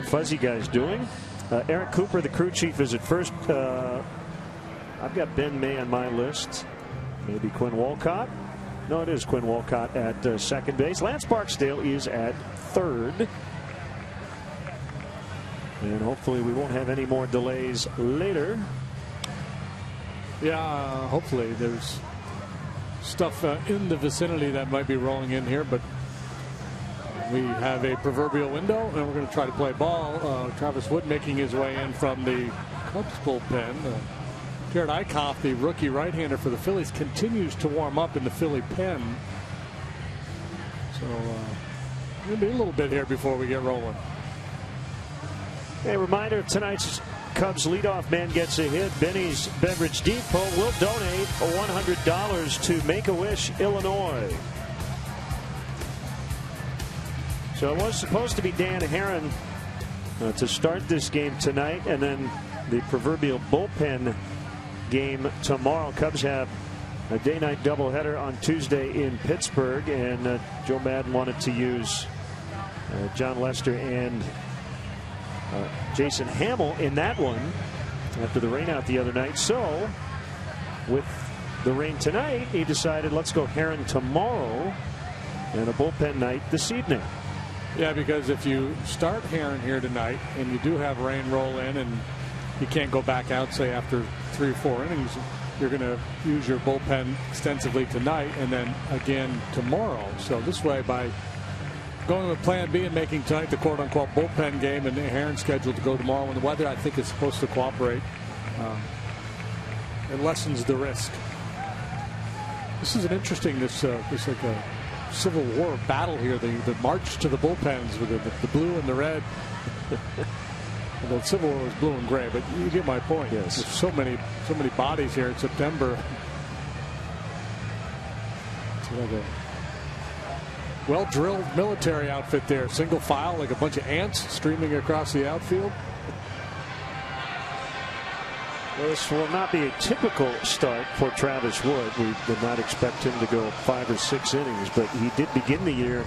fuzzy guys doing. Eric Cooper, the crew chief, is at first. I've got Ben May on my list. Maybe Quinn Walcott. No, it is Quinn Walcott at second base. Lance Barksdale is at third. And hopefully we won't have any more delays later. Yeah, hopefully there's stuff in the vicinity that might be rolling in here, but we have a proverbial window, and we're going to try to play ball. Travis Wood making his way in from the Cubs bullpen. Jared Eichhoff, the rookie right-hander for the Phillies, continues to warm up in the Philly pen. So it'll be a little bit here before we get rolling. A reminder, tonight's Cubs leadoff man gets a hit. Benny's Beverage Depot will donate $100 to Make-A-Wish, Illinois. So it was supposed to be Dan Herron to start this game tonight, and then the proverbial bullpen game tomorrow. Cubs have a day-night doubleheader on Tuesday in Pittsburgh, and Joe Maddon wanted to use John Lester and Jason Hamill in that one after the rainout the other night. So with the rain tonight, he decided let's go Herron tomorrow and a bullpen night this evening. Yeah, because if you start Herron here tonight and you do have rain roll in and you can't go back out, say, after 3 or 4 innings, you're going to use your bullpen extensively tonight and then again tomorrow. So this way, by going with plan B and making tonight the quote-unquote bullpen game and Herron scheduled to go tomorrow when the weather, I think, is supposed to cooperate, it lessens the risk. This is an interesting, this like a Civil War battle here, the march to the bullpens with the blue and the red. The Civil War was blue and gray, but you get my point. Yes. There's so many bodies here in September. It's like a well-drilled military outfit there, single file, like a bunch of ants streaming across the outfield. Well, this will not be a typical start for Travis Wood. We did not expect him to go 5 or 6 innings, but he did begin the year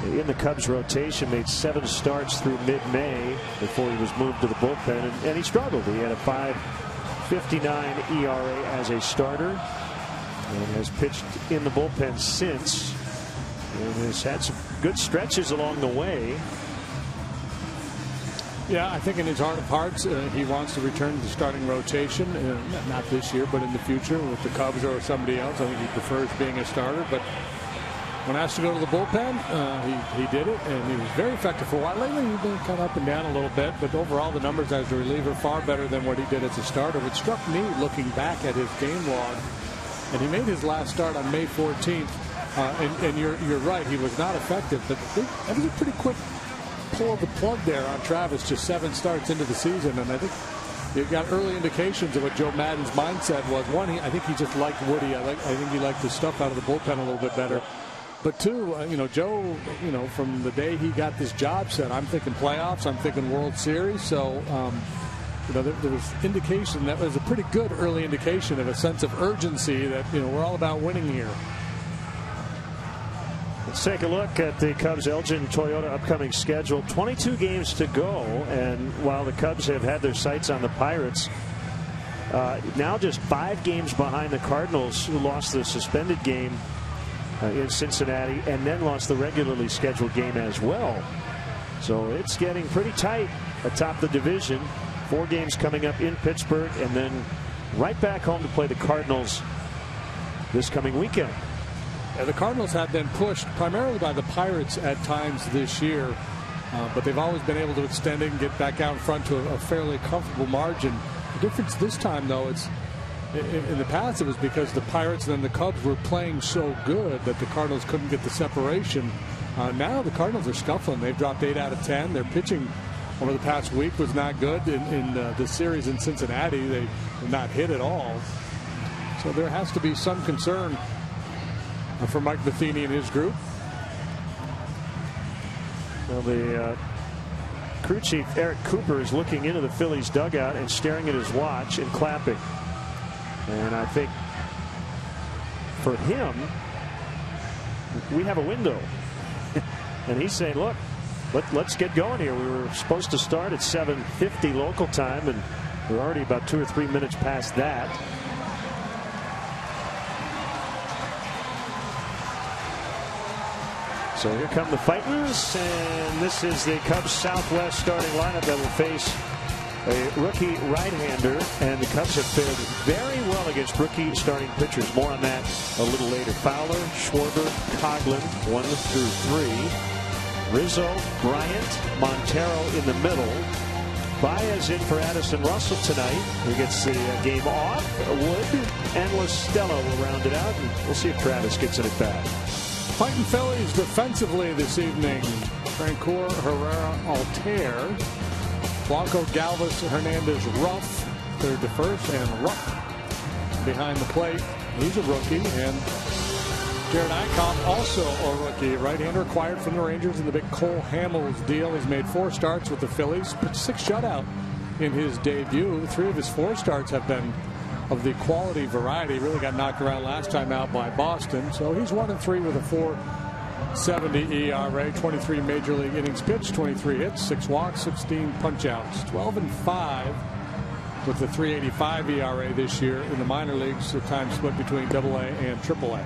in the Cubs rotation, made 7 starts through mid-May before he was moved to the bullpen, and he struggled. He had a 5.59 ERA as a starter and has pitched in the bullpen since and has had some good stretches along the way. Yeah, I think in his heart of hearts, he wants to return to the starting rotation. Not this year, but in the future with the Cubs or somebody else. I think he prefers being a starter. But when asked to go to the bullpen, he did it, and he was very effective for a while. Lately, he's been kind of up and down a little bit, but overall, the numbers as a reliever far better than what he did as a starter. What struck me looking back at his game log, and he made his last start on May 14th, and you're right, he was not effective, but that was a pretty quick pull of the plug there on Travis, just 7 starts into the season, and I think you got early indications of what Joe Maddon's mindset was. One, I think he just liked Woody. I think he liked the stuff out of the bullpen a little bit better. But two, Joe, from the day he got this job set, I'm thinking playoffs, I'm thinking World Series. So, there was indication, that was a pretty good early indication of a sense of urgency that, we're all about winning here. Let's take a look at the Cubs Elgin Toyota upcoming schedule. 22 games to go, and while the Cubs have had their sights on the Pirates, now just 5 games behind the Cardinals, who lost the suspended game in Cincinnati and then lost the regularly scheduled game as well. So it's getting pretty tight atop the division. 4 games coming up in Pittsburgh and then right back home to play the Cardinals this coming weekend. The Cardinals have been pushed primarily by the Pirates at times this year, but they've always been able to extend it and get back out in front to a fairly comfortable margin. The difference this time, though, it's in the past it was because the Pirates and then the Cubs were playing so good that the Cardinals couldn't get the separation. Now the Cardinals are scuffling. They've dropped 8 out of 10. Their pitching over the past week was not good. In the series in Cincinnati, they did not hit at all. So there has to be some concern for Mike Matheny and his group. Well, the crew chief, Eric Cooper, is looking into the Phillies dugout and staring at his watch and clapping. And I think for him, we have a window. And he's saying, look, let's get going here. We were supposed to start at 7:50 local time, and we're already about 2 or 3 minutes past that. So here come the Fighters, and this is the Cubs Southwest starting lineup that will face a rookie right-hander, and the Cubs have fared very well against rookie starting pitchers. More on that a little later. Fowler, Schwarber, Coghlan, 1 through 3. Rizzo, Bryant, Montero in the middle. Baez in for Addison Russell tonight, who gets the game off. Wood and Lostello will round it out, and we'll see if Travis gets in at bat. Fighting Phillies defensively this evening. Francoeur, Herrera, Altair, Blanco, Galvis, Hernandez, Ruff, third to first, and Ruff behind the plate. He's a rookie, and Jared Eichhoff, also a rookie. Right-hander acquired from the Rangers in the big Cole Hamels deal. He's made 4 starts with the Phillies, pitched 6 shutout in his debut. 3 of his 4 starts have been of the quality variety. Really got knocked around last time out by Boston. So he's 1-3 with a 4.70 ERA, 23 major league innings pitched, 23 hits, 6 walks, 16 punch-outs. 12-5 with the 3.85 ERA this year in the minor leagues. The time split between AA and AAA.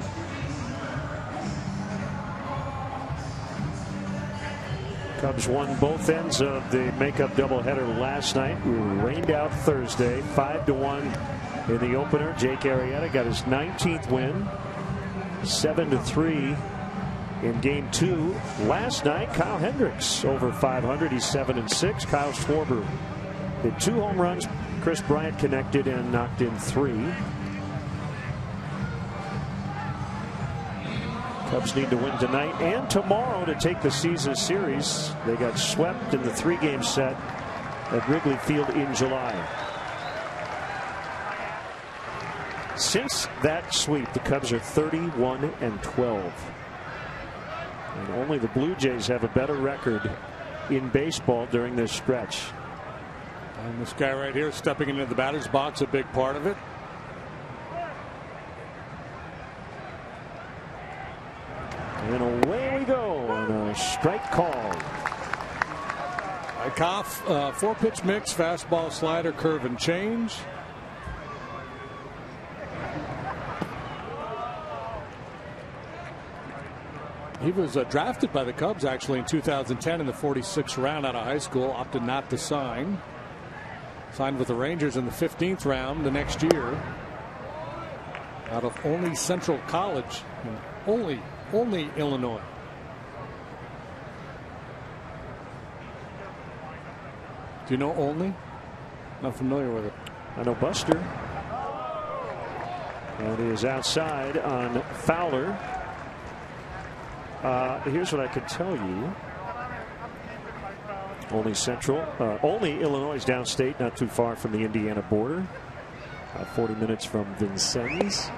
Cubs won both ends of the makeup doubleheader last night. We were rained out Thursday, 5-1 in the opener. Jake Arrieta got his 19th win, 7-3 in game 2 last night. Kyle Hendricks over 500. He's 7-6. Kyle Schwarber hit 2 home runs. Chris Bryant connected and knocked in 3. Cubs need to win tonight and tomorrow to take the season series. They got swept in the 3-game set at Wrigley Field in July. Since that sweep, the Cubs are 31-12. And only the Blue Jays have a better record in baseball during this stretch. And this guy right here stepping into the batter's box, a big part of it. And away we go on a strike call. Eichhoff, 4-pitch mix, fastball, slider, curve, and change. He was drafted by the Cubs actually in 2010 in the 46th round out of high school. Opted not to sign. Signed with the Rangers in the 15th round the next year. Out of Olney Central College in Olney, Illinois. Do you know Olney? Not familiar with it. I know Buster. And he is outside on Fowler. Here's what I could tell you. Olney Central. Olney, Illinois is downstate, not too far from the Indiana border. 40 minutes from Vincennes.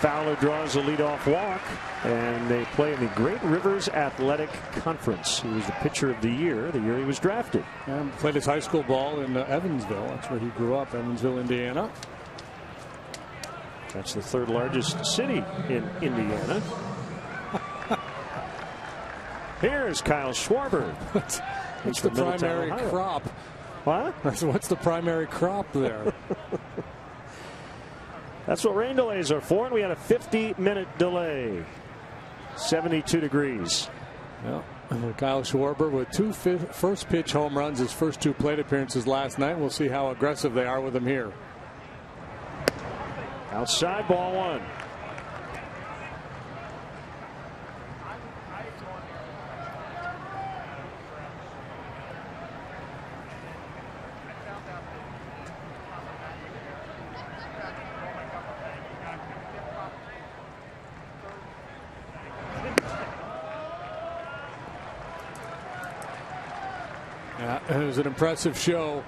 Fowler draws a leadoff walk, and they play in the Great Rivers Athletic Conference. He was the pitcher of the year he was drafted. And played his high school ball in Evansville. That's where he grew up, Evansville, Indiana. That's the 3rd largest city in Indiana. Here's Kyle Schwarber. What's the primary crop? What? What's the primary crop there? That's what rain delays are for, and we had a 50-minute delay. 72 degrees. Well, Kyle Schwarber with 2 first pitch home runs his first 2 plate appearances last night. We'll see how aggressive they are with him here. Outside, ball 1. It was an impressive show.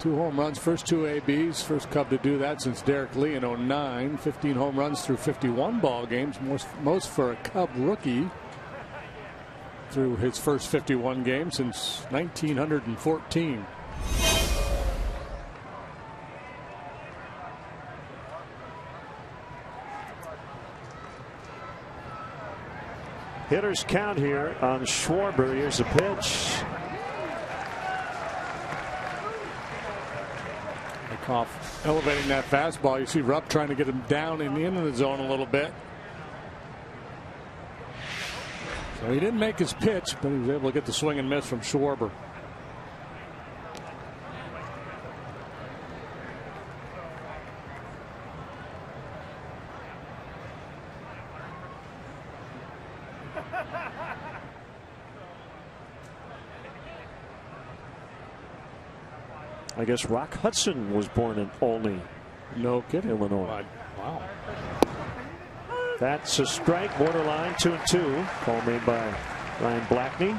2 home runs, first 2 ABs, first Cub to do that since Derek Lee in 09. 15 home runs through 51 ball games, most for a Cub rookie through his first 51 games since 1914. Hitters count here on Schwarber. Here's a pitch. Off elevating that fastball. You see Rupp trying to get him down and into the zone a little bit. So he didn't make his pitch, but he was able to get the swing and miss from Schwarber. I guess Rock Hudson was born in Olney. No kidding. Illinois. Wow. That's a strike, borderline 2-2. Call made by Ryan Blackney.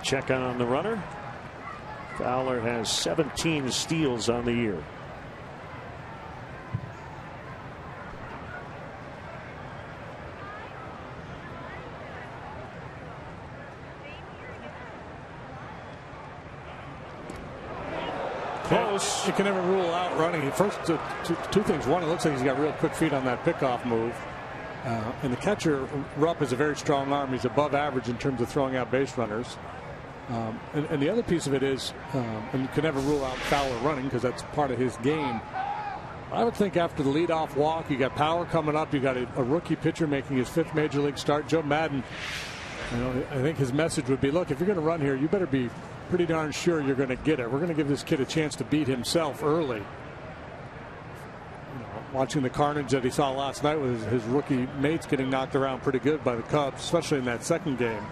Check on the runner. Fowler has 17 steals on the year. Close. You can never rule out running. First, two things. One, it looks like he's got real quick feet on that pickoff move. And the catcher, Rupp, has a very strong arm. He's above average in terms of throwing out base runners. And the other piece of it is, and you can never rule out Fowler running because that's part of his game. I would think after the leadoff walk, you got power coming up. You got a rookie pitcher making his 5th major league start. Joe Madden, I think his message would be, look, if you're going to run here, you better be pretty darn sure you're going to get it. We're going to give this kid a chance to beat himself early. Watching the carnage that he saw last night with his rookie mates getting knocked around pretty good by the Cubs, especially in that second game.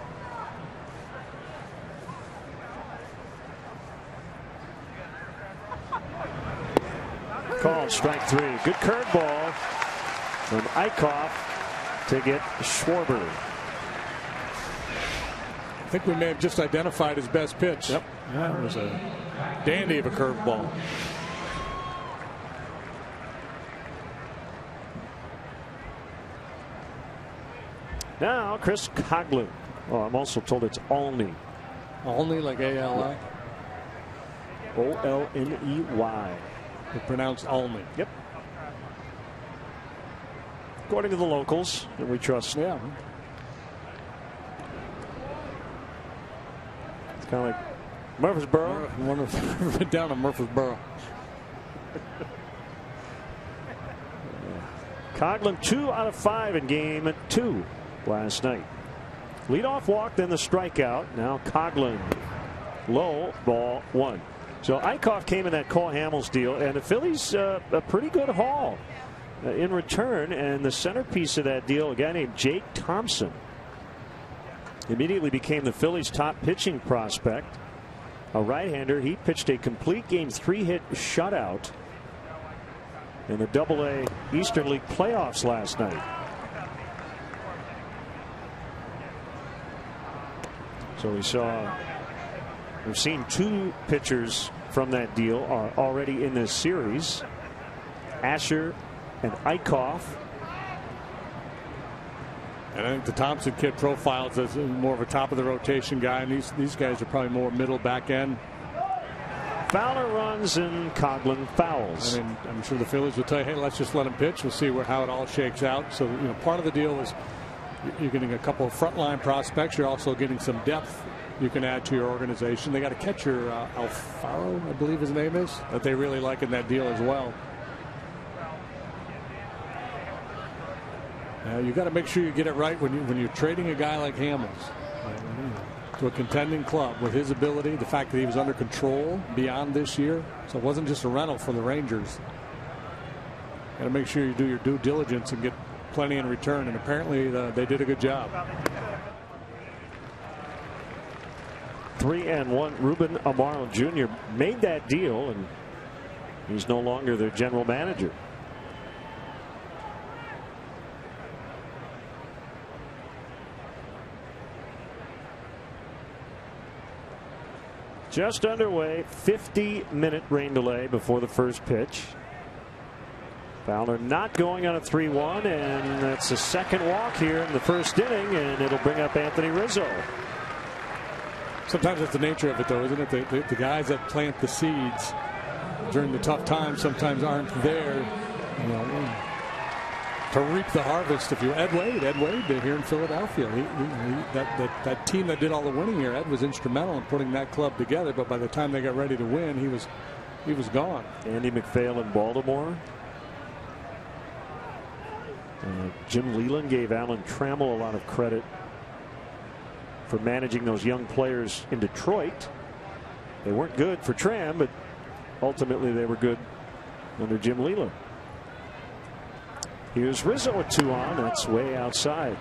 Called strike 3. Good curveball from Eichhoff to get Schwarber. I think we may have just identified his best pitch. Yep. That was a dandy of a curveball. Now Chris Coghlan. Oh, I'm also told it's Olney. Olney, like A-L-I? O-L-N-E-Y. Pronounced Olney. Yep. According to the locals, and we trust. Yeah. It's kind of like Murfreesboro. Down to Murfreesboro. Coghlan 2 out of 5 in game 2 last night. Leadoff walk, then the strikeout. Now Coghlan. Low, ball 1. So Eichhoff came in that Cole Hamels deal, and the Phillies a pretty good haul in return. And the centerpiece of that deal, a guy named Jake Thompson, immediately became the Phillies' top pitching prospect. A right-hander. He pitched a complete game 3-hit shutout in the Double-A Eastern League playoffs last night. So we've seen 2 pitchers from that deal are already in this series. Asher and Eichhoff. And I think the Thompson kid profiles as more of a top of the rotation guy, and these guys are probably more middle back end. Fowler runs and Coghlan fouls. I mean, I'm sure the Phillies will tell you, hey, let's just let him pitch. We'll see how it all shakes out. So, part of the deal is you're getting a couple of frontline prospects. You're also getting some depth you can add to your organization. They got a catcher, Alfaro, I believe his name is, that they really like in that deal as well. You got to make sure you get it right when you're trading a guy like Hamels to a contending club with his ability, the fact that he was under control beyond this year. So it wasn't just a rental for the Rangers. Got to make sure you do your due diligence and get plenty in return, and apparently they did a good job. 3-1. Ruben Amaro Jr. made that deal, and he's no longer their general manager. Just underway. 50-minute rain delay before the first pitch. Fowler not going on a 3-1, and that's the second walk here in the first inning, and it'll bring up Anthony Rizzo. Sometimes that's the nature of it, though, isn't it? The guys that plant the seeds during the tough times sometimes aren't there, to reap the harvest. If you Ed Wade here in Philadelphia, that team that did all the winning here, Ed was instrumental in putting that club together. But by the time they got ready to win, he was gone. Andy McPhail in Baltimore. Jim Leyland gave Alan Trammell a lot of credit for managing those young players in Detroit. They weren't good for Tram, but ultimately they were good under Jim Leyland. Here's Rizzo with 2 on. That's way outside.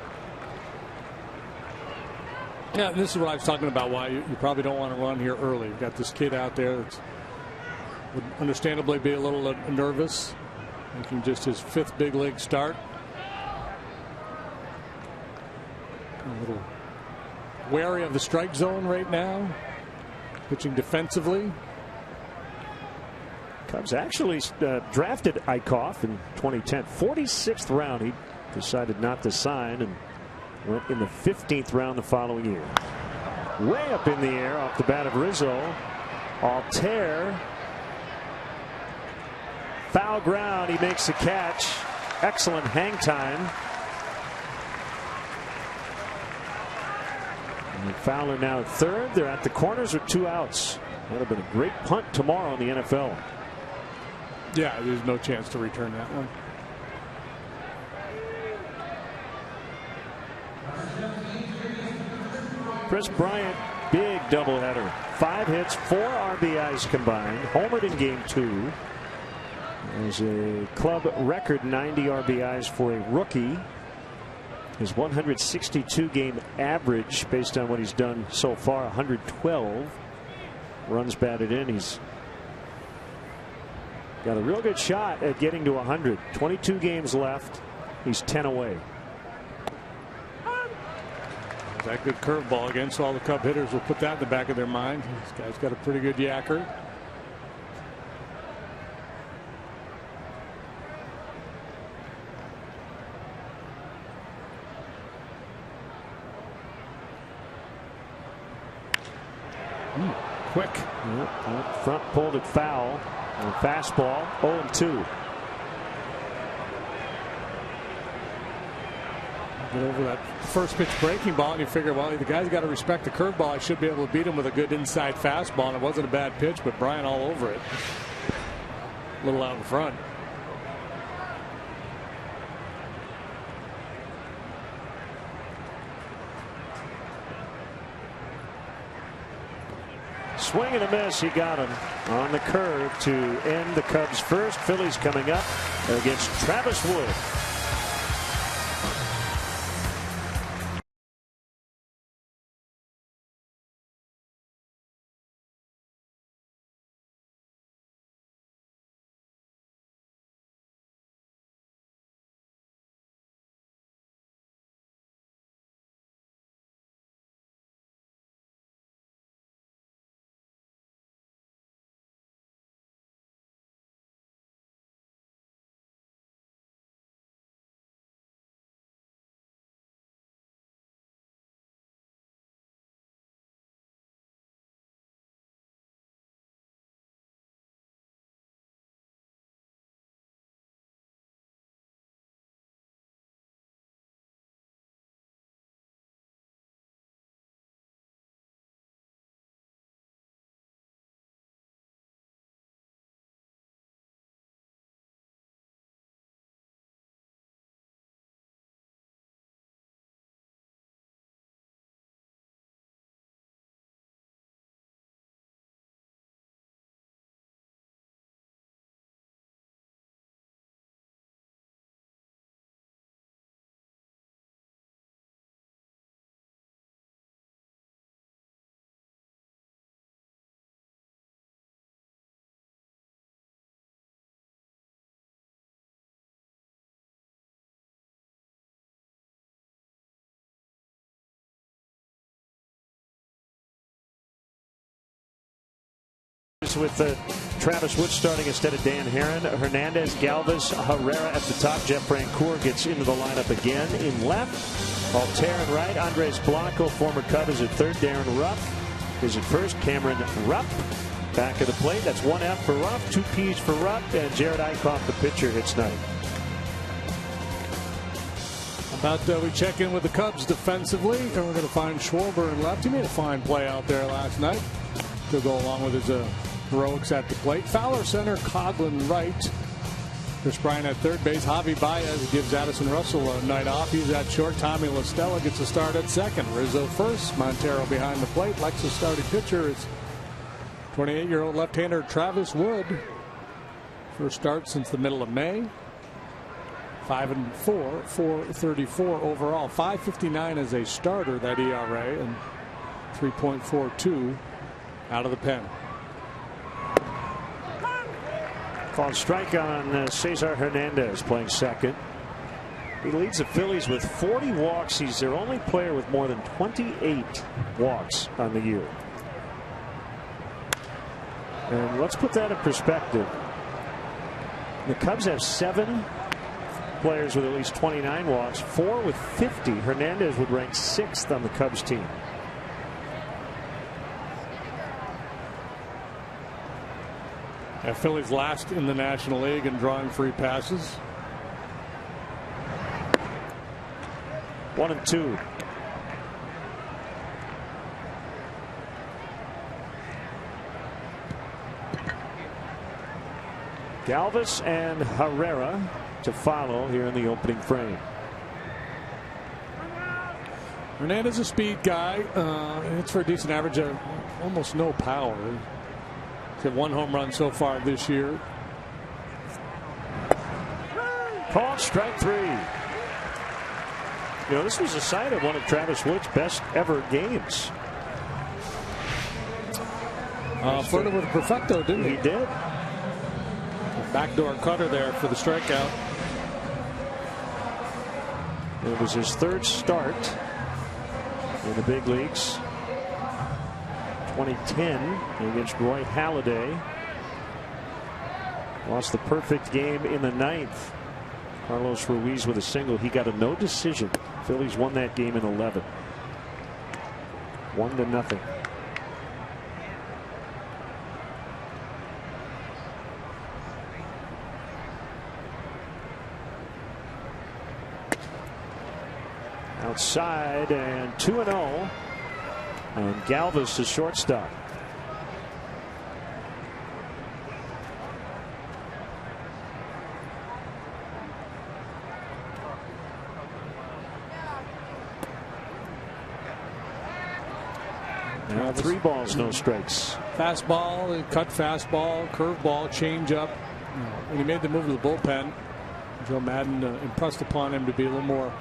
Yeah, this is what I was talking about, why you probably don't want to run here early. You've got this kid out there that would understandably be a little nervous, making just his 5th big league start. A little wary of the strike zone right now, pitching defensively. Cubs actually drafted Eichhoff in 2010, 46th round. He decided not to sign and went in the 15th round the following year. Way up in the air off the bat of Rizzo. Altair. Foul ground. He makes the catch. Excellent hang time. And Fowler now at 3rd. They're at the corners with 2 outs. That would have been a great punt tomorrow in the NFL. Yeah, there's no chance to return that one. Chris Bryant, big doubleheader. 5 hits, 4 RBIs combined. Homered in game 2. There's a club record 90 RBIs for a rookie. His 162 game average, based on what he's done so far, 112 runs batted in. He's got a real good shot at getting to 100. 22 games left. He's 10 away. That good curveball again, so all the Cub hitters will put that in the back of their mind. This guy's got a pretty good yacker. Quick. Yep, front pulled it foul. And fastball 0-2. Get over that first pitch breaking ball, and you figure, well, the guy's got to respect the curveball. I should be able to beat him with a good inside fastball. And it wasn't a bad pitch, but Bryant all over it. A little out in front. Swing and a miss. He got him on the curve to end the Cubs' first. Phillies coming up against Travis Wood. With Travis Wood starting instead of Dan Herron. Hernandez, Galvis, Herrera at the top. Jeff Brancourt gets into the lineup again in left. Altair in right. Andres Blanco, former Cub, is at third. Darren Ruff is at first. Cameron Rupp back of the plate. That's one F for Rupp, two P's for Rupp, and Jared Eichhoff, the pitcher, hits ninth. We check in with the Cubs defensively, and we're going to find Schwarber in left. He made a fine play out there last night to go along with his heroics at the plate. Fowler center, Coghlan right. Chris Bryant at third base. Javi Baez gives Addison Russell a night off. He's at short. Tommy La Stella gets a start at second. Rizzo first. Montero behind the plate. Lexus starting pitcher is 28-year-old left-hander Travis Wood. First start since the middle of May. 5-4, 4.34 overall. 5.59 as a starter, that ERA, and 3.42 out of the pen. Called strike on Cesar Hernandez, playing second. He leads the Phillies with 40 walks. He's their only player with more than 28 walks on the year. And let's put that in perspective. The Cubs have 7 players with at least 29 walks, 4 with 50. Hernandez would rank 6th on the Cubs team. Phillies last in the National League in drawing free passes. 1-2. Galvis and Herrera to follow here in the opening frame. Hernandez is a speed guy. It's for a decent average of almost no power. He's had 1 home run so far this year. Called strike 3. You know, this was a sign of one of Travis Wood's best ever games. Flirted with a perfecto, didn't he? He did. Backdoor cutter there for the strikeout. It was his 3rd start in the big leagues. 2010 against Roy Halladay. Lost the perfect game in the 9th. Carlos Ruiz with a single. He got a no decision. Phillies won that game in 11. 1-0. Outside and 2-0. And Galvis is shortstop. Now 3 balls, no strikes. Fastball, cut fastball, curveball, changeup. When he made the move to the bullpen, Joe Madden impressed upon him to be a little more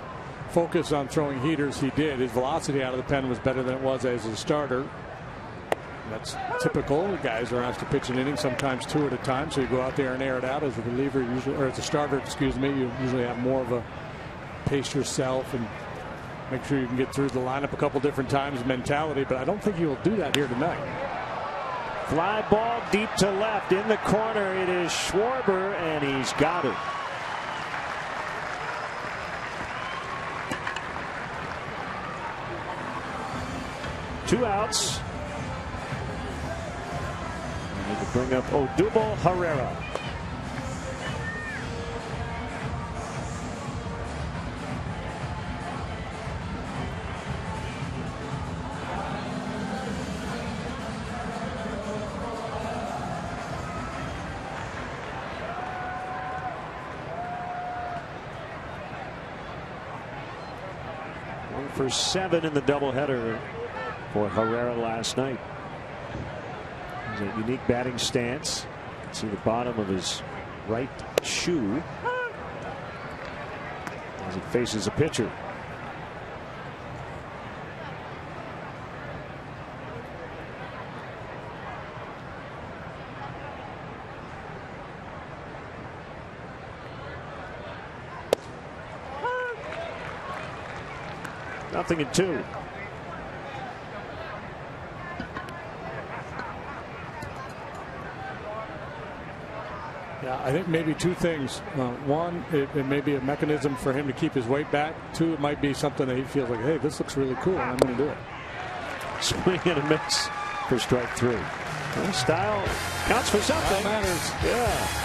focused on throwing heaters. He did. His velocity out of the pen was better than it was as a starter. That's typical. The guys are asked to pitch an inning, sometimes 2 at a time, so you go out there and air it out. As a reliever, usually, or as a starter, excuse me, you usually have more of a pace yourself and make sure you can get through the lineup a couple different times mentality, but I don't think he will do that here tonight. Fly ball deep to left in the corner. It is Schwarber, and he's got it. Two outs. We need to bring up Odubel Herrera. One for 7 in the doubleheader for Herrera last night. He's a unique batting stance. You can see the bottom of his right shoe as he faces a pitcher. Nothing in 2. Yeah, I think maybe 2 things. One, it may be a mechanism for him to keep his weight back. 2, it might be something that he feels like, hey, this looks really cool, and I'm going to do it. Swing and a miss for strike 3. Well, style counts for something. That matters. Yeah.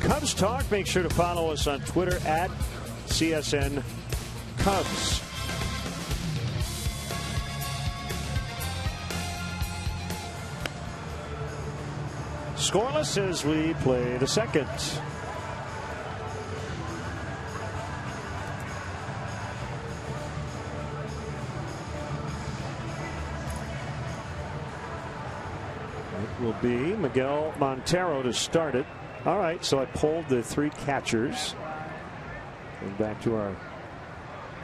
Cubs Talk. Make sure to follow us on Twitter at CSN Cubs. Scoreless as we play the second. It will be Miguel Montero to start it. All right, so I pulled the 3 catchers. Going back to our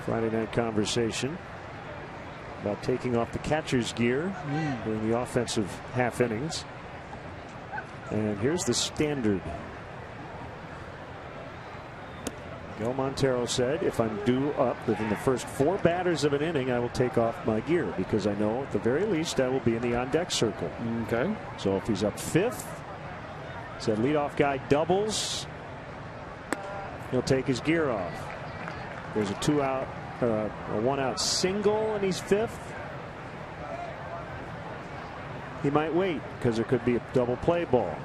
Friday night conversation about taking off the catcher's gear during the offensive half innings. And here's the standard. Miguel Montero said, if I'm due up within the first 4 batters of an inning, I will take off my gear because I know at the very least I will be in the on-deck circle. Okay. So if he's up 5th, said leadoff guy doubles, he'll take his gear off. There's a 2-out, a 1-out single, and he's 5th. He might wait because there could be a double play ball.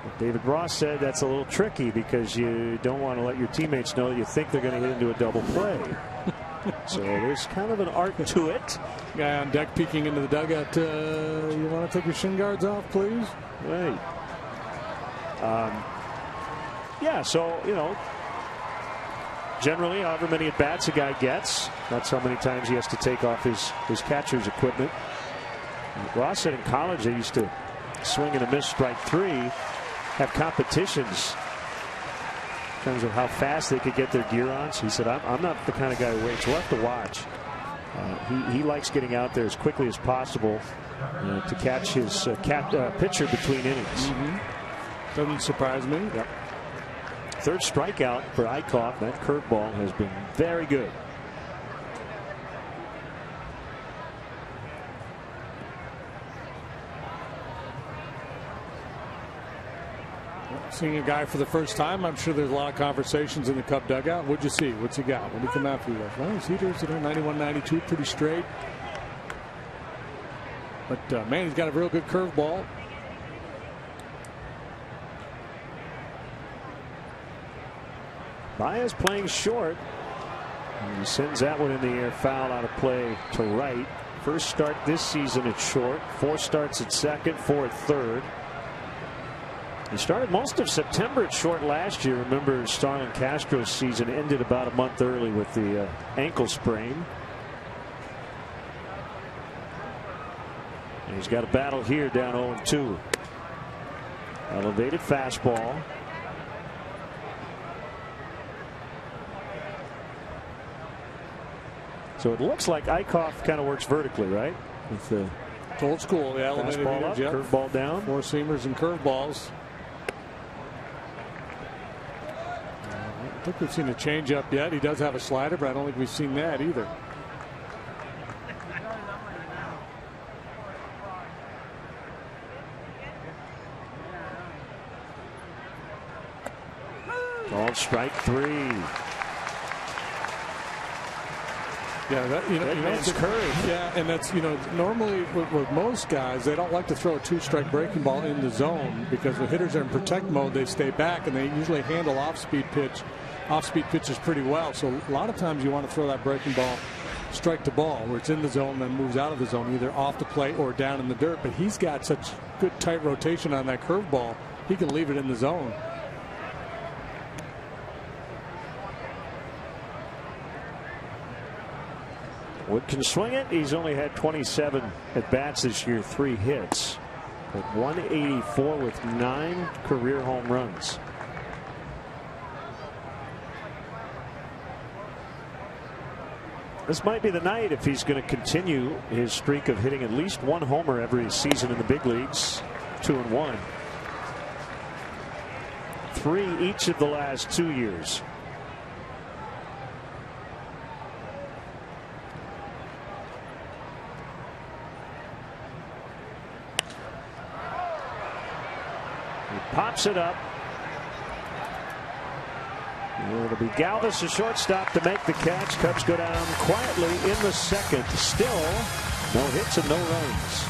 But David Ross said that's a little tricky because you don't want to let your teammates know that you think they're going to hit into a double play. So there's kind of an art to it. Guy on deck peeking into the dugout. You want to take your shin guards off, please? Right. Yeah, so, you know, generally, however many at-bats a guy gets, that's how many times he has to take off his catcher's equipment. Ross said in college they used to swing and a miss strike 3, have competitions in terms of how fast they could get their gear on. So he said, I'm not the kind of guy who waits. We'll have to watch. He likes getting out there as quickly as possible to catch his pitcher between innings. Doesn't surprise me. Yep. 3rd strikeout for Eichhoff. That curveball has been very good. Seeing a guy for the first time, I'm sure there's a lot of conversations in the Cub dugout. What'd you see? What's he got? What did he come out for you with? Well, his heaters are 91, 92, pretty straight. But man, he's got a real good curveball. Baez playing short. And he sends that one in the air, foul out of play to right. First start this season at short. 4 starts at second, 4 at third. He started most of September at short last year. Remember, Starlin Castro's season ended about a month early with the ankle sprain. And he's got a battle here down 0-2. Elevated fastball. So it looks like Eichhoff kind of works vertically, right? With the old school, the elevated fastball up, curveball down. 4 seamers and curveballs. think we've seen a changeup yet. He does have a slider, but I don't think we've seen that either. Called strike 3. Yeah, that, that's courage. Yeah, and that's, normally with most guys, they don't like to throw a 2-strike breaking ball in the zone because the hitters are in protect mode. They stay back and they usually handle off-speed pitches pretty well. So a lot of times you want to throw that breaking ball strike to ball where it's in the zone, then moves out of the zone, either off the plate or down in the dirt. But he's got such good tight rotation on that curveball, he can leave it in the zone. Wood can swing it. He's only had 27 at bats this year, 3 hits, but 184 with 9 career home runs. This might be the night if he's going to continue his streak of hitting at least 1 homer every season in the big leagues. 2-1. 3 each of the last 2 years. Pops it up. It'll be Galvis, the shortstop, to make the catch. Cubs go down quietly in the second. Still no hits and no runs.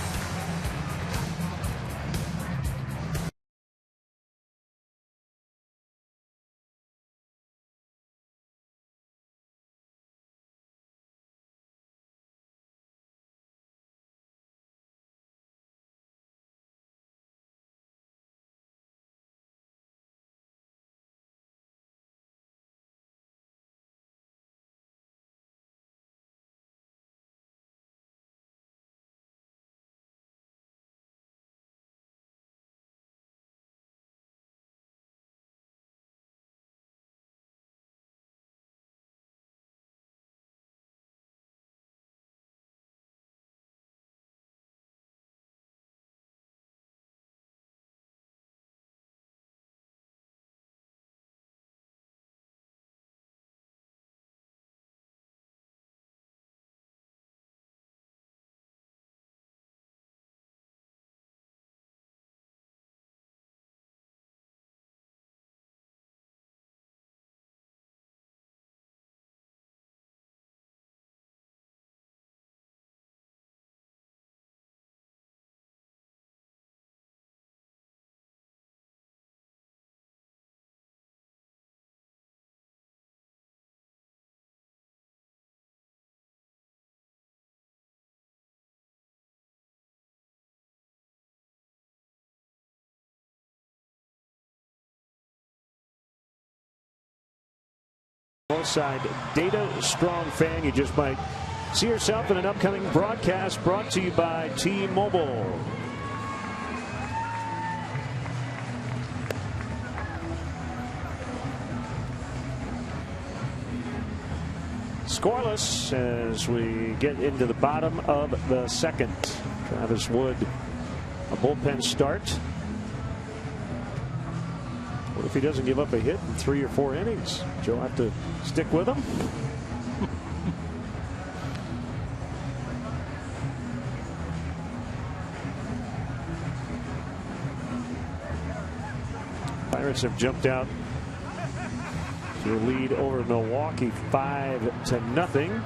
Both side data strong fan. You just might see yourself in an upcoming broadcast brought to you by T-Mobile. Scoreless as we get into the bottom of the second. Travis Wood, a bullpen start. What if he doesn't give up a hit in 3 or 4 innings? Joe have to stick with him? Pirates have jumped out to a lead over Milwaukee 5-0.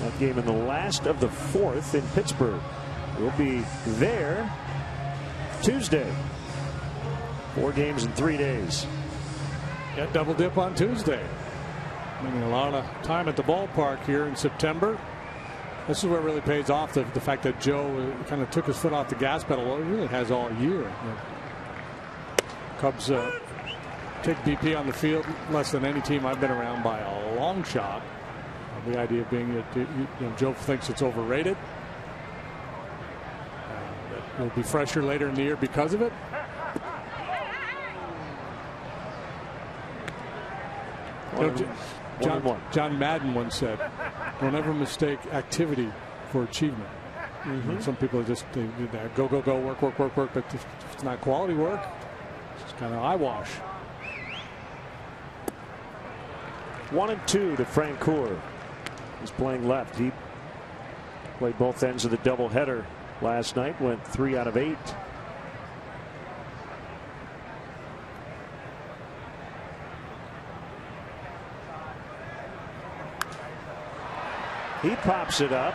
That game in the last of the 4th in Pittsburgh. We'll be there Tuesday. 4 games in 3 days. Got double dip on Tuesday. Spending a lot of time at the ballpark here in September. This is where it really pays off, the fact that Joe kind of took his foot off the gas pedal. Well, he really has all year. Cubs take BP on the field less than any team I've been around by a long shot. The idea being that Joe thinks it's overrated. It'll be fresher later in the year because of it. John Madden once said, "Don't ever mistake activity for achievement." Some people are just go, work. But if it's not quality work, just kind of eyewash. 1-2 to Francoeur. He's playing left. He played both ends of the doubleheader last night. Went 3 out of 8. He pops it up.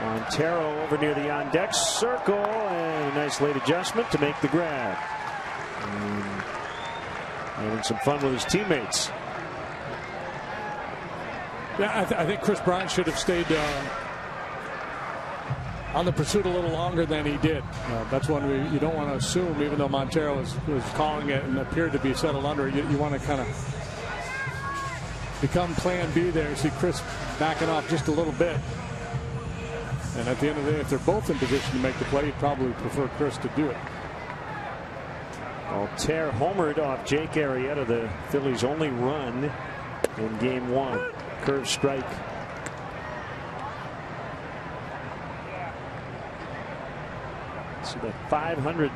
Montero over near the on-deck circle, and a nice late adjustment to make the grab. Having some fun with his teammates. Yeah, I think Chris Bryant should have stayed on the pursuit a little longer than he did. That's one you don't want to assume, even though Montero was calling it and appeared to be settled under. You want to kind of become plan B there. See Chris backing off just a little bit. And at the end of the day, if they're both in position to make the play, you'd probably prefer Chris to do it. Altair homered off Jake Arrieta, the Phillies' only run in Game 1. Curve strike. See the 500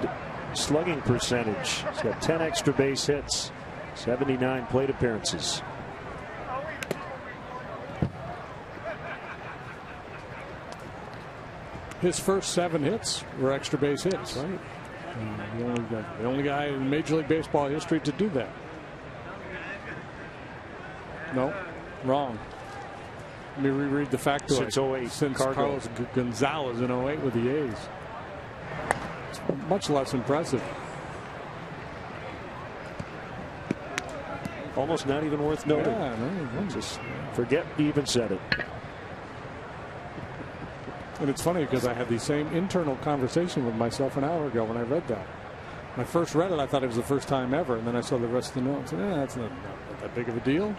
slugging percentage. He's got 10 extra base hits, 79 plate appearances. His first 7 hits were extra base hits. Right. The only guy in Major League Baseball history to do that. No, wrong. Let me reread the factoid. Since 08. Since Cardinals. Carlos Gonzalez in 08 with the A's. It's much less impressive. Almost not even worth noting. Yeah, no. Just forget you even said it. And it's funny because I had the same internal conversation with myself an hour ago when I read that. When I first read it, I thought it was the first time ever, and then I saw the rest of the notes. Yeah, that's not that big of a deal.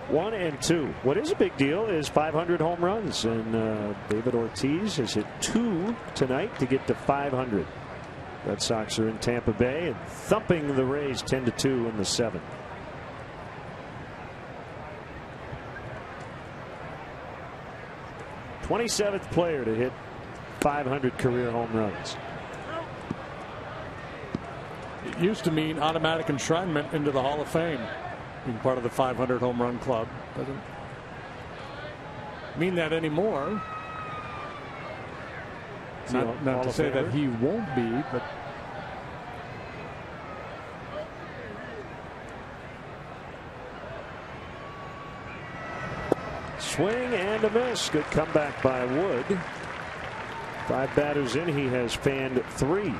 1-2. What is a big deal is 500 home runs, and David Ortiz has hit 2 tonight to get to 500. Red Sox are in Tampa Bay and thumping the Rays 10-2 in the 7th. th player to hit 500 career home runs. It used to mean automatic enshrinement into the Hall of Fame, being part of the 500 home run club. Doesn't mean that anymore. Not to say that he won't be, but swing and a miss. Good comeback by Wood. 5 batters in, he has fanned 3.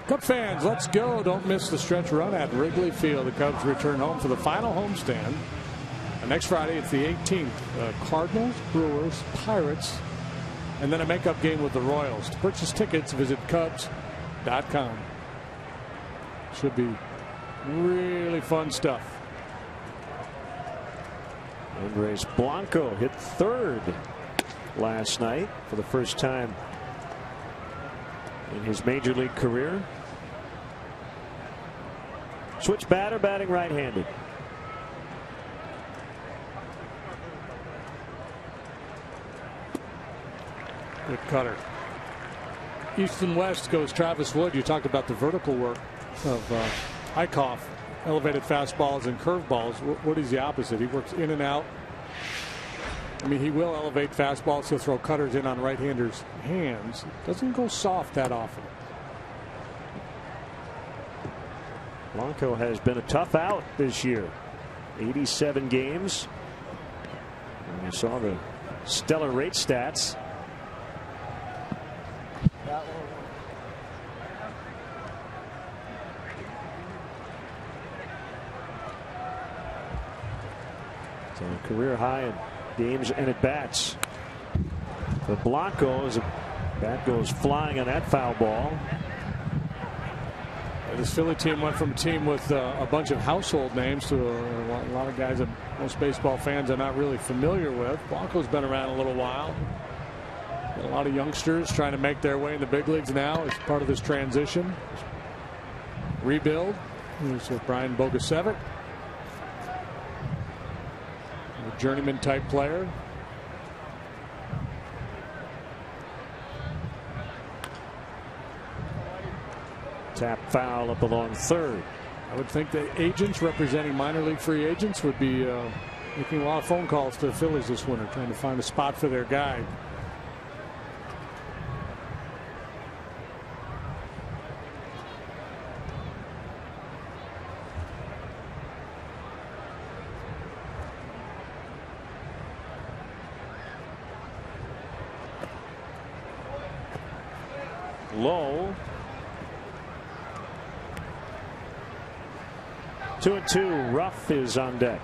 Cub fans, let's go. Don't miss the stretch run at Wrigley Field. The Cubs return home for the final homestand. And next Friday, it's the 18th. Cardinals, Brewers, Pirates, and then a makeup game with the Royals. To purchase tickets, visit Cubs.com. Should be really fun stuff. Andres Blanco hit 3rd last night for the first time in his major league career. Switch batter, batting right-handed. Good cutter. East and west goes Travis Wood. You talked about the vertical work of Eichhoff. Elevated fastballs and curveballs. What is the opposite? He works in and out. I mean, he will elevate fastballs. He'll throw cutters in on right-handers' hands. Doesn't go soft that often. Blanco has been a tough out this year. 87 games. And you saw the stellar rate stats. So a career high in games and at bats. For Blanco, as a bat goes flying on that foul ball. This Philly team went from a team with a bunch of household names to a lot of guys that most baseball fans are not really familiar with. Blanco's been around a little while. Got a lot of youngsters trying to make their way in the big leagues now as part of this transition. Rebuild. Here's Brian Bogasevic. A journeyman type player. Tap foul up along third. I would think that agents representing minor league free agents would be making a lot of phone calls to the Phillies this winter, trying to find a spot for their guy. Low. 2-2. Ruff is on deck.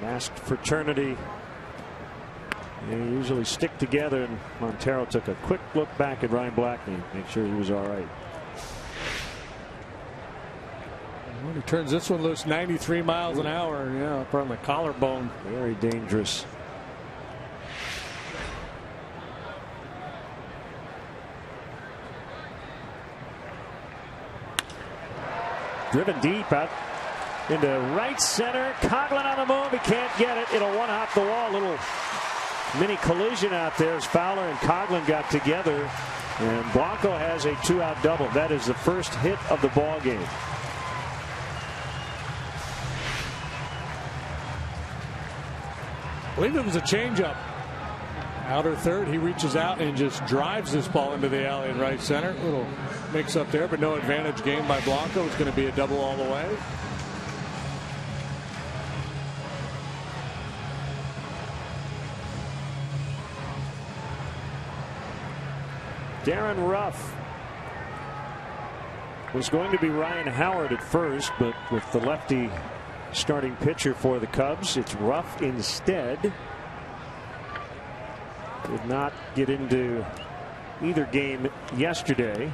Masked fraternity. They usually stick together, and Montero took a quick look back at Ryan Blackney, make sure he was all right. Well, he turns this one loose 93 miles an hour. Yeah, up on the collarbone. Very dangerous. Driven deep out into right center. Coughlin on the move. He can't get it. It'll one hop the wall. Little mini collision out there as Fowler and Coughlin got together, and Blanco has a 2-out double. That is the first hit of the ball game. I believe it was a changeup. Outer third, he reaches out and just drives this ball into the alley in right center. Little mix up there, but no advantage gained by Blanco. It's going to be a double all the way. Darren Ruff was going to be Ryan Howard at first, but with the lefty starting pitcher for the Cubs, it's Ruff instead. Did not get into either game yesterday.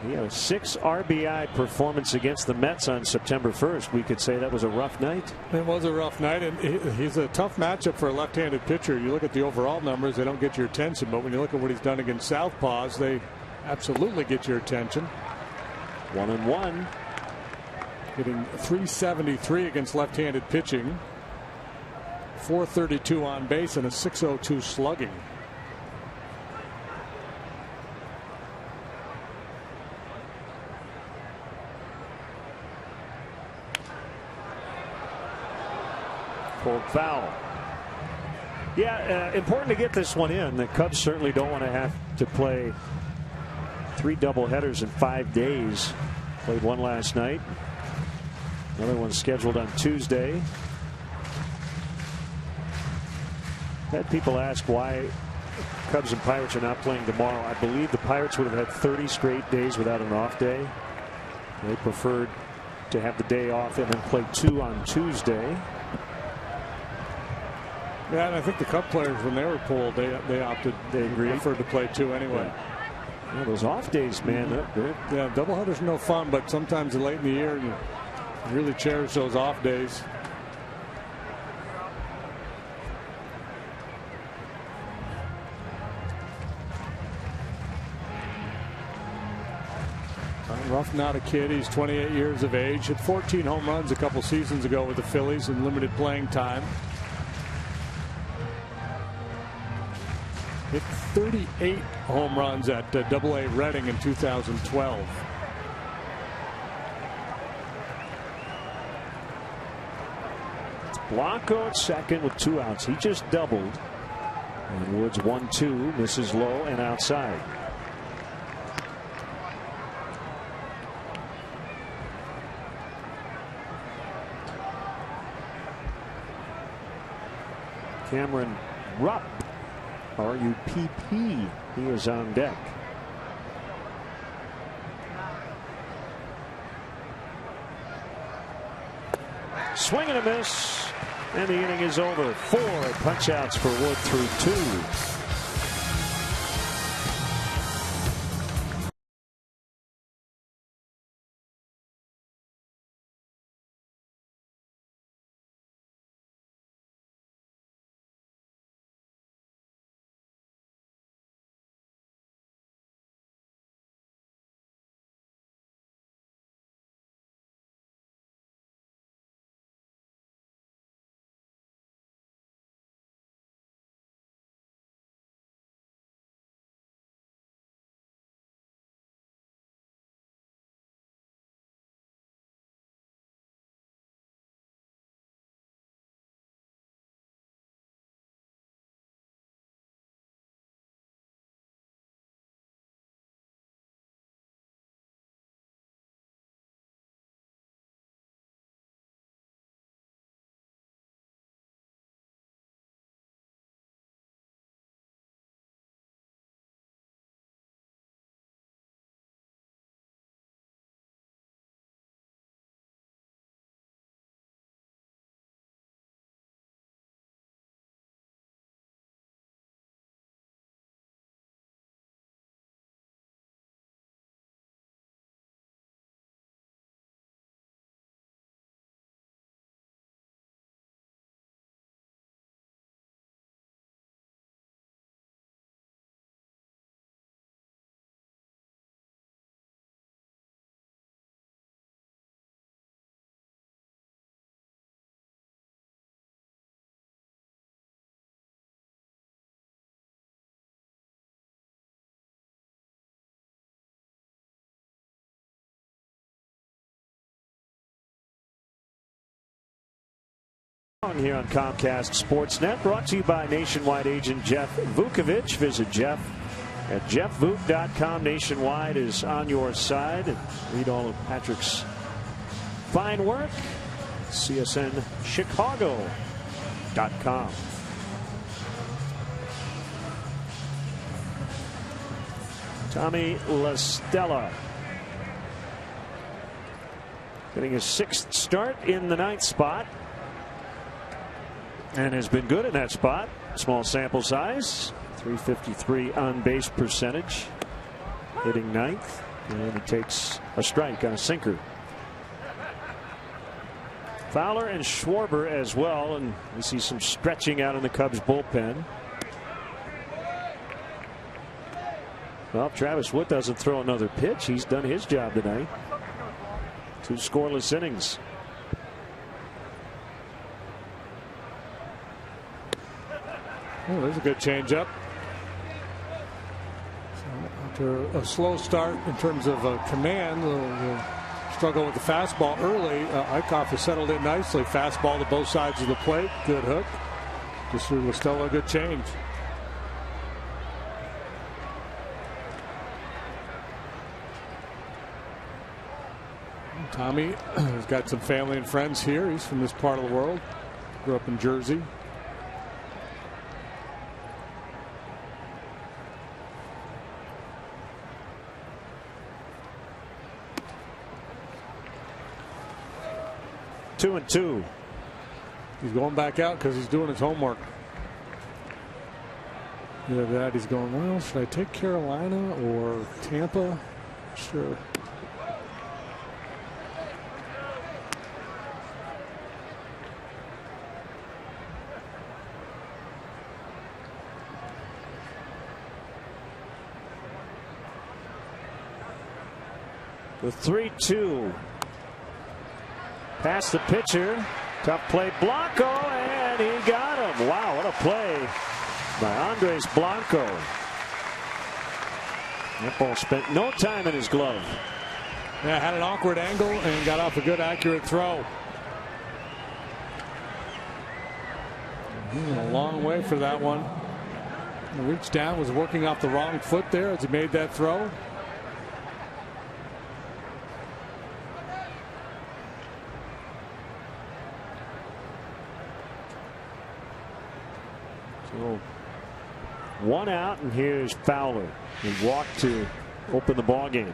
He had a 6 RBI performance against the Mets on September 1st. We could say that was a rough night. It was a rough night, and he's a tough matchup for a left-handed pitcher. You look at the overall numbers, they don't get your attention, but when you look at what he's done against southpaws, they absolutely get your attention. 1-1. Hitting .373 against left-handed pitching. .432 on base and a .602 slugging. Pulled foul. Yeah, important to get this one in. The Cubs certainly don't want to have to play 3 doubleheaders in 5 days. Played one last night. Another one scheduled on Tuesday. Had people ask why Cubs and Pirates are not playing tomorrow. I believe the Pirates would have had 30 straight days without an off day. They preferred to have the day off and then play 2 on Tuesday. Yeah, and I think the Cub players, when they were pulled, they opted. They preferred to play 2 anyway. Yeah, those off days, man. Yeah, doubleheaders are no fun, but sometimes late in the year, you really cherish those off days. Ruff, not a kid. He's 28 years of age. Hit 14 home runs a couple seasons ago with the Phillies in limited playing time. Hit 38 home runs at Double-A Reading in 2012. Blanco at second with 2 outs. He just doubled. And Woods 1-2, misses low and outside. Cameron Rupp, R-U-P-P, he is on deck. Swing and a miss, and the inning is over. 4 punch outs for Wood through 2. Here on Comcast Sportsnet, brought to you by Nationwide agent Jeff Vukovich. Visit Jeff at jeffvuk.com. Nationwide is on your side. And read all of Patrick's fine work. CSNchicago.com. Tommy La Stella getting his 6th start in the 9th spot. And has been good in that spot. Small sample size. .353 on base percentage. Hitting 9th. And he takes a strike on a sinker. Fowler and Schwarber as well. And we see some stretching out in the Cubs bullpen. Well, if Travis Wood doesn't throw another pitch, he's done his job tonight. 2 scoreless innings. Oh, there's a good changeup. So after a slow start in terms of command, struggle with the fastball early. Eichhoff has settled in nicely. Fastball to both sides of the plate. Good hook. Just through La Stella, a good change. Tommy has got some family and friends here. He's from this part of the world. Grew up in Jersey. Two and two. He's going back out because he's doing his homework. Either that, he's going, well, should I take Carolina or Tampa? Sure. The 3-2. Past the pitcher. Tough play. Blanco, and he got him. Wow, what a play by Andres Blanco. That ball spent no time in his glove. Yeah, had an awkward angle and got off a good, accurate throw. A long way for that one. He reached down, was working off the wrong foot there as he made that throw. So 1 out, and here's Fowler. He walked to open the ball game.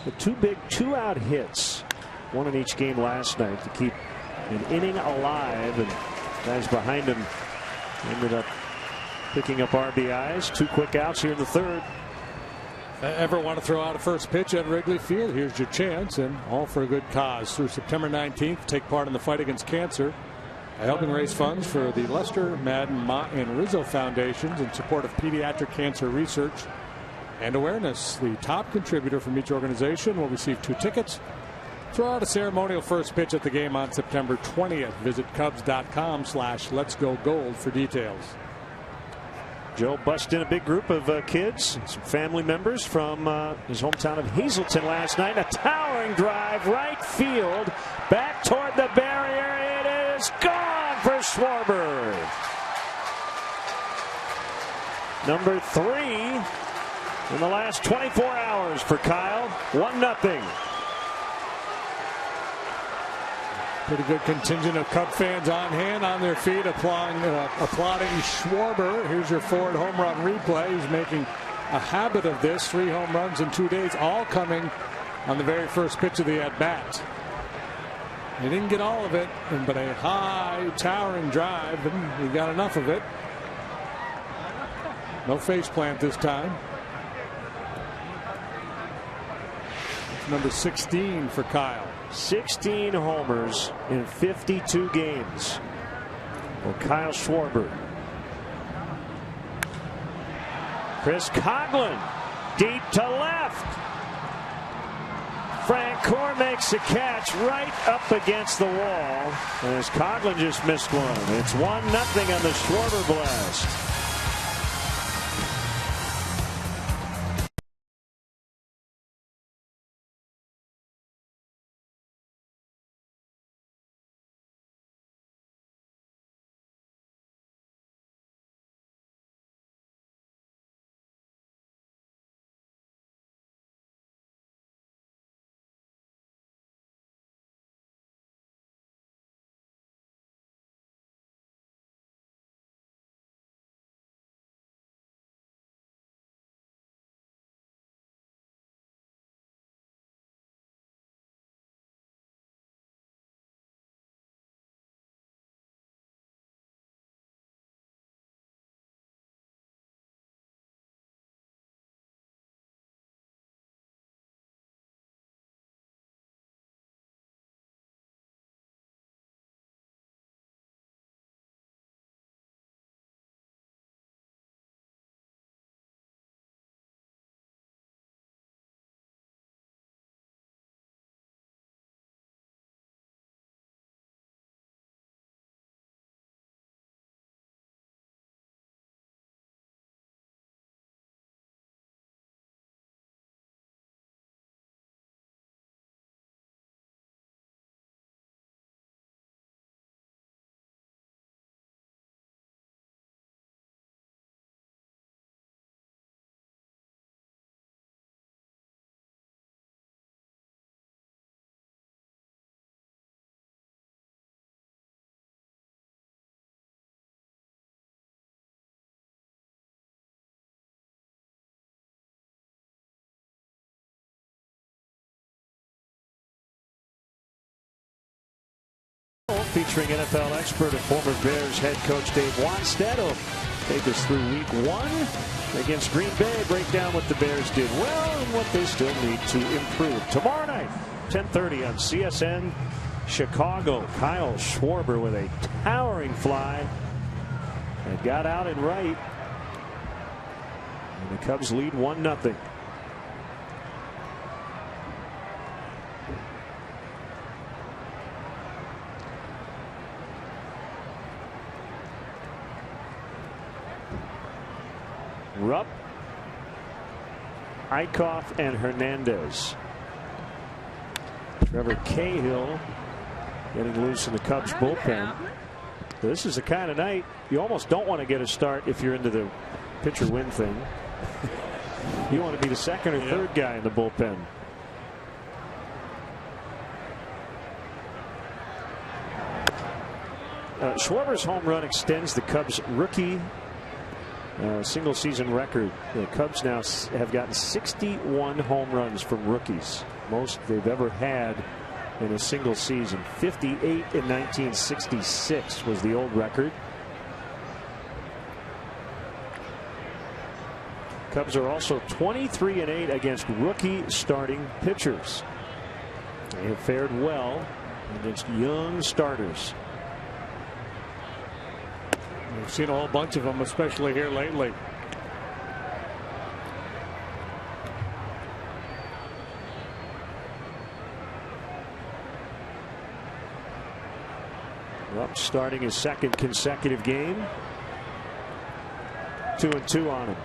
The 2 big 2-out hits, 1 in each game last night to keep an inning alive, and guys behind him ended up picking up RBIs. 2 quick outs here in the 3rd. Ever want to throw out a first pitch at Wrigley Field? Here's your chance, and all for a good cause. Through September 19th, take part in the fight against cancer, helping raise funds for the Lester, Madden, Mott, and Rizzo Foundations in support of pediatric cancer research and awareness. The top contributor from each organization will receive 2 tickets. Throw out a ceremonial first pitch at the game on September 20th. Visit Cubs.com/Let'sGoGold for details. Joe bussed in a big group of kids and some family members from his hometown of Hazleton last night. A towering drive, right field, back toward the barrier. It is gone for Schwarber. Number 3 in the last 24 hours for Kyle. 1-0. Pretty good contingent of Cub fans on hand, on their feet, applauding Schwarber. Here's your Ford home run replay. He's making a habit of this. 3 home runs in 2 days, all coming on the very first pitch of the at-bat. He didn't get all of it, but a high, towering drive, and he got enough of it. No face plant this time. It's number 16 for Kyle. 16 homers in 52 games for Kyle Schwarber. Chris Coghlan deep to left. Francoeur makes a catch right up against the wall, as Coghlan just missed one. It's 1-0 on the Schwarber blast. featuring NFL expert and former Bears head coach Dave Wanstead will take us through week 1 against Green Bay. Break down what the Bears did well and what they still need to improve. Tomorrow night, 10:30 on CSN Chicago. Kyle Schwarber with a towering fly and got out and right. And the Cubs lead 1-0. Rupp, Eichhoff, and Hernandez. Trevor Cahill getting loose in the Cubs bullpen. This is the kind of night you almost don't want to get a start if you're into the pitcher win thing. You want to be the second or third guy in the bullpen. Schwarber's home run extends the Cubs' rookie single season record. The Cubs now have gotten 61 home runs from rookies, most they've ever had in a single season. 58 in 1966 was the old record. Cubs are also 23-8 against rookie starting pitchers. They have fared well against young starters. We've seen a whole bunch of them, especially here lately. Rupp starting his second consecutive game. 2-2 on him.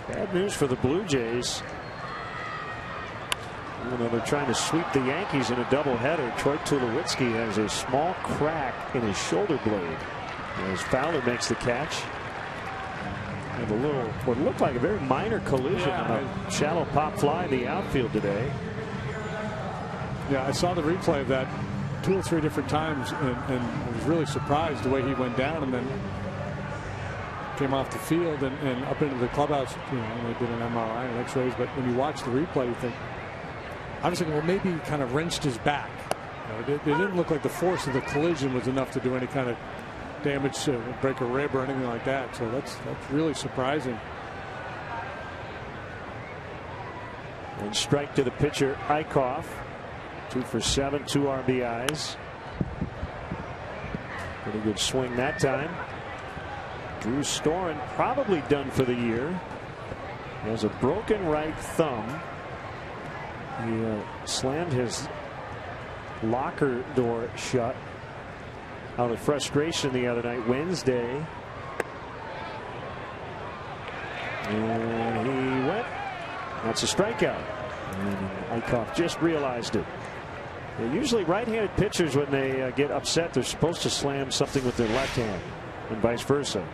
Bad news for the Blue Jays. They're trying to sweep the Yankees in a doubleheader. Troy Tulowitzki has a small crack in his shoulder blade as Fowler makes the catch. And a little, what looked like a very minor collision on a shallow pop fly in the outfield today. Yeah, I saw the replay of that 2 or 3 different times and was really surprised the way he went down and then came off the field and up into the clubhouse. You know, they did an MRI and X-rays, but when you watch the replay, you think, I was thinking, well, maybe he kind of wrenched his back. You know, it didn't look like the force of the collision was enough to do any kind of damage to break a rib or anything like that. So that's really surprising. And strike to the pitcher, Eichhoff. 2 for 7, 2 RBIs. Pretty good swing that time. Drew Storen probably done for the year. He has a broken right thumb. He slammed his locker door shut out of frustration the other night, Wednesday. And he went. That's a strikeout. And Eichhoff just realized it. And usually right-handed pitchers, when they get upset, they're supposed to slam something with their left hand and vice versa.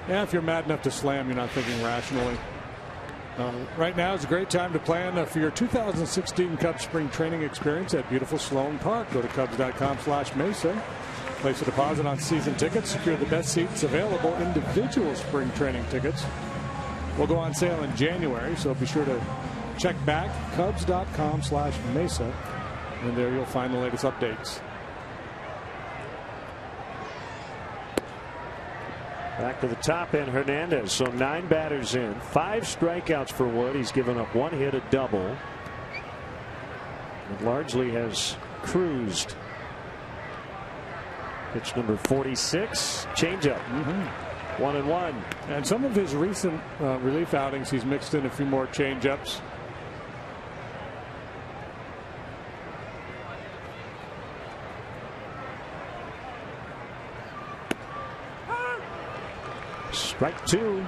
Yeah, if you're mad enough to slam, you're not thinking rationally. Right now is a great time to plan for your 2016 Cubs spring training experience at beautiful Sloan Park. Go to Cubs.com/Mesa. Place a deposit on season tickets. Secure the best seats available. Individual spring training tickets will go on sale in January, so be sure to check back. Cubs.com/Mesa. And there you'll find the latest updates. Back to the top end, Hernandez. So 9 batters in, 5 strikeouts for Wood. He's given up 1 hit, a double. And largely has cruised. Pitch number 46, changeup. 1-1. And some of his recent relief outings, he's mixed in a few more changeups. Strike 2.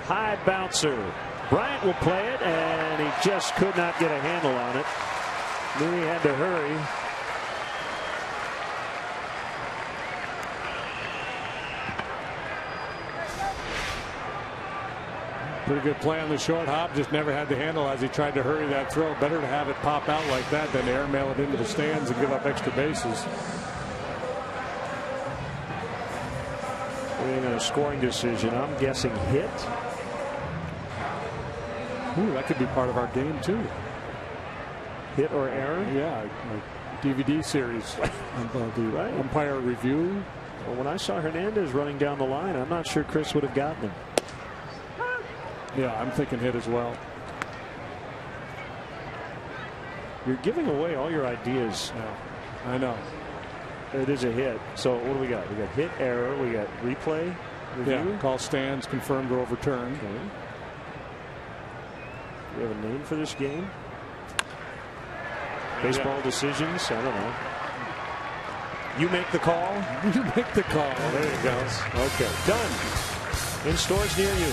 High bouncer. Bryant will play it, and he just could not get a handle on it. Knew he had to hurry. Pretty good play on the short hop. Just never had the handle as he tried to hurry that throw. Better to have it pop out like that than to airmail it into the stands and give up extra bases. In a scoring decision, I'm guessing hit. Ooh, that could be part of our game too. Hit or error? Yeah, like DVD series. Right. Umpire review. Well, when I saw Hernandez running down the line, I'm not sure Chris would have gotten him. Yeah, I'm thinking hit as well. You're giving away all your ideas. Yeah, I know. It is a hit. So what do we got? We got hit, error. We got replay, review. Yeah, call stands, confirmed or overturned. Okay. Do we have a name for this game? Baseball decisions? I don't know. You make the call? You make the call. Oh, there it goes. Okay, done. In stores near you.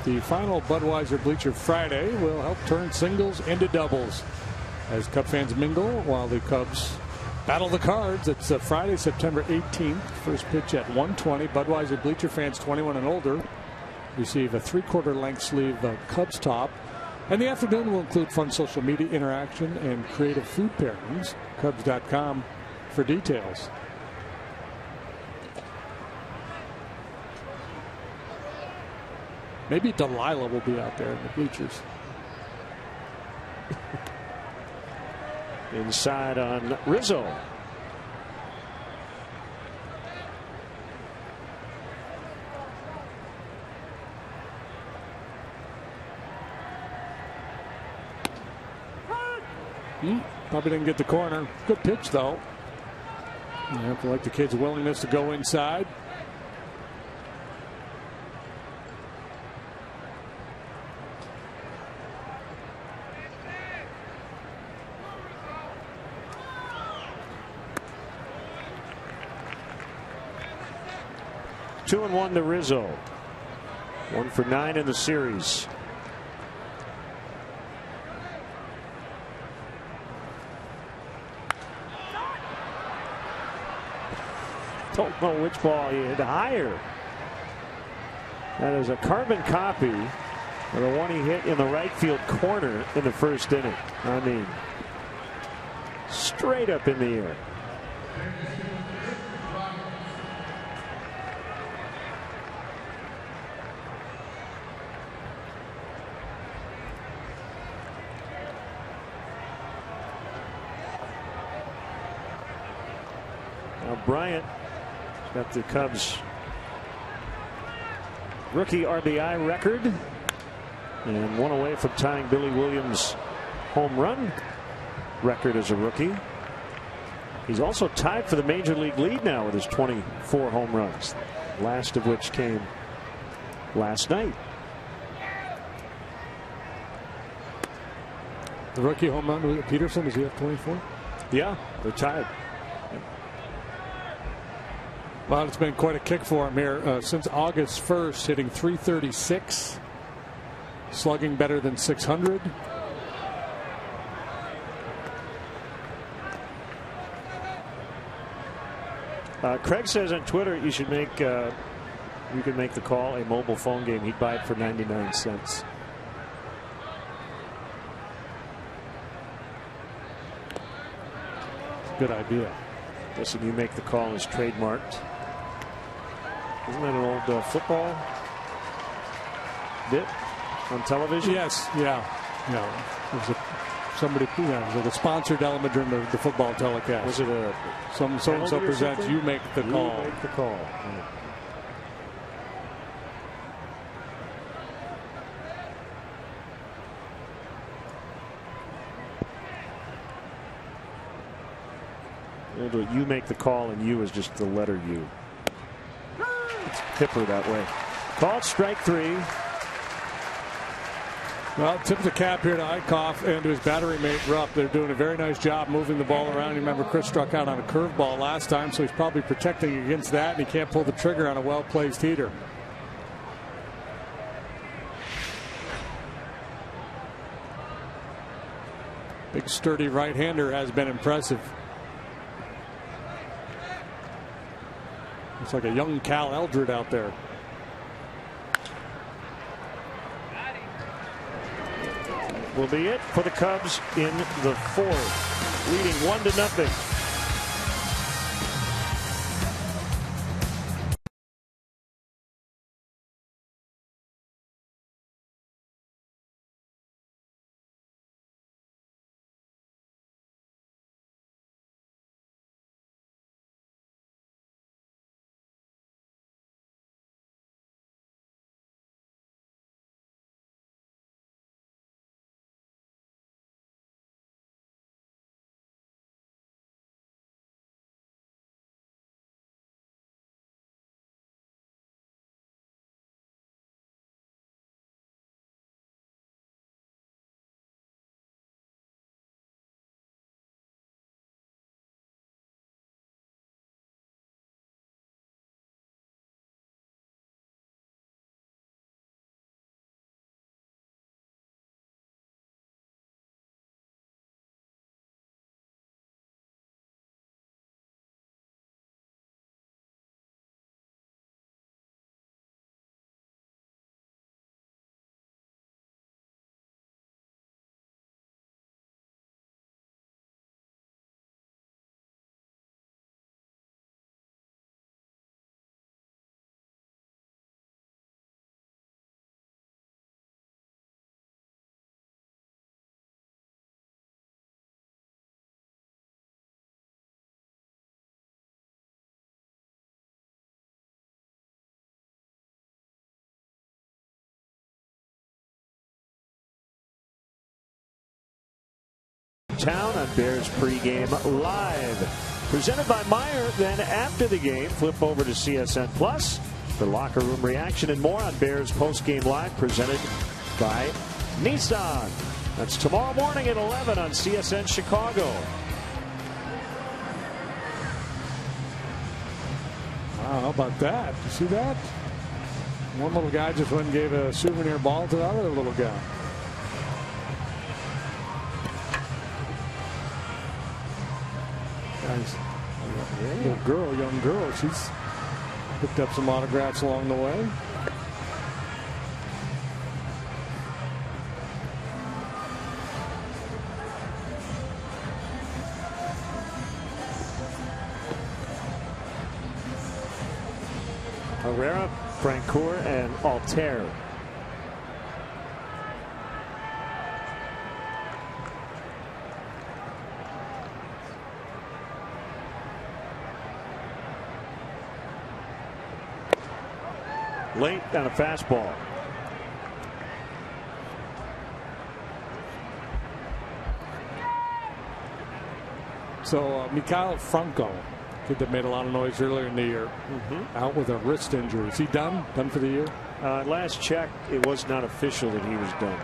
The final Budweiser Bleacher Friday will help turn singles into doubles as Cub fans mingle while the Cubs battle the Cards. It's Friday, September 18th. First pitch at 1:20. Budweiser Bleacher fans 21 and older receive a 3/4 length sleeve Cubs top. And the afternoon will include fun social media interaction and creative food pairings. Cubs.com for details. Maybe Delilah will be out there in the bleachers. Inside on Rizzo. Probably didn't get the corner. Good pitch, though. You have to like the kid's willingness to go inside. Two and one to Rizzo. 1 for 9 in the series. Don't know which ball he hit higher. That is a carbon copy of the one he hit in the right field corner in the first inning. I mean, straight up in the air. Now Bryant got the Cubs rookie RBI record and one away from tying Billy Williams' home run record as a rookie. He's also tied for the major league lead now with his 24 home runs, last of which came last night. The rookie home run, Peterson, does he have 24? Yeah, they're tied. Well, it's been quite a kick for him here since August 1st, hitting .336, slugging better than .600. Craig says on Twitter you should make you can make the call a mobile phone game. He'd buy it for 99 cents. Good idea. Listen, you make the call is trademarked. Isn't that an old football bit on television? Yes. Yeah. It was somebody. Yeah, it was like a sponsored element during the football telecast. Was it a so presents? You make the call. You make the call. Yeah. We'll do it. You make the call, and you is just the letter U. It's hipper that way. Called strike 3. Well, tip the cap here to Eichhoff and to his battery mate Rupp. They're doing a very nice job moving the ball around. You remember Chris struck out on a curveball last time, so he's probably protecting against that, and he can't pull the trigger on a well-placed heater. Big sturdy right-hander has been impressive. Looks like a young Cal Eldred out there. Will be it for the Cubs in the 4th, leading 1-0. Town on Bears pregame live. Presented by Meyer. Then after the game, flip over to CSN Plus for locker room reaction and more on Bears postgame live, presented by Nissan. That's tomorrow morning at 11 on CSN Chicago. Wow, how about that? You see that? One little guy just went and gave a souvenir ball to the other little guy. Nice. Young girl, she's picked up some autographs along the way. Herrera, Francoeur, and Altair. Late on a fastball. So Mikhail Franco, kid that made a lot of noise earlier in the year, out with a wrist injury. Is he done? Done for the year? Last check, it was not official that he was done.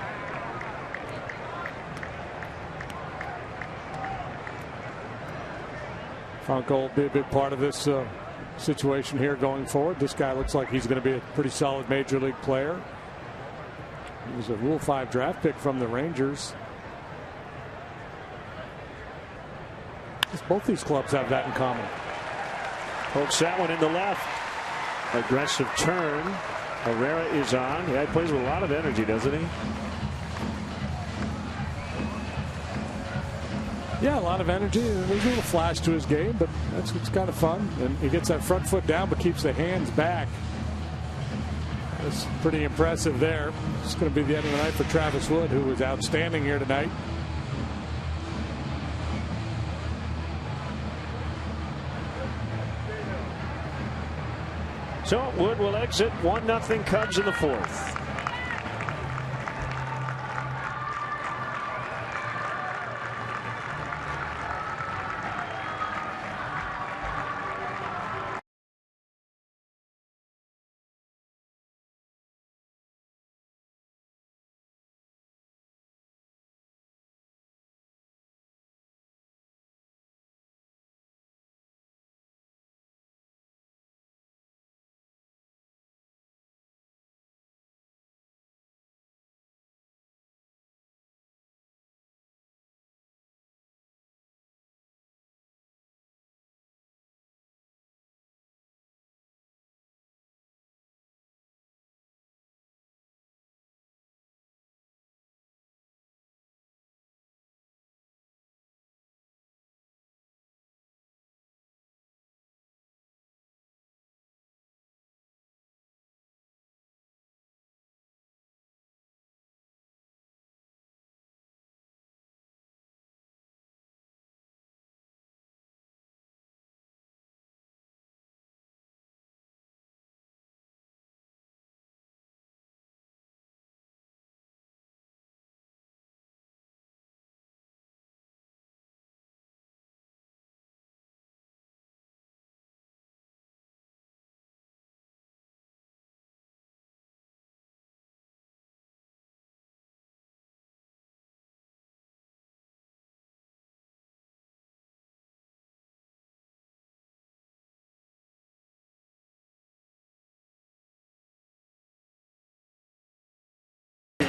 Franco will be a big part of this situation here going forward. This guy looks like he's going to be a pretty solid major league player. He was a Rule 5 draft pick from the Rangers. Both these clubs have that in common. Pokes that one in the left. Aggressive turn. Herrera is on. Yeah, he plays with a lot of energy, doesn't he? Yeah, a lot of energy. There's a little flash to his game, but it's kind of fun. And he gets that front foot down, but keeps the hands back. That's pretty impressive there. It's going to be the end of the night for Travis Wood, who was outstanding here tonight. So Wood will exit 1-0 Cubs in the fourth.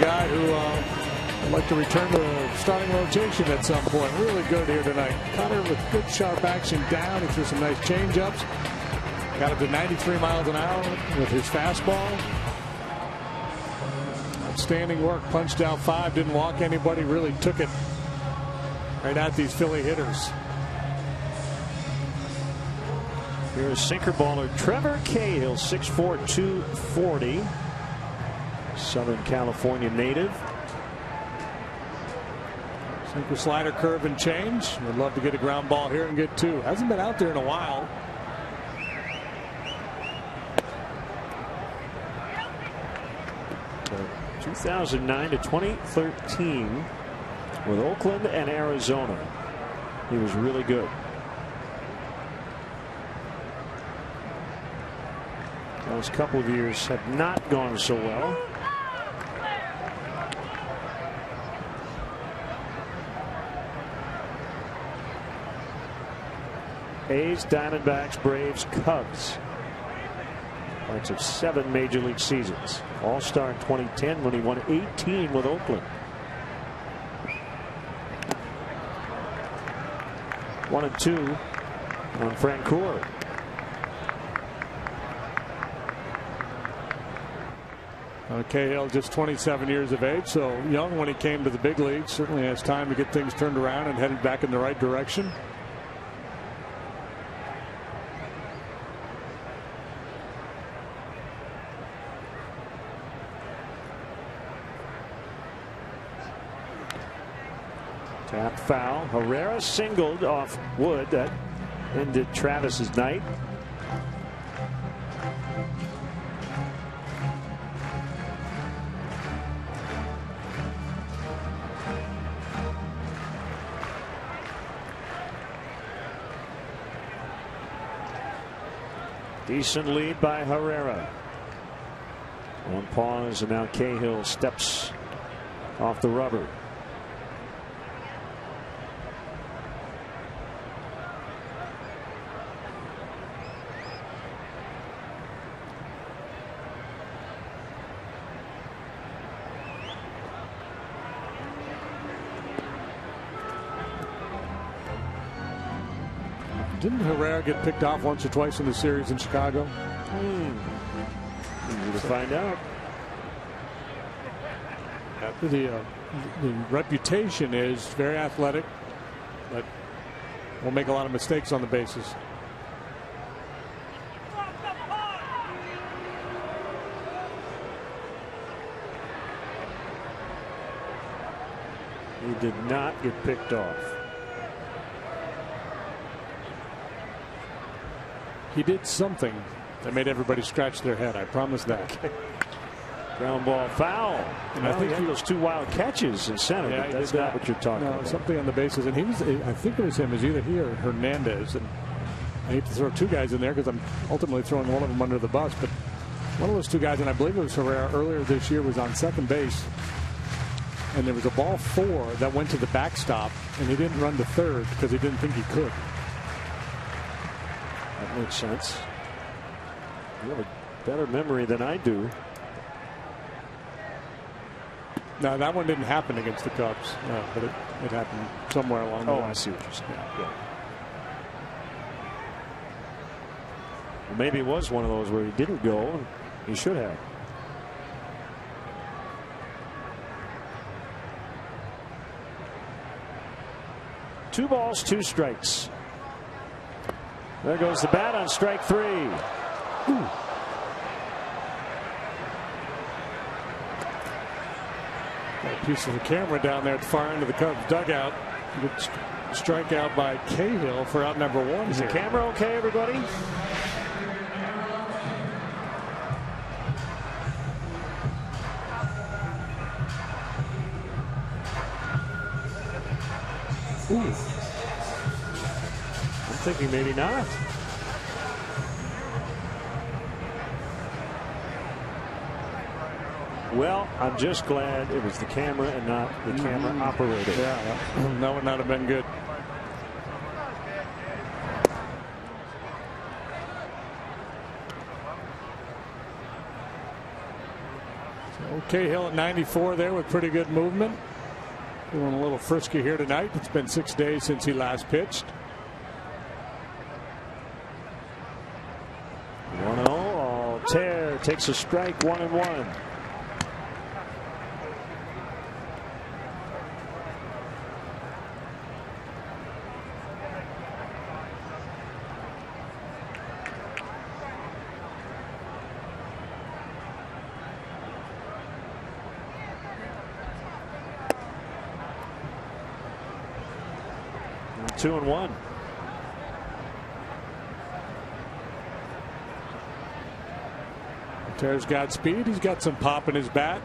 Guy who would like to return to the starting rotation at some point. Really good here tonight. Cutter with good sharp action down. He threw some nice change-ups. Got up to 93 miles an hour with his fastball. Outstanding work. Punched out 5. Didn't walk anybody. Really took it right at these Philly hitters. Here's sinker baller Trevor Cahill, 6'4", 240. Southern California native. Sinker, slider, curve, and change. Would love to get a ground ball here and get 2. Hasn't been out there in a while. So 2009 to 2013 with Oakland and Arizona. He was really good. Those couple of years have not gone so well. A's, Diamondbacks, Braves, Cubs. Parts of 7 major league seasons. All-Star in 2010 when he won 18 with Oakland. 1-2 on Francoeur. Cahill just 27 years of age, so young when he came to the big leagues. Certainly has time to get things turned around and headed back in the right direction. Tap foul. Herrera singled off Wood. That ended Travis's night. Decent lead by Herrera. On pause, and now Cahill steps off the rubber. Didn't Herrera get picked off once or twice in the series in Chicago? We need to find out. The reputation is very athletic, but will make a lot of mistakes on the bases. He did not get picked off. He did something that made everybody scratch their head. I promise that. Ground ball foul. And I think he had those 2 wild catches in center. Yeah, but that's not what you're talking about. Something on the bases, and I think it was him. It was either he or Hernandez. And I hate to throw 2 guys in there because I'm ultimately throwing one of them under the bus. But one of those 2 guys, and I believe it was Herrera, earlier this year was on second base. And there was a ball 4 that went to the backstop, and he didn't run to third because he didn't think he could. That makes sense. You have a better memory than I do. No, that one didn't happen against the Cubs. No, but it happened somewhere along the line. Oh, I see what you're saying. Yeah. Well, maybe it was one of those where he didn't go, and he should have. Two balls, 2 strikes. There goes the bat on strike 3. Ooh. Got a piece of the camera down there at the far end of the Cubs dugout. Good strikeout by Cahill for out number 1. Is the camera okay, everybody? Ooh. I'm thinking maybe not. Well, I'm just glad it was the camera and not the camera operator. Yeah, that would not have been good. So Cahill at 94 there with pretty good movement. Feeling a little frisky here tonight. It's been 6 days since he last pitched. 1-0. Altair takes a strike, 1-1. And 2-1. Altair's got speed. He's got some pop in his bat.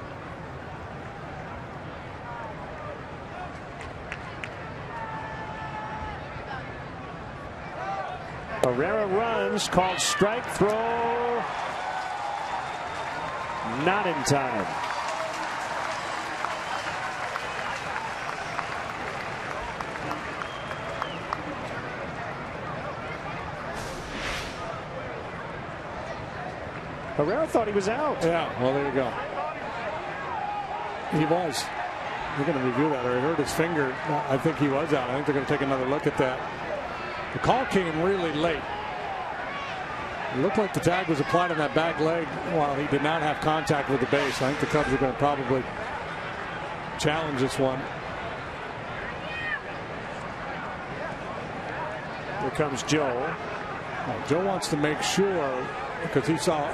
Herrera runs, called strike, throw. Not in time. Herrera thought he was out. Yeah, well, there you go. He was. We're going to review that. Or he hurt his finger. I think he was out. I think they're going to take another look at that. The call came really late. It looked like the tag was applied on that back leg while he did not have contact with the base. I think the Cubs are going to probably challenge this one. Here comes Joe. Well, Joe wants to make sure, because he saw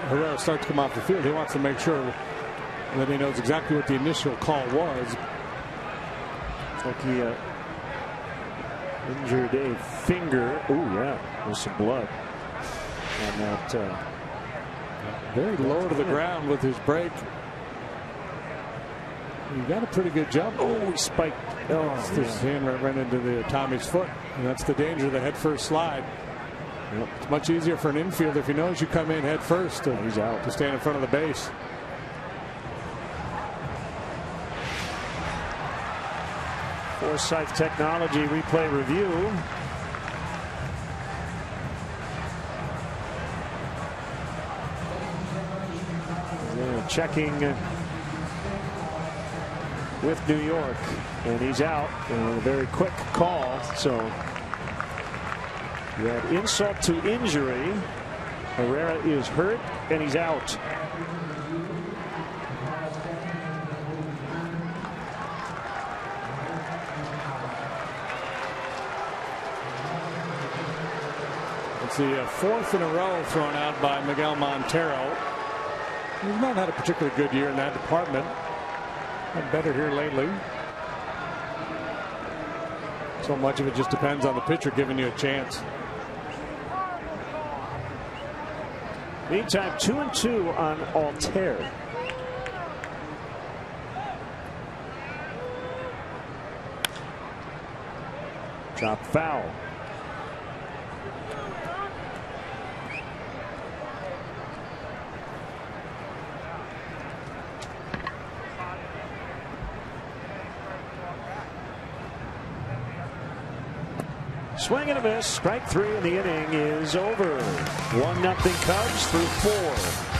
Herrera start to come off the field, he wants to make sure that he knows exactly what the initial call was. It's like he injured a finger. Oh, yeah, there's some blood. And that very low to the ground with his break. He got a pretty good jump. Oh, he spiked. His hand ran into the Tommy's foot. And that's the danger of the head first slide. It's much easier for an infielder if he knows you come in head first. He's out to stand in front of the base. Forsythe Technology replay review. They're checking with New York, and he's out. A very quick call. So we had insult to injury. Herrera is hurt, and he's out. It's the fourth in a row thrown out by Miguel Montero. He's not had a particularly good year in that department. Been better here lately. So much of it just depends on the pitcher giving you a chance. Meantime, 2-2 on Altair. Chop foul. Swing and a miss. Strike three, and the inning is over. 1-0 Cubs through 4.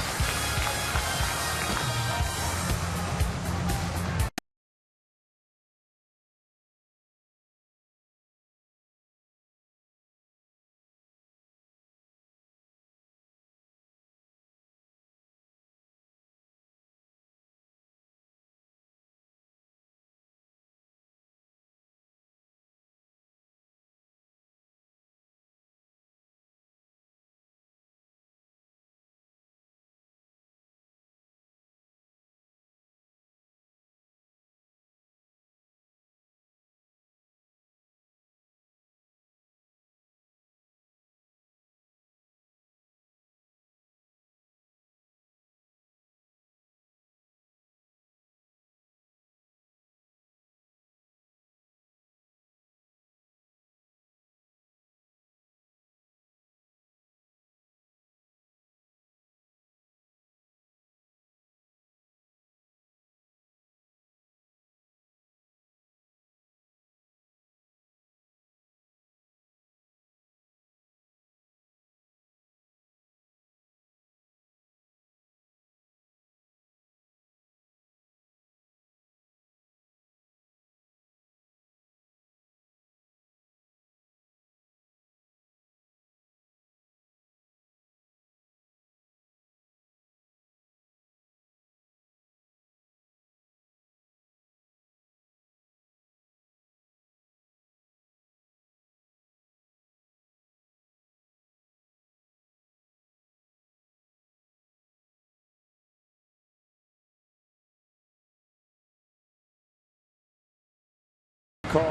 Call,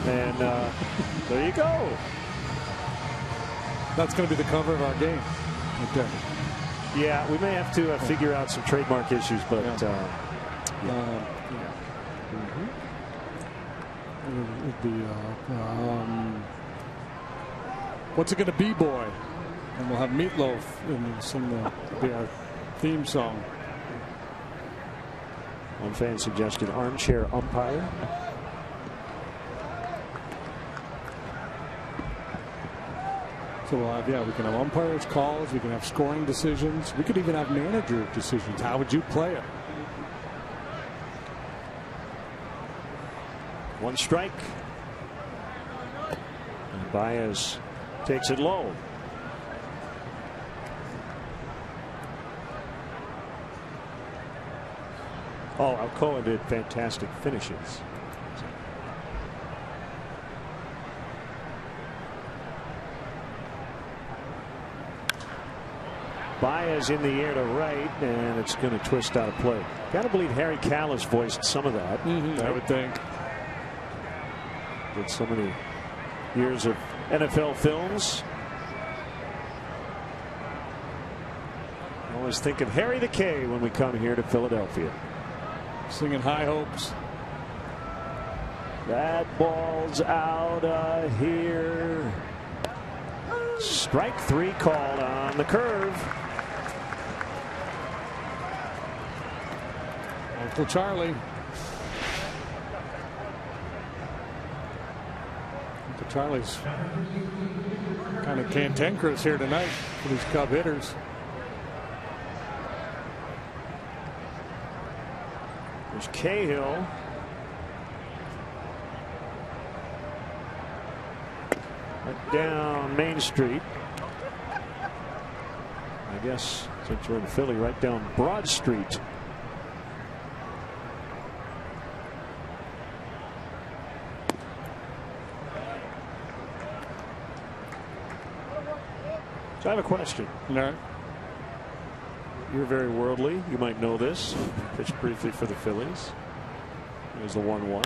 and there you go. That's going to be the cover of our game. Okay. Yeah, we may have to figure out some trademark issues, but it'd be what's it going to be, boy? And we'll have Meatloaf and some be our theme song. One fan suggested armchair umpire. So we'll have, we can have umpires' calls, we can have scoring decisions, we could even have manager decisions. How would you play it? One strike. And Baez takes it low. Oh, Alcoa did fantastic finishes. Baez in the air to right, and it's going to twist out of play. Got to believe Harry Callis voiced some of that. I would think. Did so many years of NFL films. I always think of Harry the K when we come here to Philadelphia. Singing High Hopes. That ball's out of here. Strike 3 called on the curve. Uncle Charlie. Uncle Charlie's kind of cantankerous here tonight for these Cub hitters. There's Cahill. Right down Main Street. I guess since we're in Philly, right down Broad Street. So I have a question. No. You're very worldly. You might know this. Pitched briefly for the Phillies. There's the 1-1.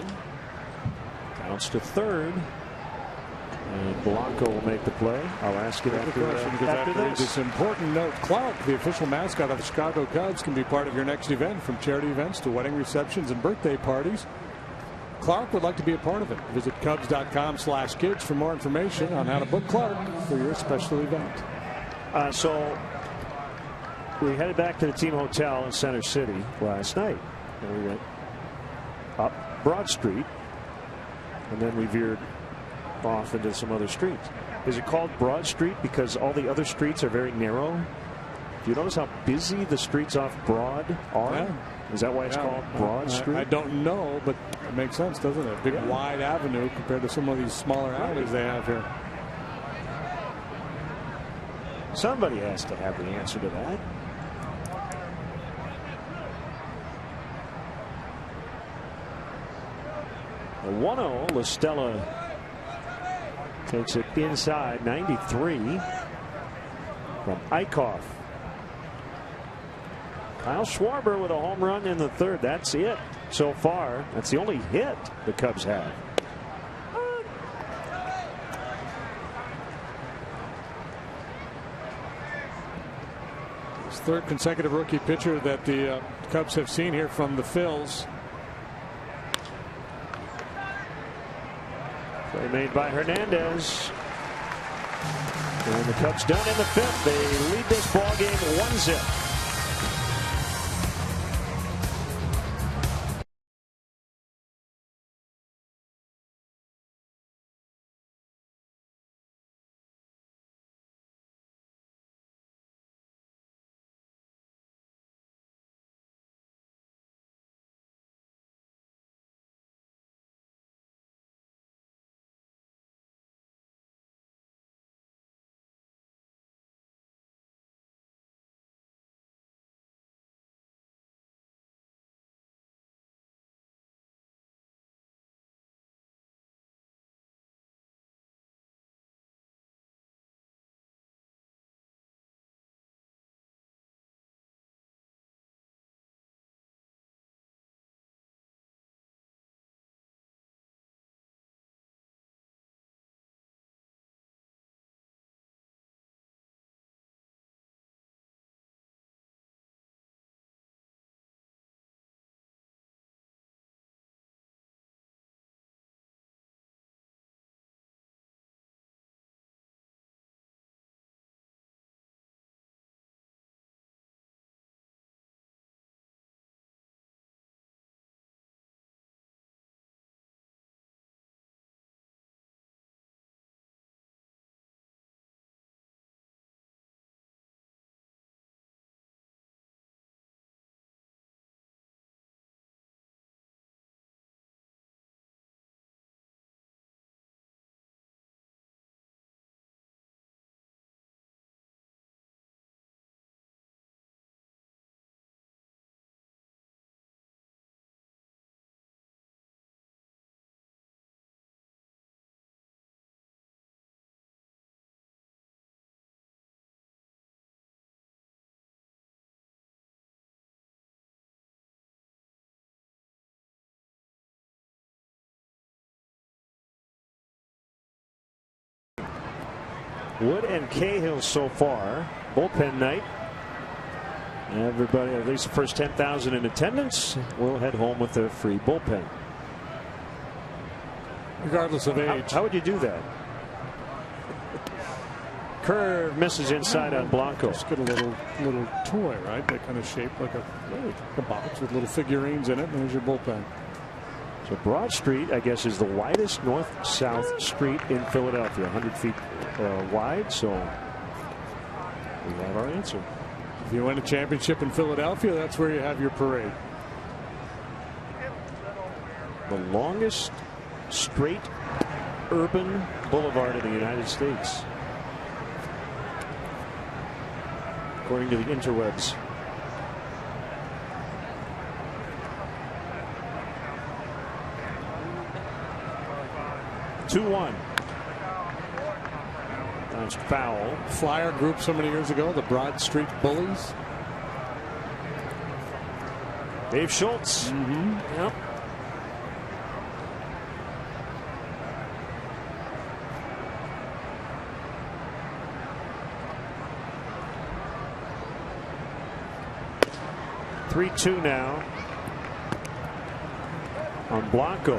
Counts to third. And Blanco will make the play. I'll ask you after this. This important note. Clark, the official mascot of the Chicago Cubs, can be part of your next event, from charity events to wedding receptions and birthday parties. Clark would like to be a part of it. Visit Cubs.com/kids for more information on how to book Clark for your special event. So we headed back to the team hotel in Center City last night. And we went up Broad Street. And then we veered off into some other streets. Is it called Broad Street because all the other streets are very narrow? Do you notice how busy the streets off Broad are? Yeah. Is that why it's called Broad Street? I don't know, but it makes sense, doesn't it? Big wide avenue compared to some of these smaller alleys they have here. Somebody has to have the answer to that. The 1-0, LaStella takes it inside, 93 from Eichhoff. Kyle Schwarber with a home run in the third. That's it so far. That's the only hit the Cubs have. It's third consecutive rookie pitcher that the Cubs have seen here from the Phils. Play made by Hernandez. And the Cubs done in the fifth. They lead this ball game 1-0. Wood and Cahill so far. Bullpen night. Everybody, at least the first 10,000 in attendance, will head home with a free bullpen. Regardless of age. How would you do that? Curve misses inside on Blanco. Just get a little toy, right? That kind of shape like a box with little figurines in it. And there's your bullpen. So Broad Street, I guess, is the widest north-south street in Philadelphia, 100 feet wide. So we have our answer. If you win a championship in Philadelphia, that's where you have your parade. The longest straight urban boulevard in the United States, according to the interwebs. Two-one. That's foul. Flyer group so many years ago, the Broad Street Bullies. Dave Schultz. Yep. Three-two now on Blanco.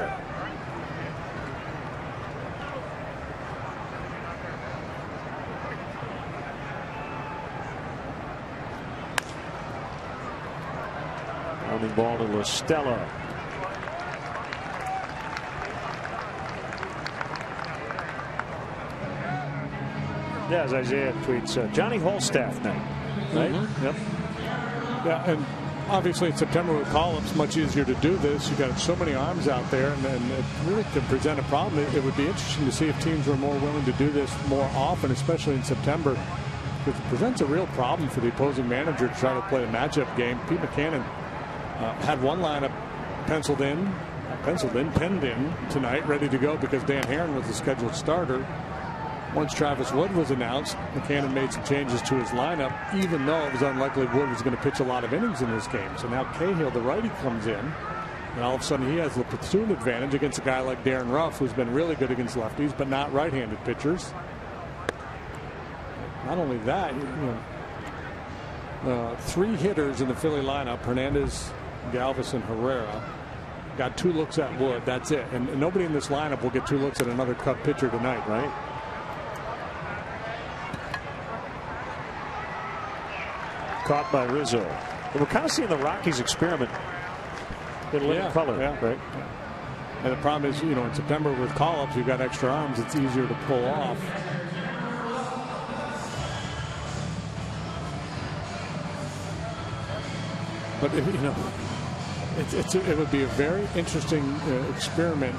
Rounding ball to La Stella. Yeah, as Isaiah tweets, Johnny Holstaff night, right? Yep. Yeah, and obviously in September with call-ups, much easier to do this. You've got so many arms out there, and it really could present a problem. It would be interesting to see if teams were more willing to do this more often, especially in September, because it presents a real problem for the opposing manager to try to play a matchup game. Pete McCannon had one lineup penned in tonight, ready to go because Dan Herron was the scheduled starter. Once Travis Wood was announced, McCannon made some changes to his lineup, even though it was unlikely Wood was going to pitch a lot of innings in this game. So now Cahill, the righty, comes in, and all of a sudden he has the platoon advantage against a guy like Darren Ruff, who's been really good against lefties, but not right-handed pitchers. Not only that, three hitters in the Philly lineup, Hernandez, Galvis, and Herrera, got 2 looks at Wood. That's it. And nobody in this lineup will get 2 looks at another Cub pitcher tonight, right? Caught by Rizzo. We're kind of seeing the Rockies experiment in living color, right? And the problem is, in September with call-ups, you've got extra arms. It's easier to pull off. But it would be a very interesting experiment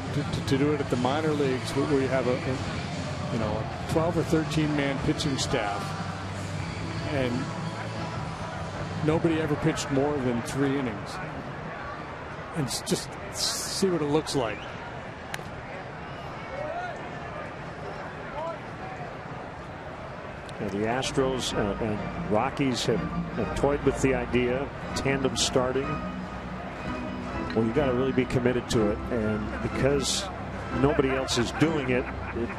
to do it at the minor leagues, where you have a 12 or 13 man pitching staff, and nobody ever pitched more than 3 innings, and just see what it looks like. And the Astros and Rockies have toyed with the idea, tandem starting. Well, you got to really be committed to it, and because nobody else is doing it,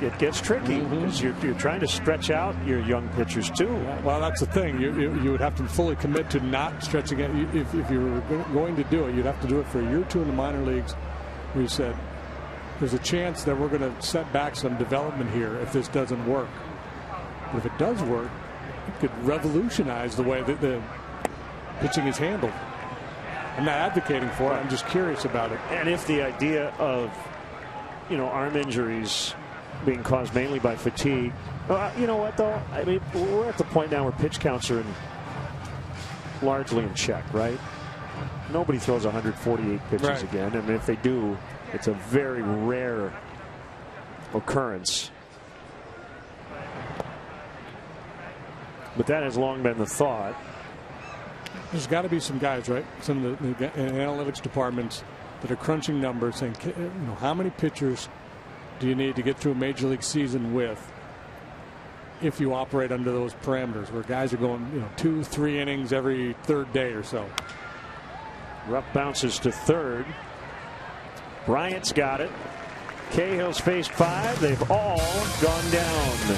it gets tricky because you're trying to stretch out your young pitchers too. Well, that's the thing. You would have to fully commit to not stretching it. If you were going to do it, you'd have to do it for a year or 2 in the minor leagues, where you said there's a chance that we're going to set back some development here if this doesn't work. But if it does work, it could revolutionize the way that the pitching is handled. I'm not advocating for it. I'm just curious about it. And if the idea of arm injuries being caused mainly by fatigue. You know what, though? I mean, we're at the point now where pitch counts are largely in check, right? Nobody throws 148 pitches again. And if they do, it's a very rare occurrence. But that has long been the thought. There's got to be some guys, right? Some of the analytics departments that are crunching numbers, saying, how many pitchers do you need to get through a major league season with if you operate under those parameters, where guys are going 2-3 innings every 3rd day or so. Rupp bounces to 3rd. Bryant's got it. Cahill's faced 5. They've all gone down.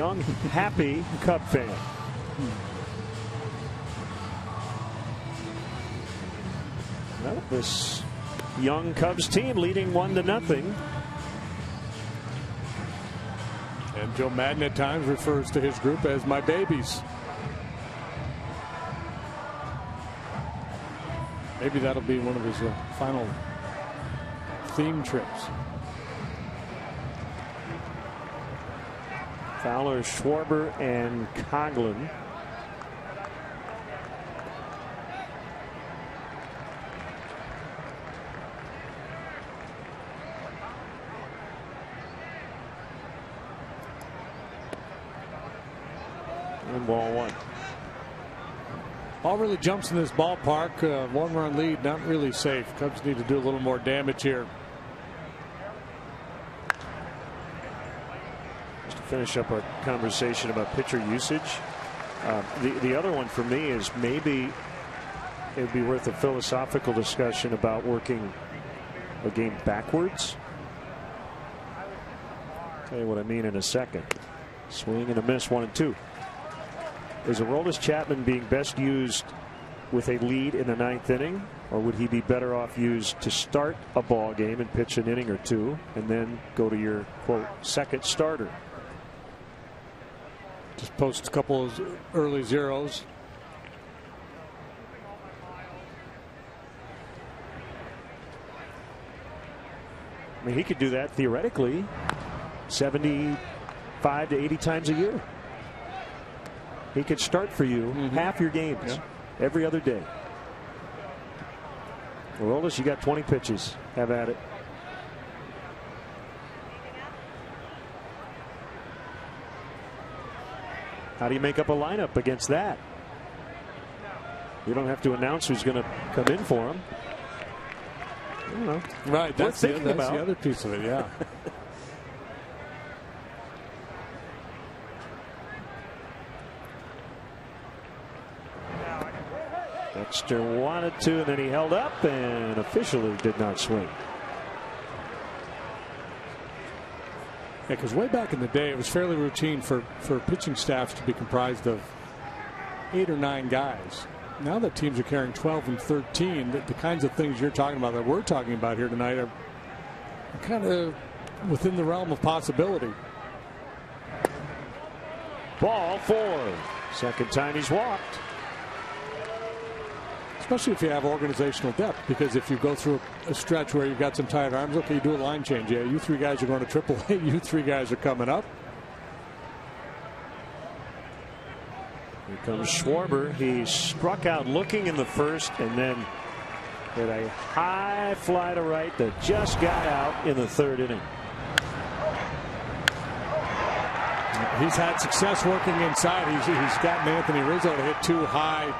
young, happy Cub fan. Well, this young Cubs team leading 1-0. And Joe Madden at times refers to his group as my babies. Maybe that'll be one of his final theme trips. Fowler, Schwarber, and Coghlan. And ball one. Ball really jumps in this ballpark. 1-run lead, not really safe. Cubs need to do a little more damage here. Just to finish up our conversation about pitcher usage, the other one for me is maybe it would be worth a philosophical discussion about working a game backwards. Tell you what I mean in a second. Swing and a miss, 1-2. Is Aroldis Chapman being best used with a lead in the 9th inning, or would he be better off used to start a ball game and pitch an inning or two and then go to your quote second starter? Just post a couple of early zeros. I mean, he could do that theoretically 75 to 80 times a year. He could start for you half your games every other day. Aroldis, you got 20 pitches. Have at it. How do you make up a lineup against that? You don't have to announce who's going to come in for him. I don't know. Right, that's the other piece of it, yeah. Dexter wanted to, and then he held up and officially did not swing. Yeah, because way back in the day, it was fairly routine for pitching staffs to be comprised of 8 or 9 guys. Now that teams are carrying 12 and 13, the kinds of things you're talking about that we're talking about here tonight are kind of within the realm of possibility. Ball 4. Second time he's walked. Especially if you have organizational depth, because if you go through a stretch where you've got some tired arms, okay, you do a line change. Yeah, you 3 guys are going to AAA. You 3 guys are coming up. Here comes Schwarber. He struck out looking in the first and then hit a high fly to right that just got out in the 3rd inning. He's had success working inside. He's gotten Anthony Rizzo to hit 2 high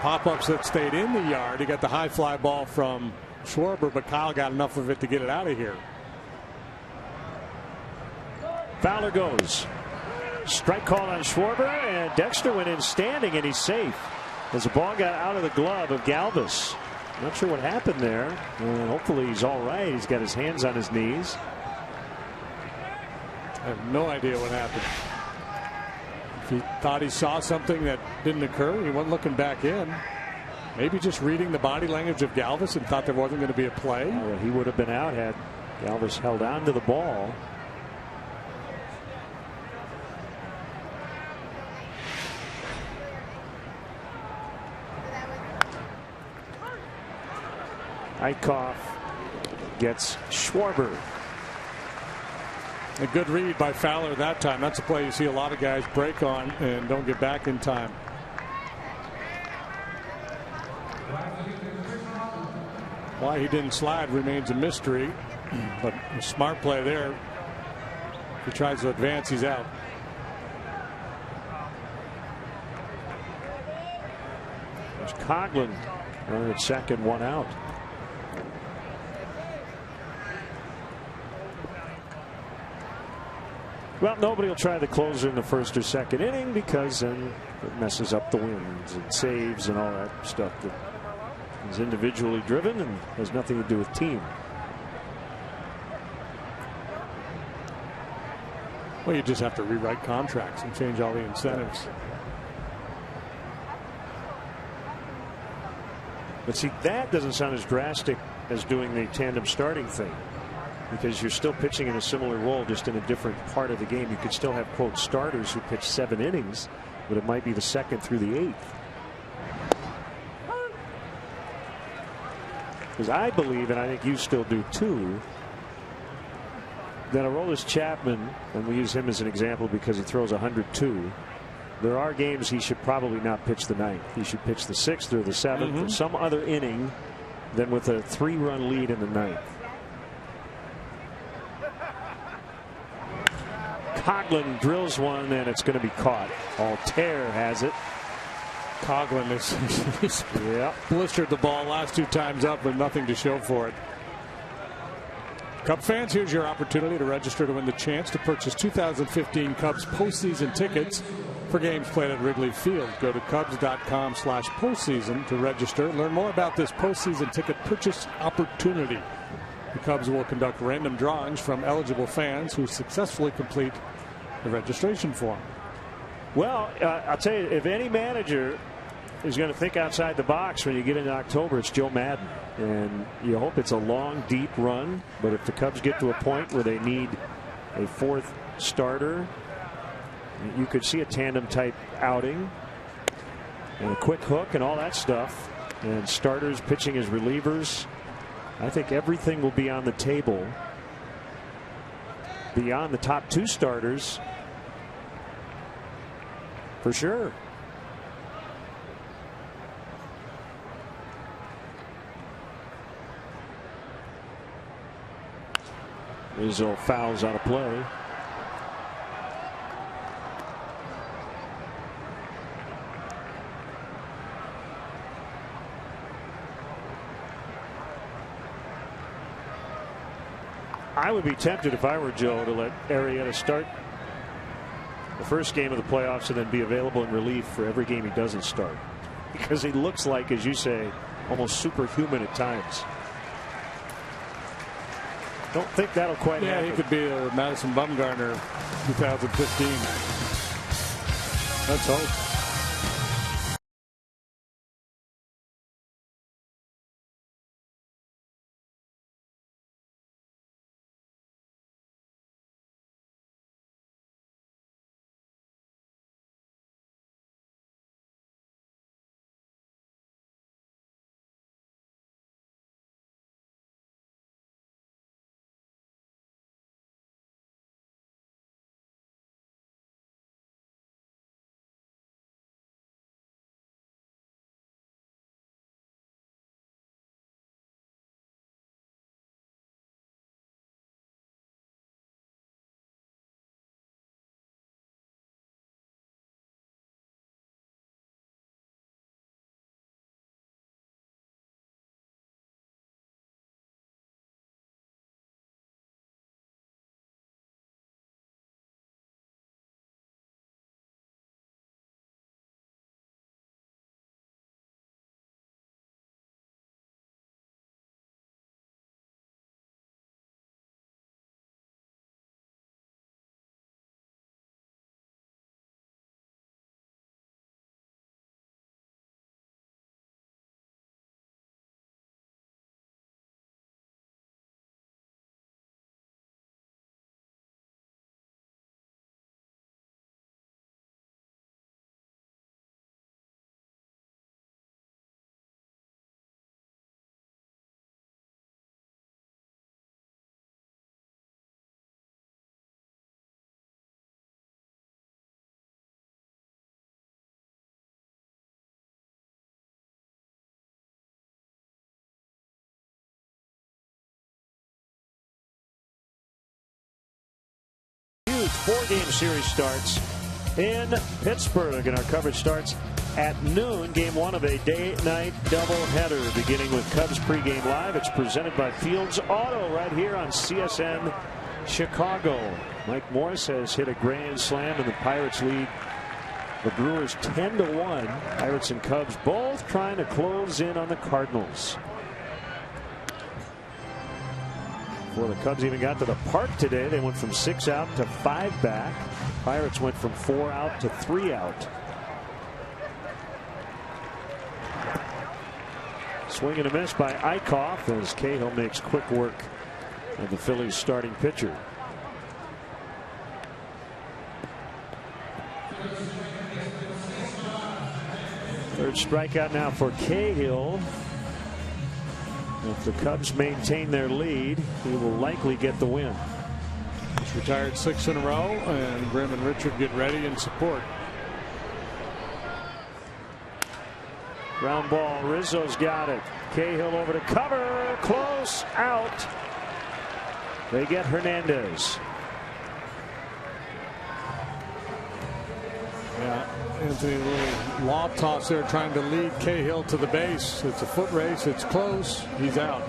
pop-ups that stayed in the yard. He got the high fly ball from Schwarber, but Kyle got enough of it to get it out of here. Fowler goes. Strike call on Schwarber, and Dexter went in standing, and he's safe as the ball got out of the glove of Galvis. Not sure what happened there, and hopefully he's all right. He's got his hands on his knees. I have no idea what happened. If he thought he saw something that didn't occur, he wasn't looking back in. Maybe just reading the body language of Galvis and thought there wasn't going to be a play. He would have been out had Galvis held on to the ball. Eichhoff gets Schwarber. A good read by Fowler that time. That's a play you see a lot of guys break on and don't get back in time. Why he didn't slide remains a mystery, but a smart play there. If he tries to advance, he's out. There's Coghlan running at second, 1 out. Well, nobody will try the closer in the 1st or 2nd inning because then it messes up the wins and saves and all that stuff that is individually driven and has nothing to do with team. Well, you just have to rewrite contracts and change all the incentives. But see, that doesn't sound as drastic as doing the tandem starting thing, because you're still pitching in a similar role, just in a different part of the game. You could still have, quote, starters who pitch 7 innings, but it might be the 2nd through the 8th. Because I believe, and I think you still do too, that Aroldis Chapman, and we use him as an example because he throws 102, there are games he should probably not pitch the 9th. He should pitch the 6th or the 7th or some other inning than with a 3-run lead in the 9th. Coghlan drills one, and it's going to be caught. Altair has it. Coghlan is blistered the ball last 2 times up with nothing to show for it. Cub fans, here's your opportunity to register to win the chance to purchase 2015 Cubs postseason tickets for games played at Wrigley Field. Go to Cubs.com/postseason to register. Learn more about this postseason ticket purchase opportunity. The Cubs will conduct random drawings from eligible fans who successfully complete the registration form. Well, I'll tell you, if any manager is going to think outside the box when you get into October, it's Joe Maddon. And you hope it's a long, deep run. But if the Cubs get to a point where they need a 4th starter, you could see a tandem type outing and a quick hook and all that stuff, and starters pitching as relievers. I think everything will be on the table beyond the top 2 starters for sure. Rizzo fouls out of play. I would be tempted, if I were Joe, to let Arrieta start the first game of the playoffs and then be available in relief for every game he doesn't start, because he looks like, as you say, almost superhuman at times. Don't think that'll quite happen. He could be a Madison Bumgarner 2015. Let's hope. Huge 4-game series starts in Pittsburgh, and our coverage starts at noon. Game 1 of a day-night doubleheader, beginning with Cubs pregame live. It's presented by Fields Auto right here on CSN Chicago. Mike Morris has hit a grand slam, and the Pirates lead the Brewers 10-1. Pirates and Cubs both trying to close in on the Cardinals. Before the Cubs even got to the park today, they went from 6 out to 5 back. Pirates went from 4 out to 3 out. Swing and a miss by Eichhoff as Cahill makes quick work of the Phillies starting pitcher. Third strikeout now for Cahill. If the Cubs maintain their lead, he will likely get the win. He's retired 6 in a row, and Grim and Richard get ready in support. Ground ball. Rizzo's got it. Cahill over to cover. Close. Out. They get Hernandez. Yeah, Anthony, a little lob toss there trying to lead Cahill to the base. It's a foot race. It's close. He's out.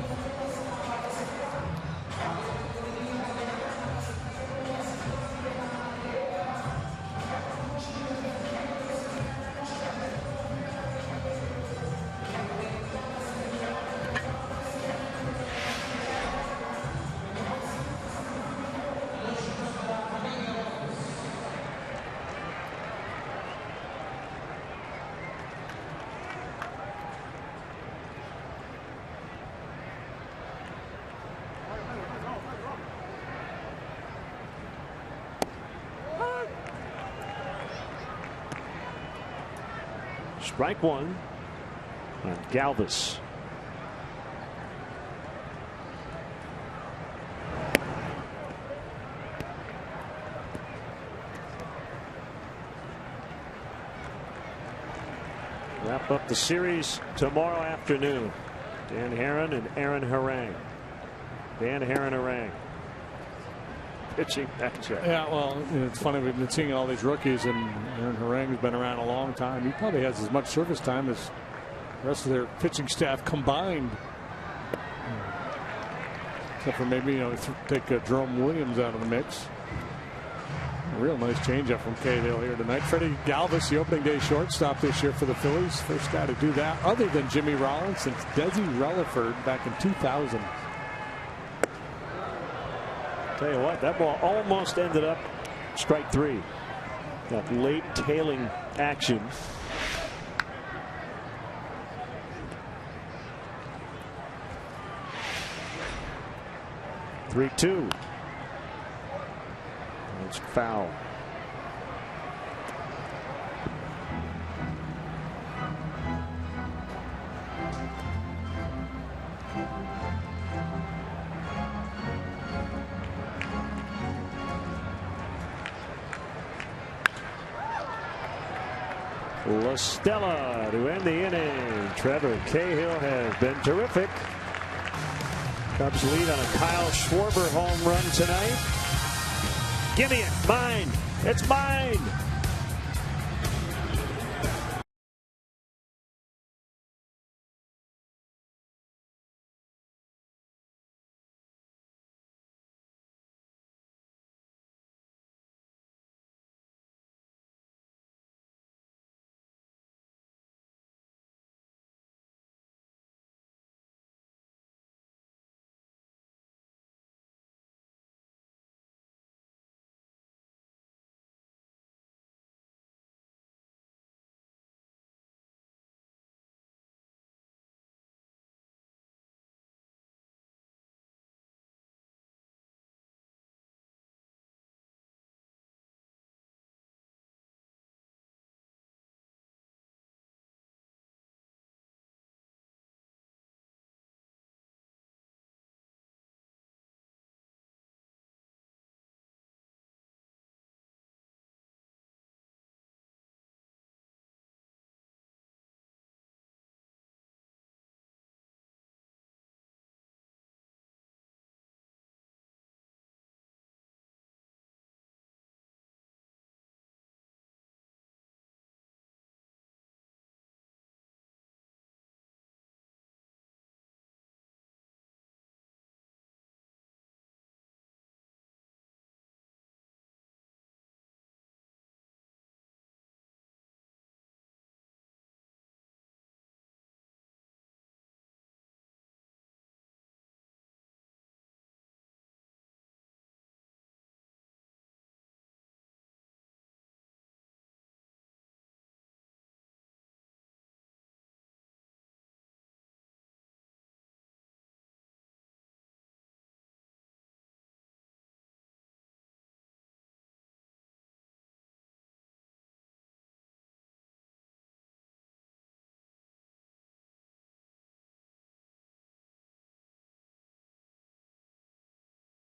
Strike one on Galvis. Wrap up the series tomorrow afternoon. Dan Herron and Aaron Harang. Dan Herron Harang. Pitching matchup. Yeah, well, it's funny. We've been seeing all these rookies, and Aaron Harang's been around a long time. He probably has as much service time as the rest of their pitching staff combined. Except for maybe, take Jerome Williams out of the mix. A real nice changeup from Cahill here tonight. Freddie Galvis, the opening day shortstop this year for the Phillies. First guy to do that, other than Jimmy Rollins, since Desi Relaford back in 2000. Tell you what, that ball almost ended up strike three. That late tailing action. Three-two. It's foul. La Stella to end the inning. Trevor Cahill has been terrific. Cubs lead on a Kyle Schwarber home run tonight. Give me it. Mine. It's mine.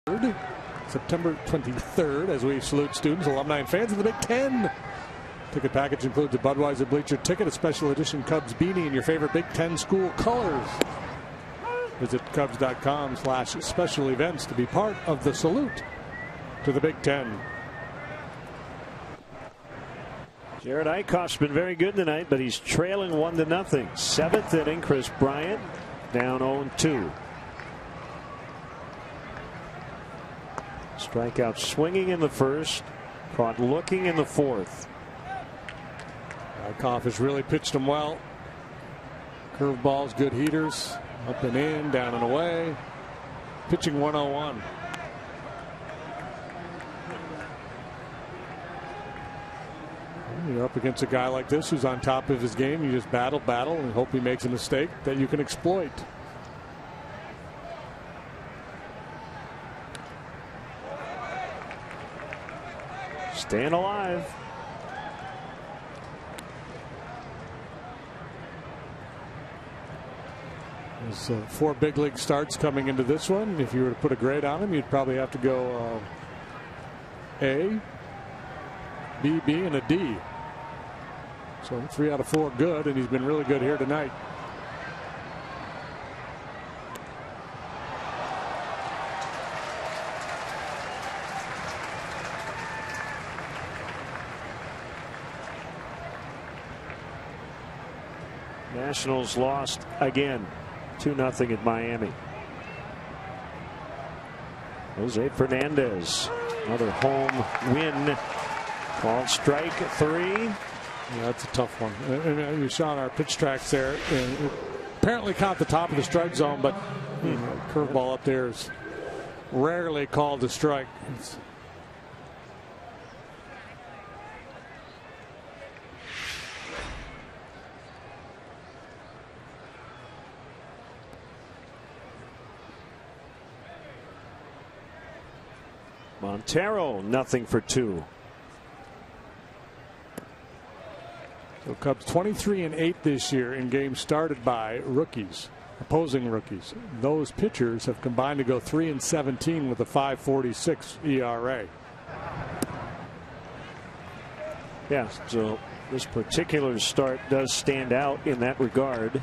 September 23rd, as we salute students, alumni, and fans of the Big Ten. Ticket package includes a Budweiser bleacher ticket, a special edition Cubs beanie, and your favorite Big Ten school colors. Visit Cubs.com/special events to be part of the salute to the Big Ten. Jared Eichhoff's been very good tonight, but he's trailing 1-0. Seventh inning, Chris Bryant down 0-2. Strikeout swinging in the first, caught looking in the fourth. Eichhoff has really pitched him well. Curveballs, good heaters, up and in, down and away. Pitching 101. You're up against a guy like this who's on top of his game. You just battle, and hope he makes a mistake that you can exploit. Staying alive. There's 4 big league starts coming into this one. If you were to put a grade on him, you'd probably have to go A, B, and a D. So 3 out of 4 good, and he's been really good here tonight. Nationals lost again, 2-0 at Miami. Jose Fernandez, another home win. Called strike 3. Yeah, that's a tough one. And you saw on our pitch tracks there, and apparently caught the top of the strike zone, but curveball up there is rarely called a strike. Montero, 0-for-2. So Cubs 23-8 this year in games started by rookies, opposing rookies. Those pitchers have combined to go 3-17 with a 5.46 ERA. Yeah, so this particular start does stand out in that regard.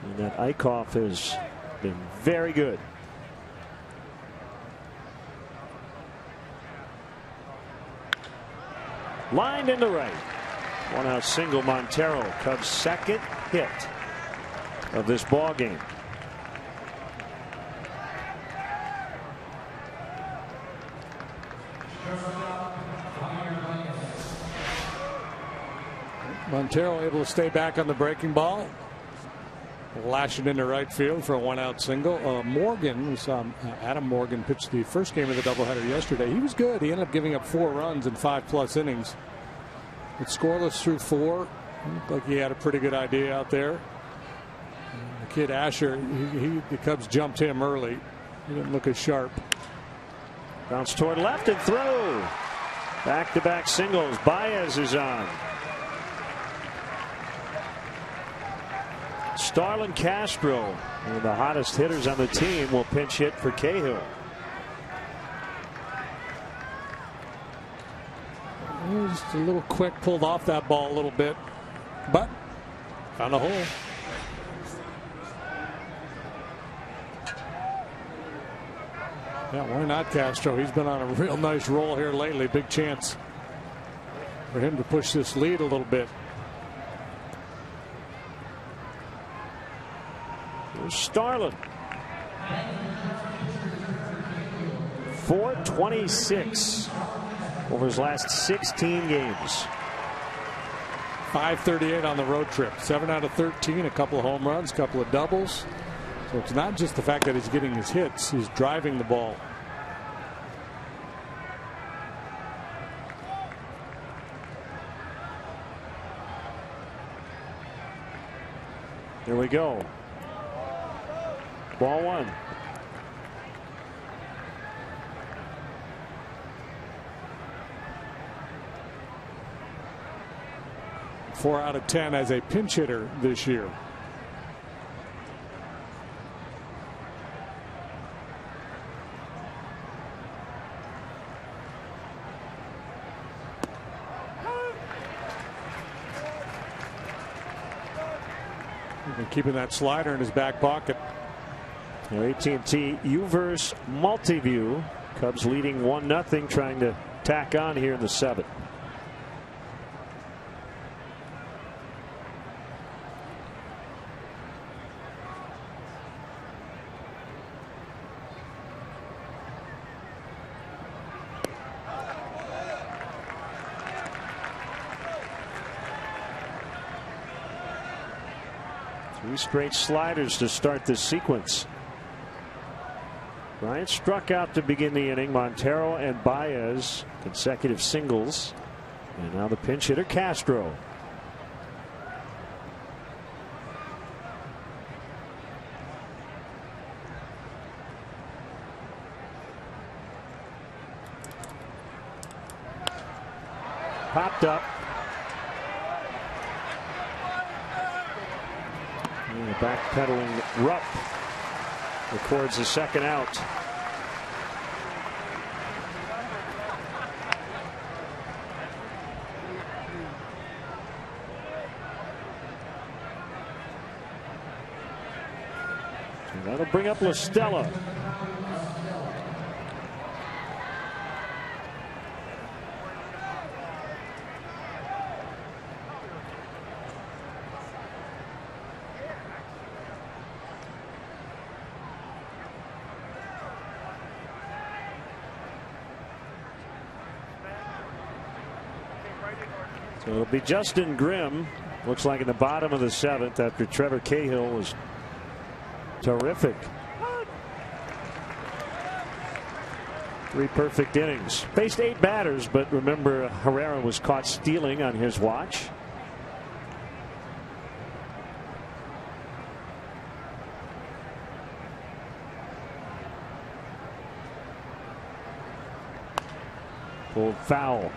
And that Eichhoff has been very good. Lined into right. 1-out single. Montero, Cubs' second hit of this ball game. Montero able to stay back on the breaking ball. Lash it into right field for a 1-out single. Morgan, we saw Adam Morgan pitch the first game of the doubleheader yesterday. He was good. He ended up giving up 4 runs in 5+ innings. It's scoreless through 4. Looked like he had a pretty good idea out there. The kid Asher, the Cubs jumped him early. He didn't look as sharp. Bounce toward left and through. Back-to-back singles. Baez is on. Starlin Castro, one of the hottest hitters on the team, will pinch hit for Cahill. Just a little quick, pulled off that ball a little bit, but found a hole. Yeah, why not Castro? He's been on a real nice roll here lately. Big chance for him to push this lead a little bit. Starlin. 426 over his last 16 games. 538 on the road trip. 7 out of 13, a couple of home runs, a couple of doubles. So it's not just the fact that he's getting his hits, he's driving the ball. Here we go. Ball 1. Four out of 10 as a pinch hitter this year. And keeping that slider in his back pocket. AT&T UVerse Multiview. Cubs leading 1-0, trying to tack on here in the 7th. Three straight sliders to start this sequence. Bryant struck out to begin the inning. Montero and Baez consecutive singles. And now the pinch hitter Castro. Popped up. And the backpedaling Rupp records the second out. So that'll bring up La Stella. So it'll be Justin Grimm. Looks like in the bottom of the 7th after Trevor Cahill was terrific. 3 perfect innings. Faced 8 batters, but remember Herrera was caught stealing on his watch. Pulled foul.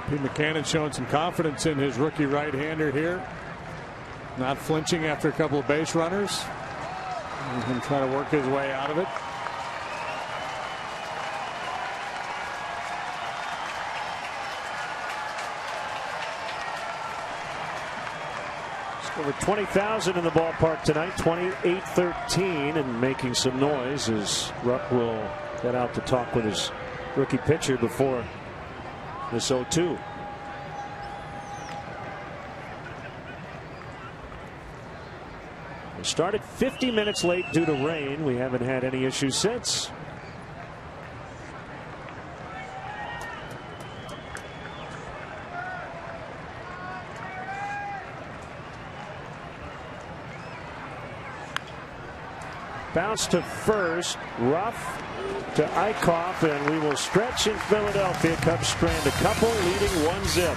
Pete Mackanin showing some confidence in his rookie right-hander here. Not flinching after a couple of base runners. And him trying to work his way out of it. Over 20,000 in the ballpark tonight. 28-13 and making some noise as Rupp will get out to talk with his rookie pitcher before this 0-2. We started 50 minutes late due to rain. We haven't had any issues since. Bounce to first. Ruff to Eichhoff, and we will stretch in Philadelphia. Cubs strand a couple, leading 1-0.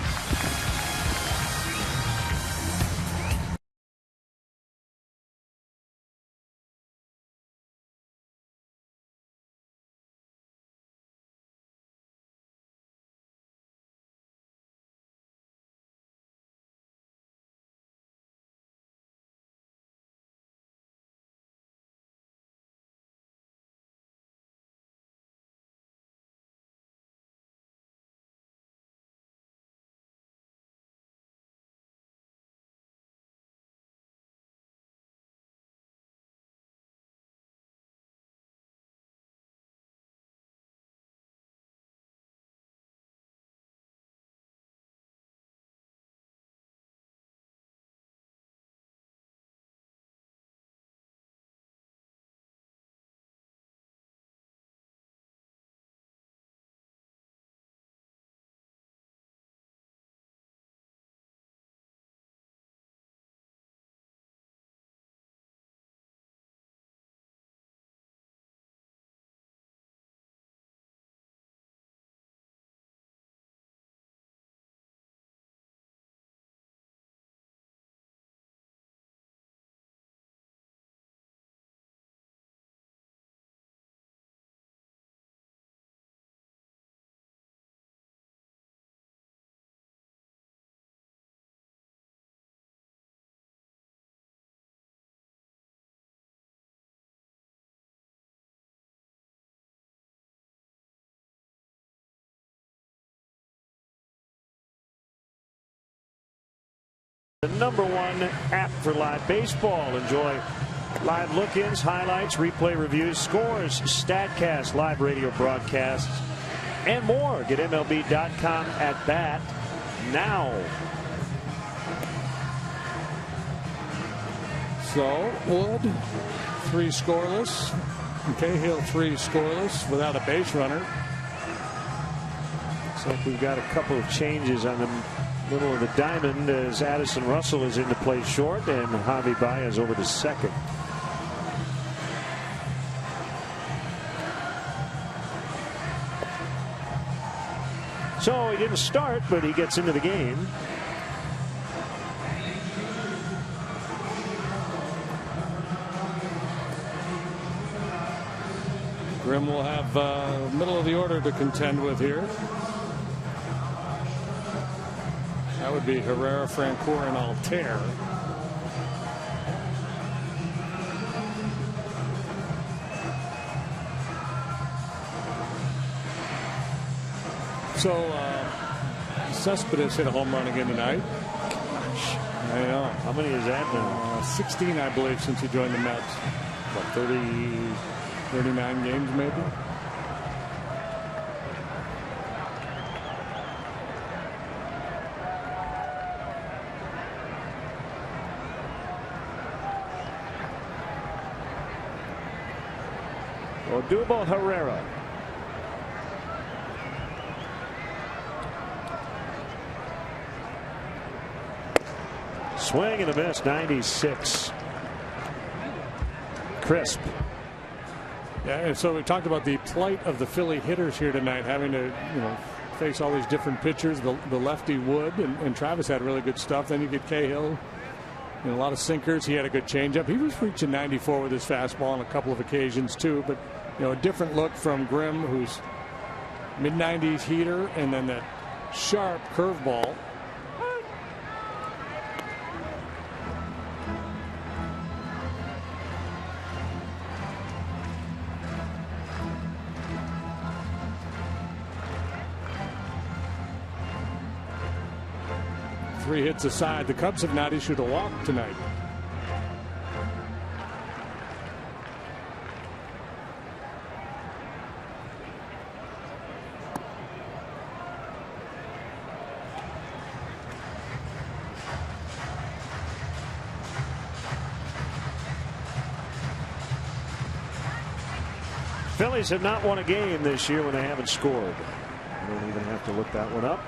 The #1 app for live baseball. Enjoy live look-ins, highlights, replay reviews, scores, StatCast, live radio broadcasts, and more. Get MLB.com at bat now. So, Wood, 3 scoreless. Cahill, 3 scoreless without a base runner. Looks like we've got a couple of changes on the middle of the diamond as Addison Russell is into play short and Javi Baez over to second. So he didn't start, but he gets into the game. Grimm will have middle of the order to contend with here. That would be Herrera, Francoeur, and Altair. So Cespedes hit a home run again tonight. Gosh, I know. how many is that now? 16, I believe, since he joined the Mets. What, 39 games maybe? Odubel Herrera. Swing and a miss, 96. Crisp. Yeah, and so we talked about the plight of the Philly hitters here tonight, having to, face all these different pitchers. The lefty Wood and Travis had really good stuff. Then you get Cahill, a lot of sinkers. He had a good changeup. He was reaching 94 with his fastball on a couple of occasions too. But a different look from Grimm, who's mid-90s heater, and then that sharp curveball. Three hits aside, the Cubs have not issued a walk tonight. Phillies have not won a game this year when they haven't scored. I don't even have to look that one up.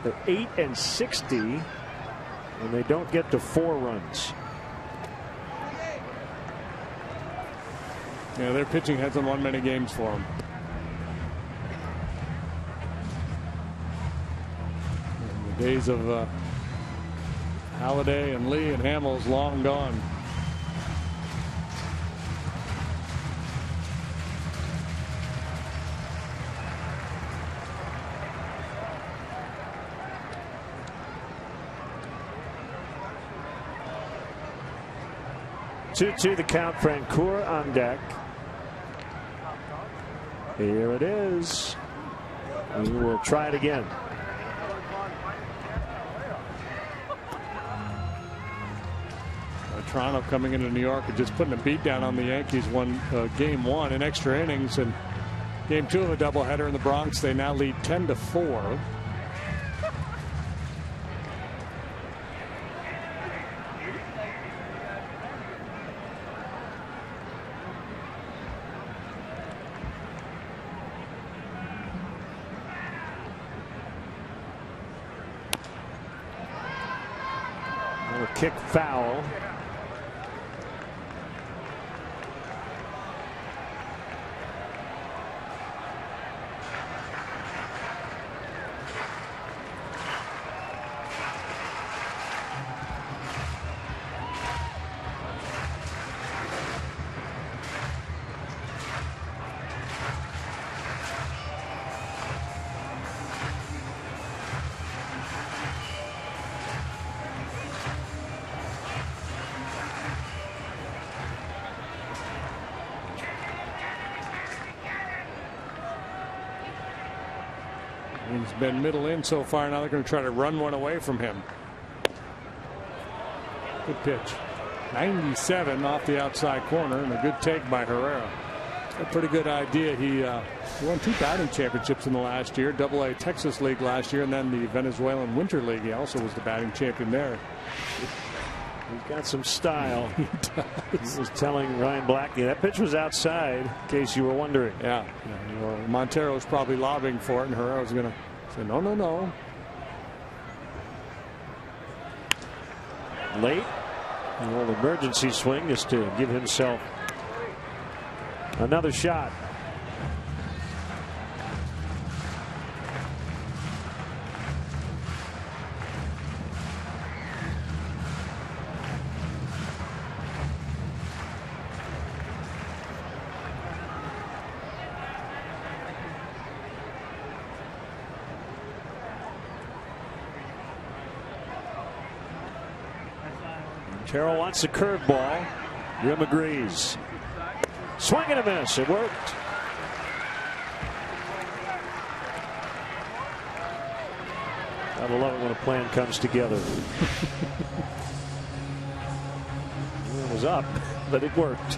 They're 8-60 when they don't get to 4 runs. Yeah, their pitching hasn't won many games for them. The days of Halladay and Lee and Hamels long gone. Two the count. Francoeur on deck. Here it is. We will try it again. Toronto coming into New York and just putting a beat down on the Yankees. Won game 1 in extra innings, and game 2 of a doubleheader in the Bronx. They now lead 10-4. Kick foul. He's been middle in so far. Now they're going to try to run one away from him. Good pitch. 97 off the outside corner, and a good take by Herrera. A pretty good idea. He won 2 batting championships in the last year, Double-A Texas League last year, and then the Venezuelan Winter League. He also was the batting champion there. He's got some style. He was telling Ryan Blackney that pitch was outside, in case you were wondering. Yeah. Montero's probably lobbying for it, and Herrera's going to say, no, no, no. Late. An old emergency swing just to give himself another shot. Terrell wants a curveball. Grimm agrees. Swing and a miss. It worked. I love it when a plan comes together. It was up, but it worked.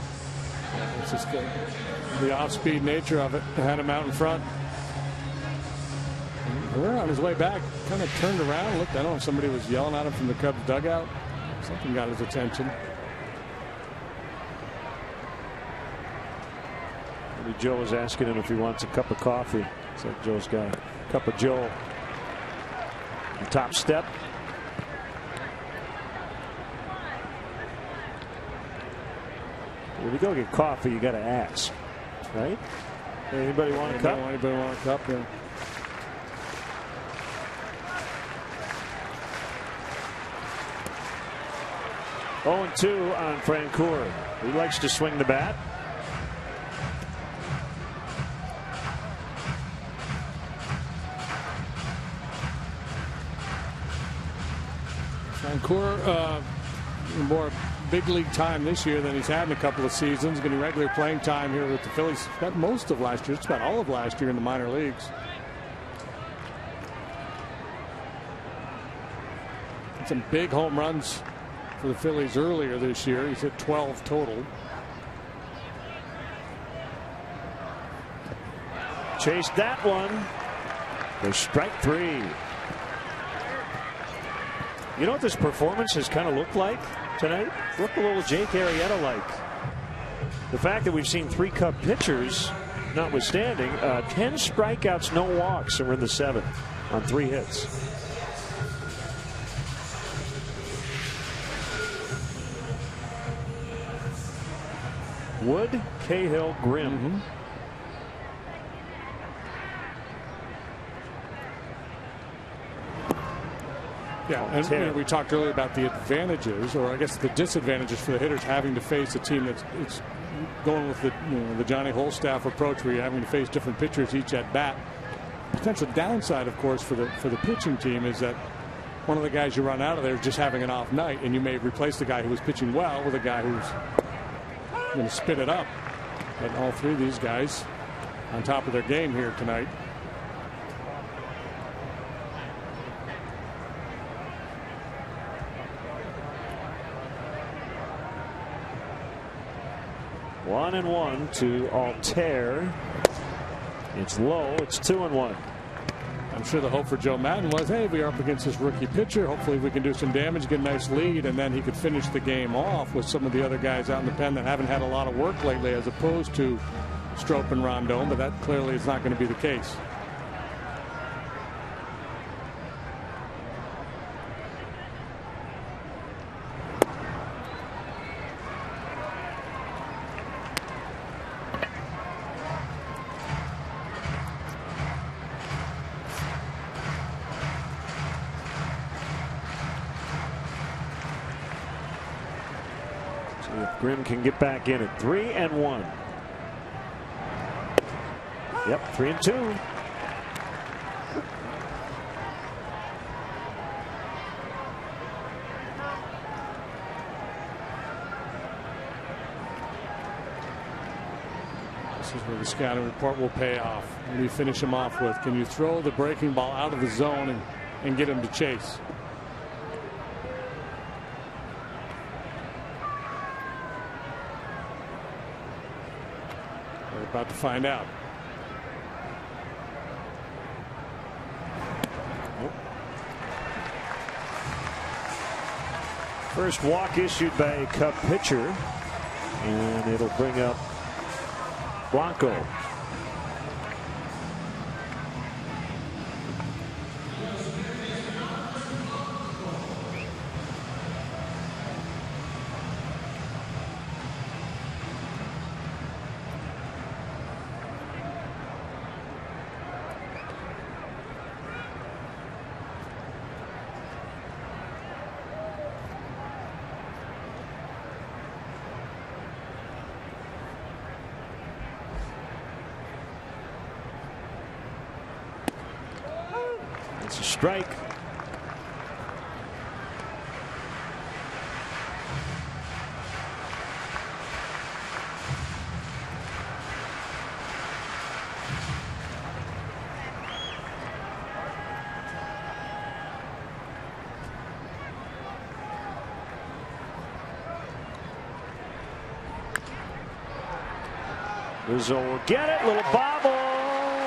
It's just the off-speed nature of it. Had him out in front. Herrera on his way back kind of turned around, looked. I don't know if somebody was yelling at him from the Cubs dugout. Something got his attention. Maybe Joe was asking him if he wants a cup of coffee. So Joe's got a cup of Joe. The top step. When you go get coffee, you got to ask, right? Anybody want a cup? Anybody want a cup? Yeah. Oh, 2 on Francoeur. He likes to swing the bat. Francoeur, more big league time this year than he's had in a couple of seasons. Getting regular playing time here with the Phillies. Spent most of last year, just about all of last year in the minor leagues. Had some big home runs for the Phillies earlier this year. He's hit 12 total. Chased that one. There's strike 3. You know what this performance has kind of looked like tonight? Looked a little Jake Arrieta-like. The fact that we've seen 3 Cub pitchers, notwithstanding, 10 strikeouts, no walks, and we're in the 7th on 3 hits. Wood, Cahill, Grimm. Yeah, and we talked earlier about the advantages, or I guess the disadvantages for the hitters having to face a team that's going with the Johnny Holstaff approach, where you're having to face different pitchers each at bat. Potential downside, of course, for the pitching team is that one of the guys you run out of there is just having an off night, and you may replace the guy who was pitching well with a guy who's going to spit it up. But all 3 of these guys on top of their game here tonight. One and 1 to Altair. It's low. It's 2-1. I'm sure the hope for Joe Madden was, hey, we are up against this rookie pitcher. Hopefully we can do some damage, get a nice lead, and then he could finish the game off with some of the other guys out in the pen that haven't had a lot of work lately, as opposed to Strop and Rondon, but that clearly is not going to be the case. If Grimm can get back in at 3-1. Yep, 3-2. This is where the scouting report will pay off. What do you finish him off with? Can you throw the breaking ball out of the zone and get him to chase? We're about to find out. First walk issued by a Cub pitcher, and it'll bring up Blanco. It's a strike. Rizzo will get it. Little bobble.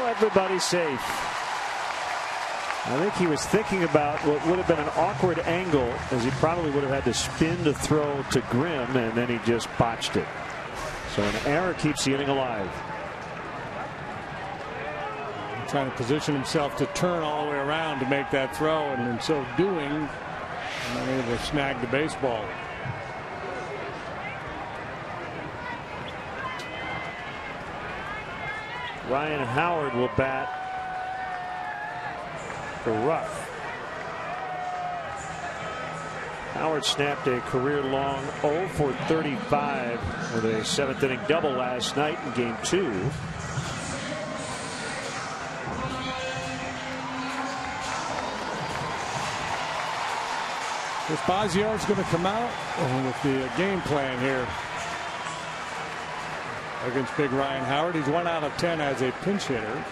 Everybody's safe. I think he was thinking about what would have been an awkward angle, as he probably would have had to spin to throw to Grimm, and then he just botched it. So an error keeps the inning alive. Trying to position himself to turn all the way around to make that throw, and in so doing, not able to snag the baseball. Ryan Howard will bat for Ruff. Howard snapped a career-long 0 for 35 with a 7th-inning double last night in Game 2. Fazio is going to come out with the game plan here against big Ryan Howard. He's 1 out of 10 as a pinch hitter.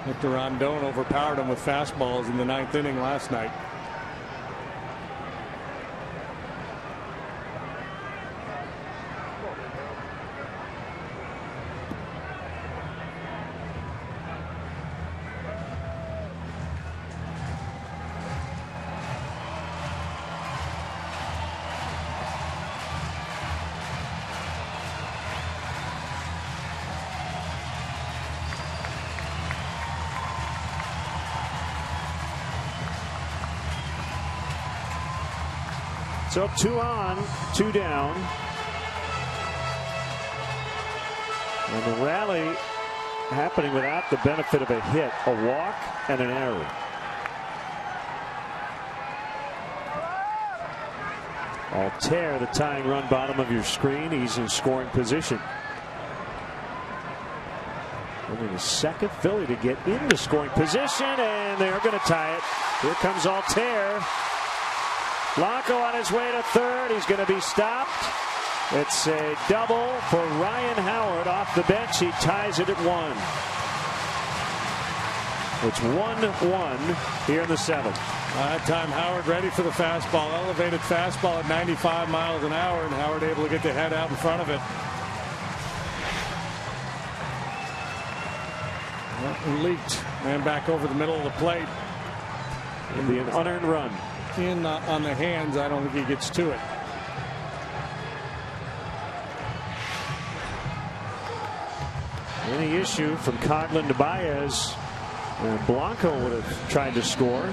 Victor Rondon overpowered him with fastballs in the 9th inning last night. So 2 on, 2 down. And the rally happening without the benefit of a hit, a walk, and an error. Altair, the tying run, bottom of your screen. He's in scoring position. Only the second Philly to get into scoring position, and they're going to tie it. Here comes Altair. Blanco on his way to third. He's going to be stopped. It's a double for Ryan Howard off the bench. He ties it at 1. It's 1-1 here in the 7th. That time Howard ready for the fastball. Elevated fastball at 95 miles an hour, and Howard able to get the head out in front of it. Well, leaked. Man back over the middle of the plate. It'll be an unearned run. In on the hands, I don't think he gets to it. Any issue from Coghlan to Baez, and Blanco would have tried to score.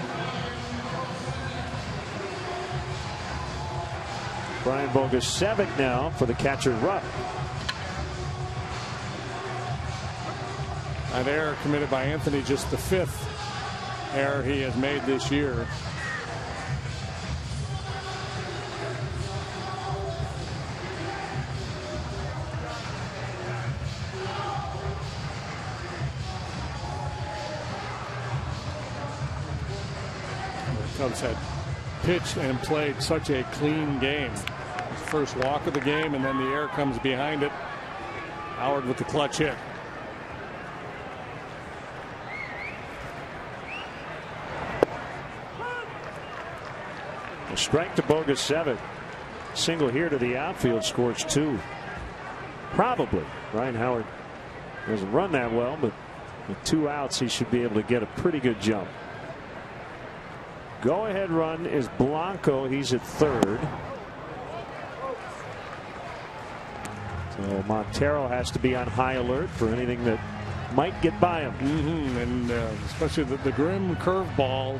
Brian Bogus 7th now for the catcher Rupp. An error committed by Anthony, just the 5th error he has made this year. Cubs had pitched and played such a clean game. First walk of the game, and then the air comes behind it. Howard with the clutch hit. A strike to Bogusevic. Single here to the outfield, scores 2. Probably. Ryan Howard doesn't run that well, but with 2 outs, he should be able to get a pretty good jump. Go ahead run is Blanco. He's at third. So Montero has to be on high alert for anything that might get by him. And especially the grim curveball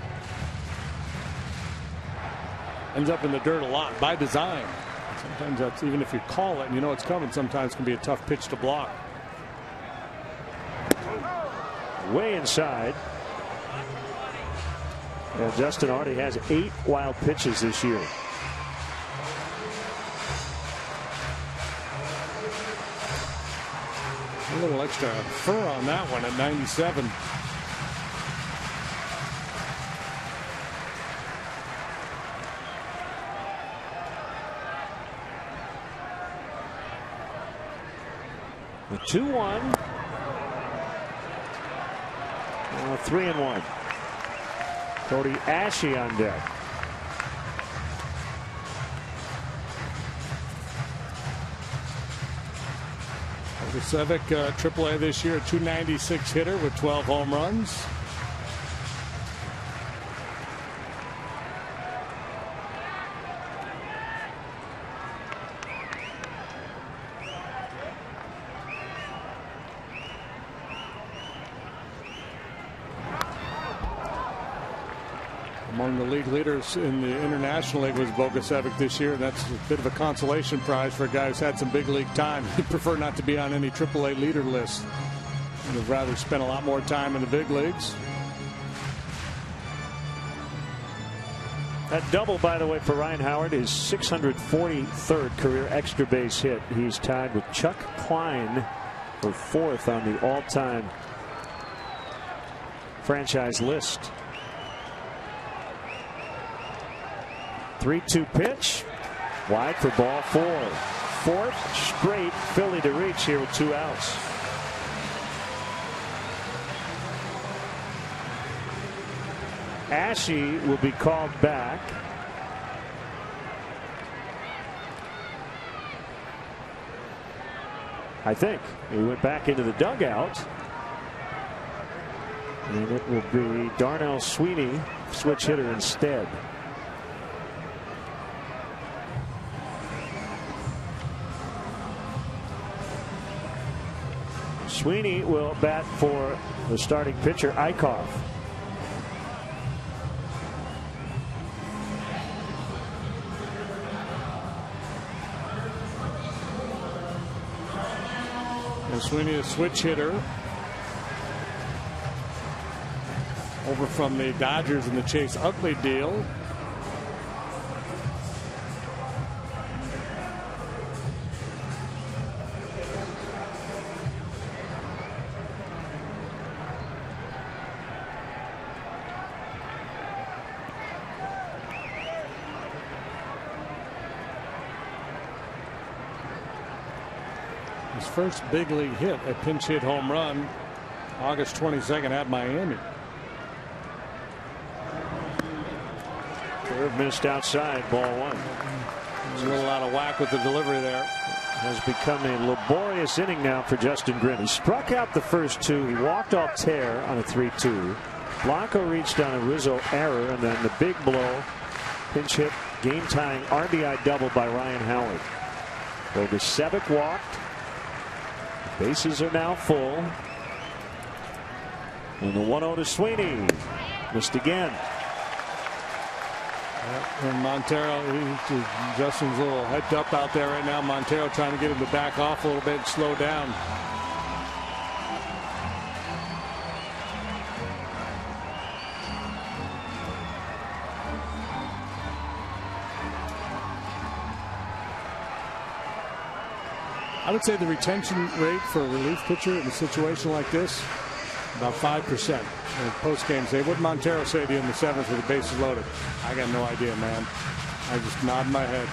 ends up in the dirt a lot by design. Sometimes that's, even if you call it and you know it's coming, sometimes it can be a tough pitch to block. Way inside. And Justin already has 8 wild pitches this year. A little extra fur on that one at 97. The 2-1. 3-1. Cody Ashe on deck. Bogusevic, AAA this year, a .296 hitter with 12 home runs. Among the league leaders in the International League was Bogusevic this year. That's a bit of a consolation prize for a guy who's had some big league time. He'd prefer not to be on any AAA leader list. He'd have rather spent a lot more time in the big leagues. That double, by the way, for Ryan Howard is 643rd career extra base hit. He's tied with Chuck Klein for 4th on the all-time franchise list. 3-2 pitch. Wide for ball 4. 4th straight Philly to reach here with 2 outs. Ashe will be called back. I think he went back into the dugout. And it will be Darnell Sweeney, switch hitter instead. Sweeney will bat for the starting pitcher, Eichhoff. And Sweeney, a switch hitter. Over from the Dodgers in the Chase Utley deal. His first big league hit, a pinch hit home run, August 22nd at Miami. Curve missed outside, ball 1. He's a little out of whack with the delivery there. Has become a laborious inning now for Justin Grimm. He struck out the first 2. He walked off Tear on a 3-2. Blanco reached on a Rizzo error, and then the big blow, pinch hit, game-tying RBI double by Ryan Howard. Bogusevic walked. The bases are now full. And the 1-0 to Sweeney. Missed again. And Montero, Justin's a little head up out there right now. Montero trying to get him to back off a little bit and slow down. I would say the retention rate for a relief pitcher in a situation like this About 5%. In post game say, what did Montero say to you in the 7th with the bases loaded? I got no idea, man. I just nod my head.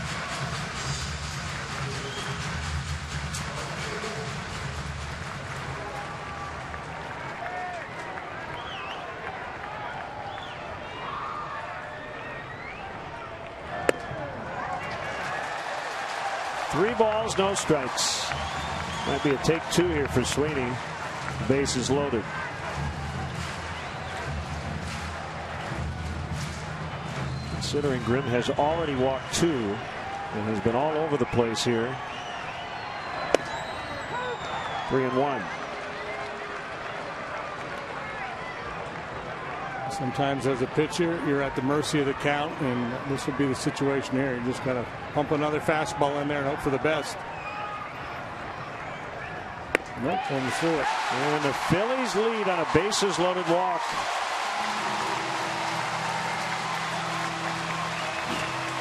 Three balls, no strikes. Might be a take two here for Sweeney. Bases loaded. Considering Grimm has already walked two and has been all over the place here. 3-1. Sometimes as a pitcher, you're at the mercy of the count, and this would be the situation here. You just got to pump another fastball in there and hope for the best. Nope, almost through it. And the Phillies lead on a bases loaded walk.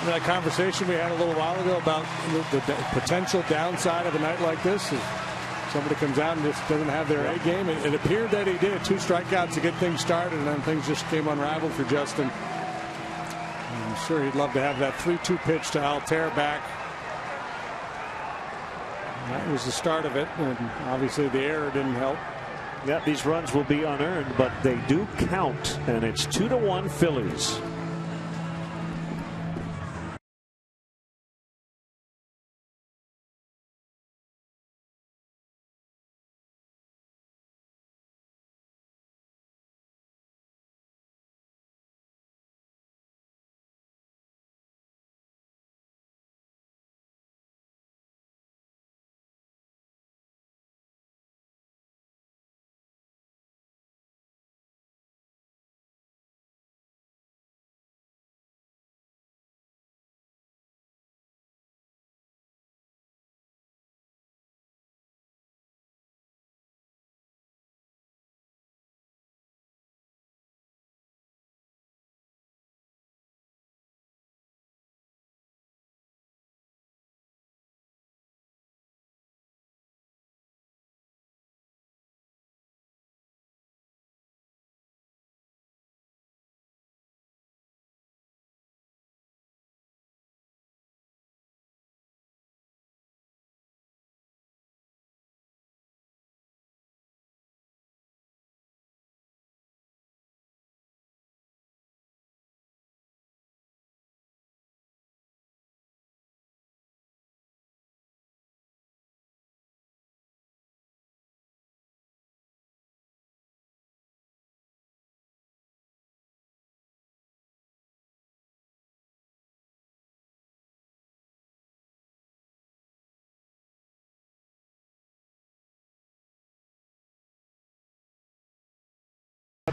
That conversation we had a little while ago about the potential downside of a night like this is somebody comes out and just doesn't have their A game. It appeared that he did. 2 strikeouts to get things started, and then things just came unraveled for Justin. I'm sure he'd love to have that 3-2 pitch to Altair back. That was the start of it, and obviously the error didn't help. Yeah, these runs will be unearned, but they do count, and it's 2-1 Phillies.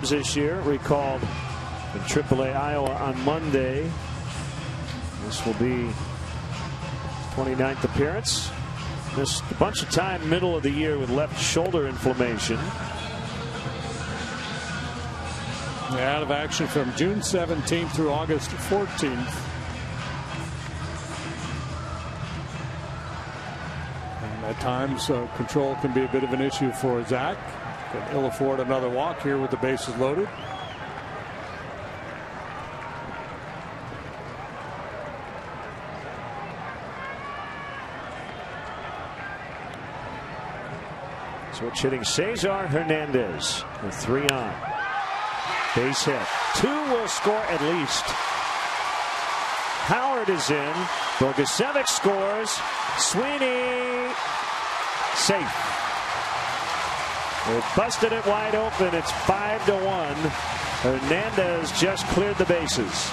This year recalled in AAA Iowa on Monday. This will be 29th appearance. Missed a bunch of time middle of the year with left shoulder inflammation. Out of action from June 17th through August 14th. And at times control can be a bit of an issue for Zach. Can ill afford another walk here with the bases loaded. Switch hitting Cesar Hernandez with 3 on. Base hit. 2 will score at least. Howard is in. Bogusevic scores. Sweeney safe. They busted it wide open. It's 5-1. Hernandez just cleared the bases.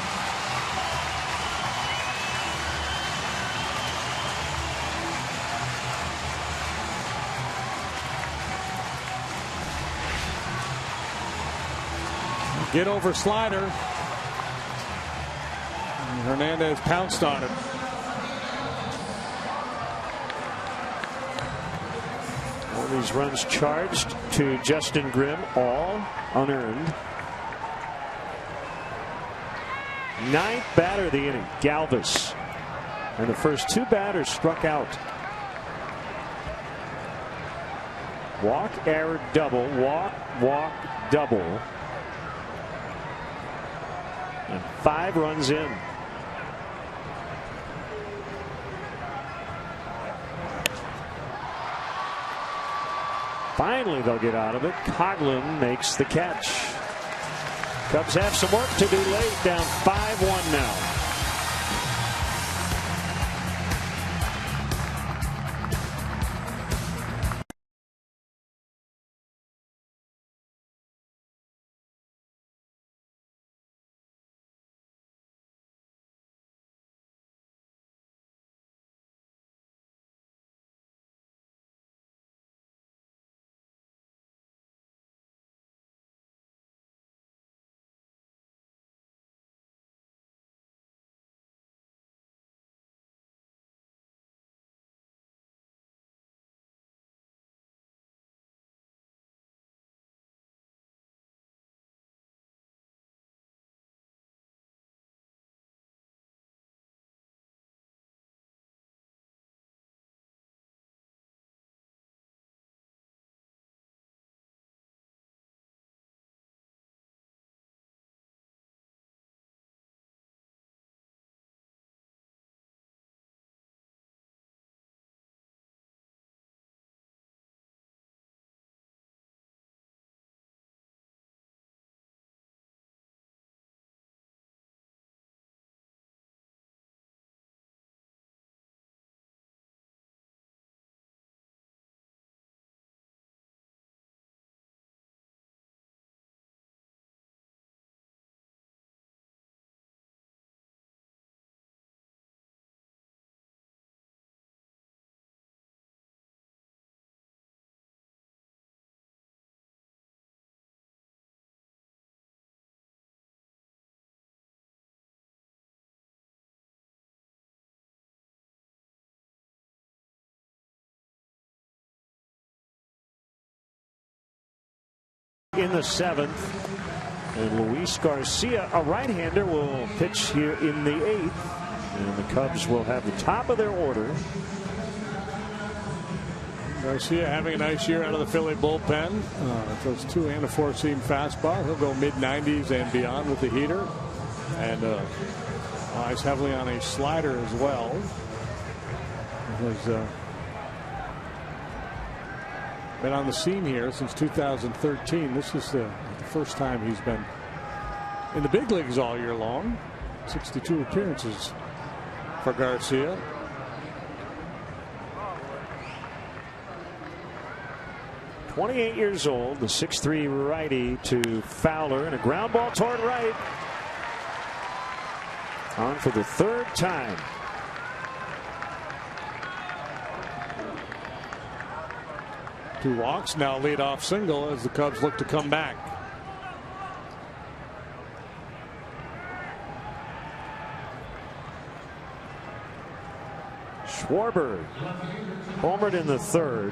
Get over slider. And Hernandez pounced on it. All these runs charged to Justin Grimm, all unearned. 9th batter of the inning, Galvis. And the first 2 batters struck out. Walk, error, double. Walk, walk, double. And 5 runs in. Finally, they'll get out of it. Coghlan makes the catch. Cubs have some work to do late, down 5-1 now. In the 7th, and Luis Garcia, a right-hander, will pitch here in the 8th, and the Cubs will have the top of their order. Garcia having a nice year out of the Philly bullpen. Throws 2 and a 4-seam fastball. He'll go mid-90s and beyond with the heater, and relies heavily on a slider as well. Has been on the scene here since 2013. This is the first time he's been in the big leagues all year long. 62 appearances for Garcia. .28 years old, the 6'3" righty to Fowler, and a ground ball toward right. On for the 3rd time. Two walks, now leadoff single as the Cubs look to come back. Schwarber homered in the 3rd.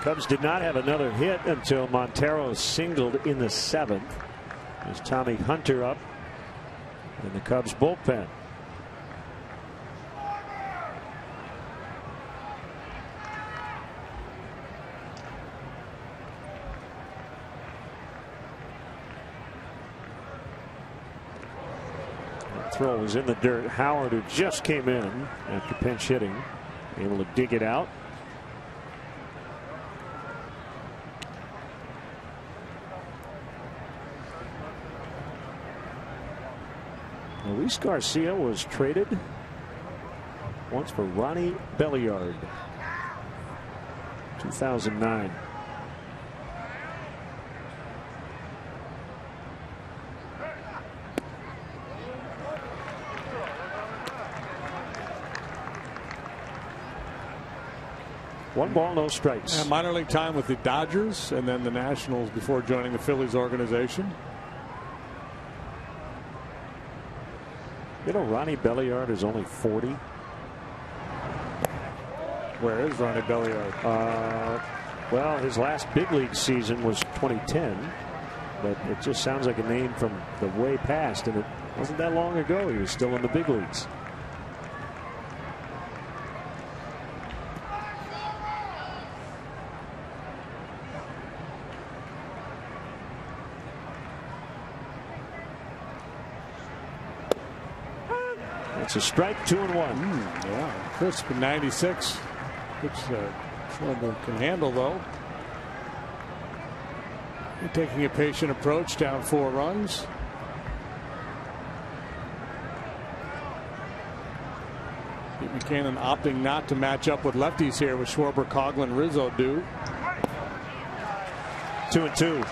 Cubs did not have another hit until Montero singled in the 7th. There's Tommy Hunter up in the Cubs bullpen. Throw was in the dirt. Howard, who just came in after pinch hitting, able to dig it out. Luis Garcia was traded once for Ronnie Belliard, 2009. One ball, no strikes. And minor league time with the Dodgers and then the Nationals before joining the Phillies organization. You know, Ronnie Belliard is only 40. Where is Ronnie Belliard? Well, his last big league season was 2010, but it just sounds like a name from the way past, and it wasn't that long ago. He was still in the big leagues. It's a strike, 2-1. Yeah, crisp 96, which Schwarber can handle, though. Taking a patient approach, down 4 runs. Buchanan opting not to match up with lefties here with Schwarber, Coghlan, Rizzo do. 2-2.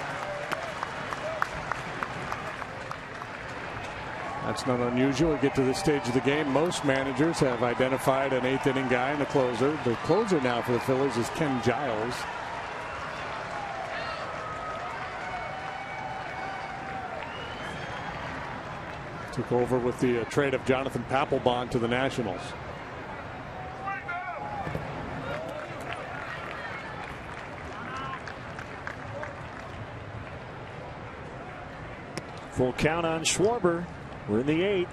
That's not unusual. We get to this stage of the game. Most managers have identified an 8th inning guy in the closer. The closer now for the Phillies is Ken Giles. Took over with the trade of Jonathan Papelbon to the Nationals. Full count on Schwarber. We're in the 8th.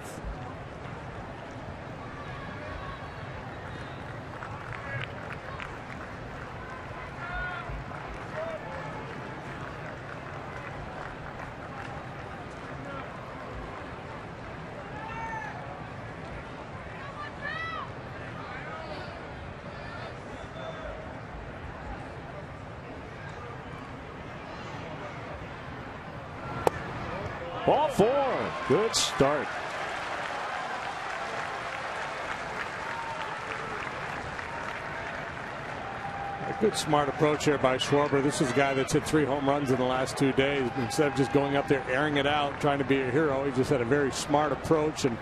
Ball 4. Good start. A good smart approach here by Schwarber. This is a guy that's hit 3 home runs in the last 2 days. Instead of just going up there airing it out, trying to be a hero, he just had a very smart approach and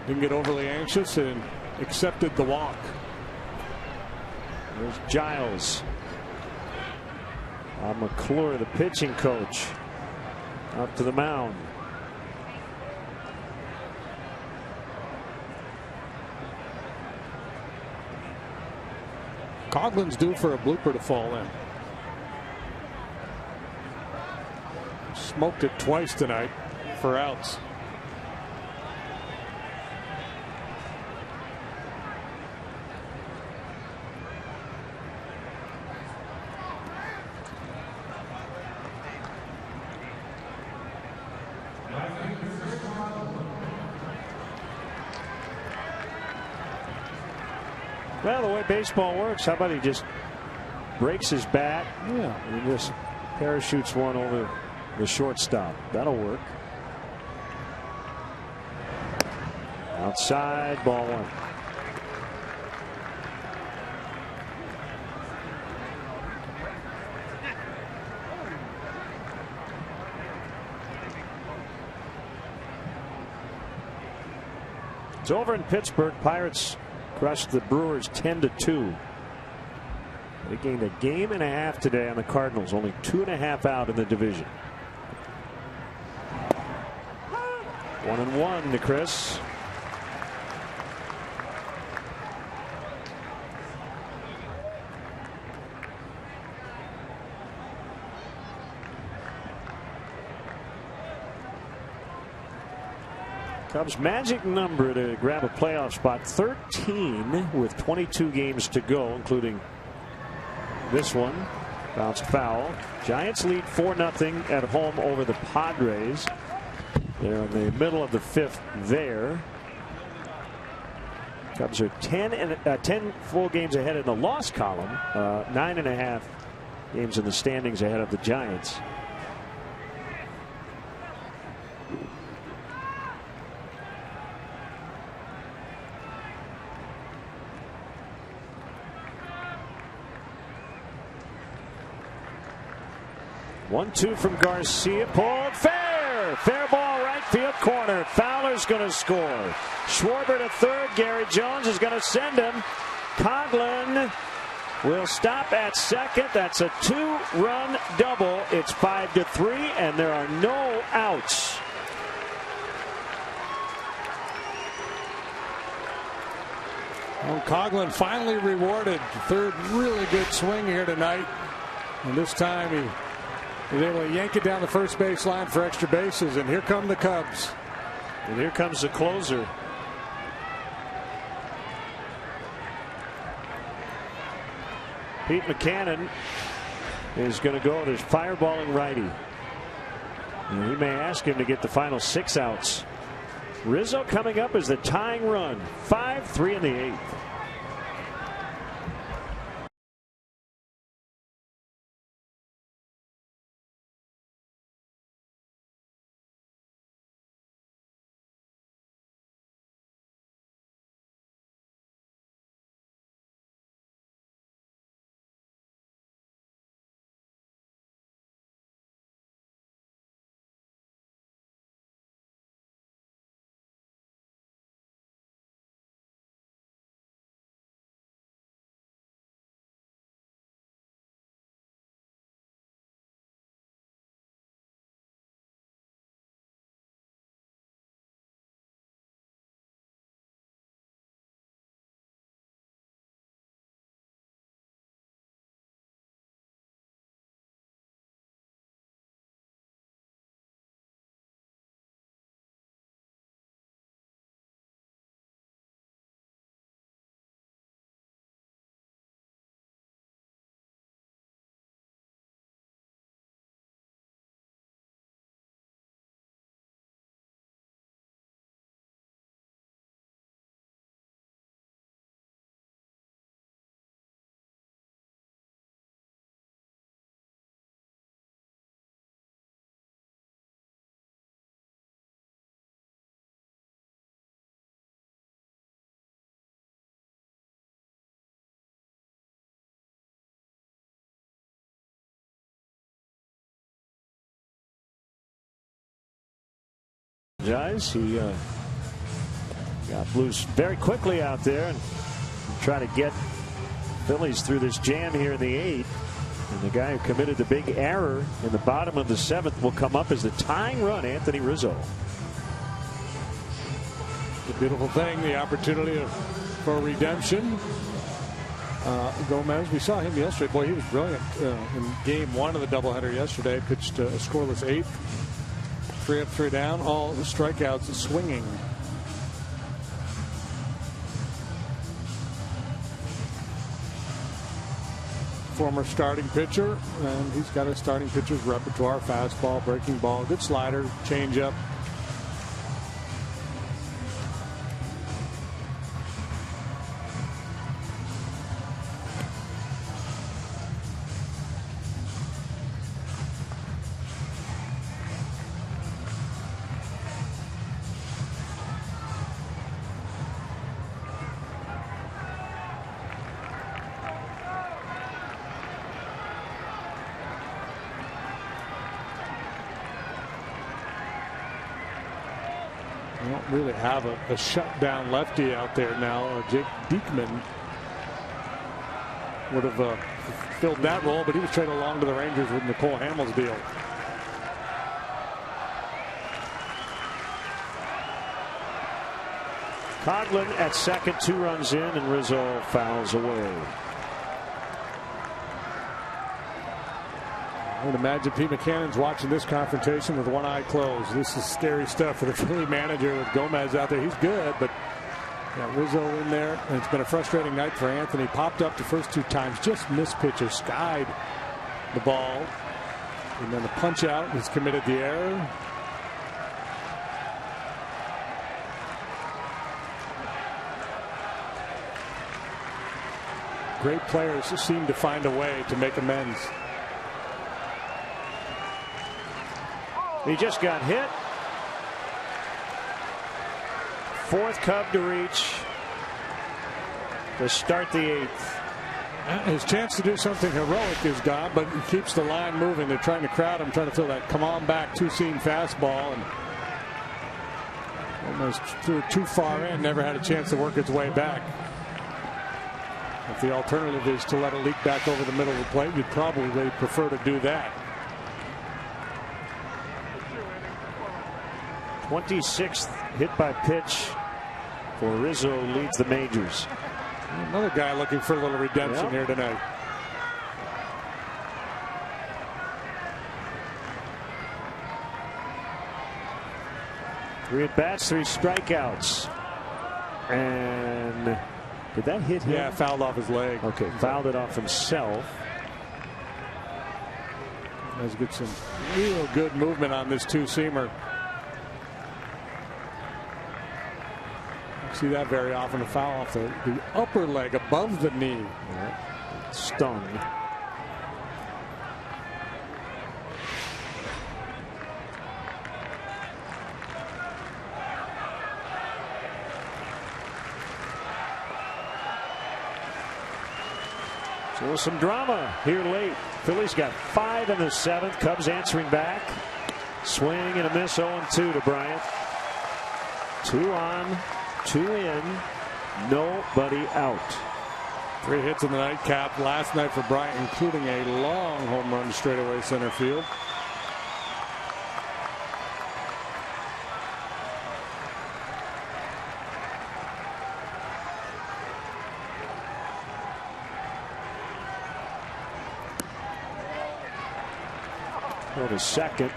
didn't get overly anxious and accepted the walk. There's Giles. McClure, the pitching coach, up to the mound. Coughlin's due for a blooper to fall in. Smoked it twice tonight for outs. Well, the way baseball works, how about he just breaks his bat? Yeah. And he just parachutes one over the shortstop. That'll work. Outside, ball 1. It's over in Pittsburgh. Pirates crushed the Brewers 10-2. They gained a game and a half today on the Cardinals. Only 2.5 out in the division. 1-1 to Chris. Cubs' magic number to grab a playoff spot, 13 with 22 games to go, including this one. Bounced foul. Giants lead 4-0 at home over the Padres. They're in the middle of the 5th there. Cubs are 10 full games ahead in the loss column, 9.5 games in the standings ahead of the Giants. One-two from Garcia, pulled fair ball, right field corner. Fowler's going to score. Schwarber to third. Gary Jones is going to send him. Coghlan will stop at second. That's a 2-run double. It's 5-3, and there are no outs. Well, Coghlan finally rewarded. Third really good swing here tonight, and this time he was able to yank it down the first base line for extra bases, and here come the Cubs. And here comes the closer. Pete Buchanan is going to go with his fireballing righty. And he may ask him to get the final 6 outs. Rizzo coming up as the tying run. 5-3 in the 8th. He got loose very quickly out there and try to get Phillies through this jam here in the 8th. And the guy who committed the big error in the bottom of the 7th will come up as the tying run, Anthony Rizzo. The beautiful thing, the opportunity for redemption. Gomez, we saw him yesterday. Boy, he was brilliant in game 1 of the doubleheader yesterday. Pitched a scoreless 8th. 3 up, 3 down, all the strikeouts swinging. Former starting pitcher, and he's got a starting pitcher's repertoire: fastball, breaking ball, good slider, changeup. Really have a shutdown lefty out there now. Jake Diekman would have filled that role, but he was traded along to the Rangers with Nicole Hamill's deal. Coghlan at second, 2 runs in, and Rizzo fouls away. I would imagine Pete Maccannon's watching this confrontation with one eye closed. This is scary stuff for the Philly manager with Gomez out there. He's good, but Rizzo in there. And it's been a frustrating night for Anthony. Popped up the first 2 times, just missed pitches, skied the ball. And then the punch out has committed the error. Great players seem to find a way to make amends. He just got hit. 4th Cub to reach to start the 8th. His chance to do something heroic is gone, but he keeps the line moving. They're trying to crowd him, trying to feel that come on back 2-seam fastball, and almost threw it too far in. Never had a chance to work its way back. If the alternative is to let it leak back over the middle of the plate, you'd probably prefer to do that. 26th hit by pitch for Rizzo leads the majors. Another guy looking for a little redemption here tonight. Three at bats, 3 strikeouts. And did that hit him? Yeah, fouled off his leg. Okay, fouled it off himself. Let's get some real good movement on this 2-seamer. see that very often, a foul off the upper leg above the knee. Yeah. Stung. So some drama here late. Phillies got 5 in the 7th. Cubs answering back. Swing and a miss. 0-2 to Bryant. 2 on, 2 in, nobody out. 3 hits in the nightcap last night for Bryant, including a long home run to straightaway center field. Go to second.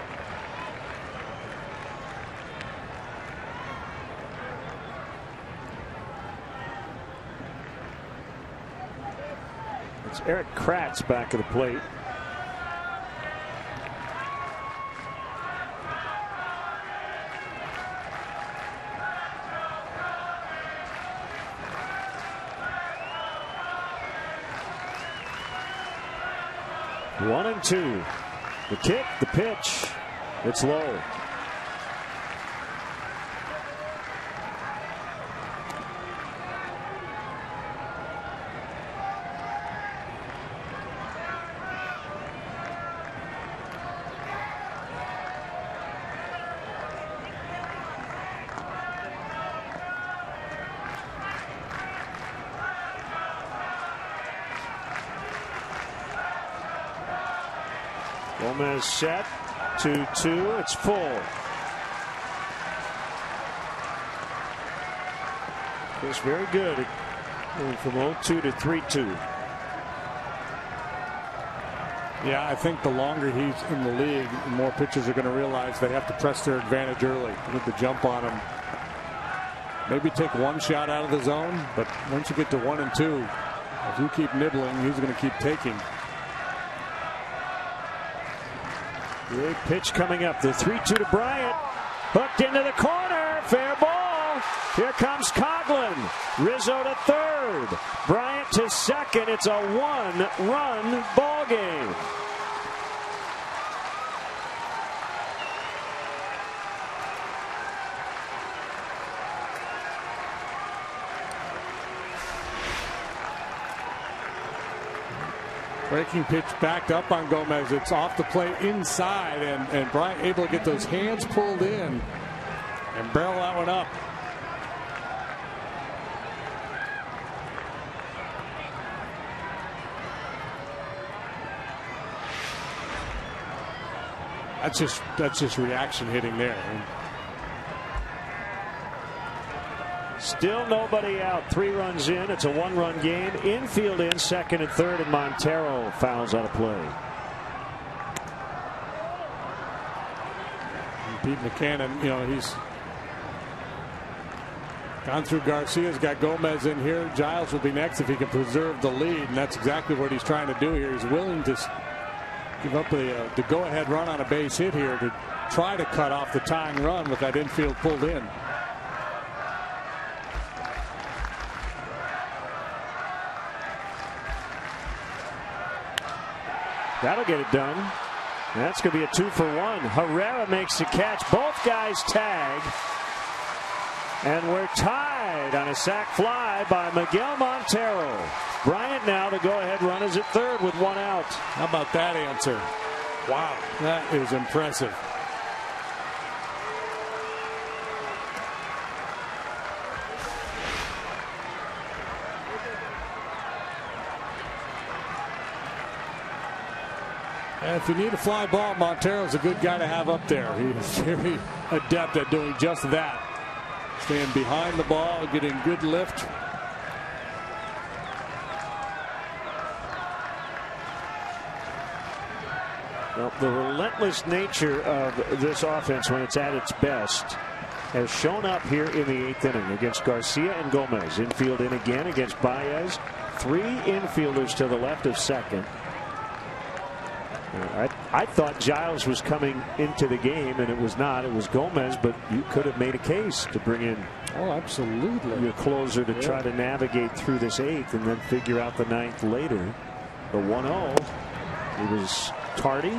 It's Eric Kratz back at the plate. One and 2. The kick, the pitch. It's low. Gomez set. 2-2. It's full. Feels very good. Going from 0-2 to 3-2. Yeah, I think the longer he's in the league, the more pitchers are going to realize they have to press their advantage early. Get the jump on him. Maybe take one shot out of the zone, but once you get to 1 and 2, if you keep nibbling, he's going to keep taking. Big pitch coming up. The 3-2 to Bryant. Hooked into the corner. Fair ball. Here comes Coughlin. Rizzo to third. Bryant to second. It's a 1-run ball game. Breaking pitch backed up on Gomez. It's off the plate inside, and Bryant able to get those hands pulled in and barrel that one up. That's just reaction hitting there. Still nobody out. 3 runs in. It's a 1-run game. Infield in, second and third, and Montero fouls out of play. And Pete Buchanan, you know, he's gone through Garcia's got Gomez in here. Giles will be next if he can preserve the lead, and that's exactly what he's trying to do here. He's willing to give up the go-ahead run on a base hit here to try to cut off the tying run with that infield pulled in. That'll get it done. That's going to be a 2-for-1. Herrera makes the catch. Both guys tag. And we're tied on a sac fly by Miguel Montero. Bryant now the go-ahead run is at third with 1 out. How about that answer? Wow, that is impressive. And if you need a fly ball, Montero's a good guy to have up there. He's very adept at doing just that. Staying behind the ball, getting good lift. Well, the relentless nature of this offense when it's at its best has shown up here in the 8th inning against Garcia and Gomez. Infield in again against Baez. 3 infielders to the left of second. I thought Giles was coming into the game, and it was not. It was Gomez, but you could have made a case to bring in your closer to try to navigate through this 8th and then figure out the 9th later. The 1-0. He was tardy.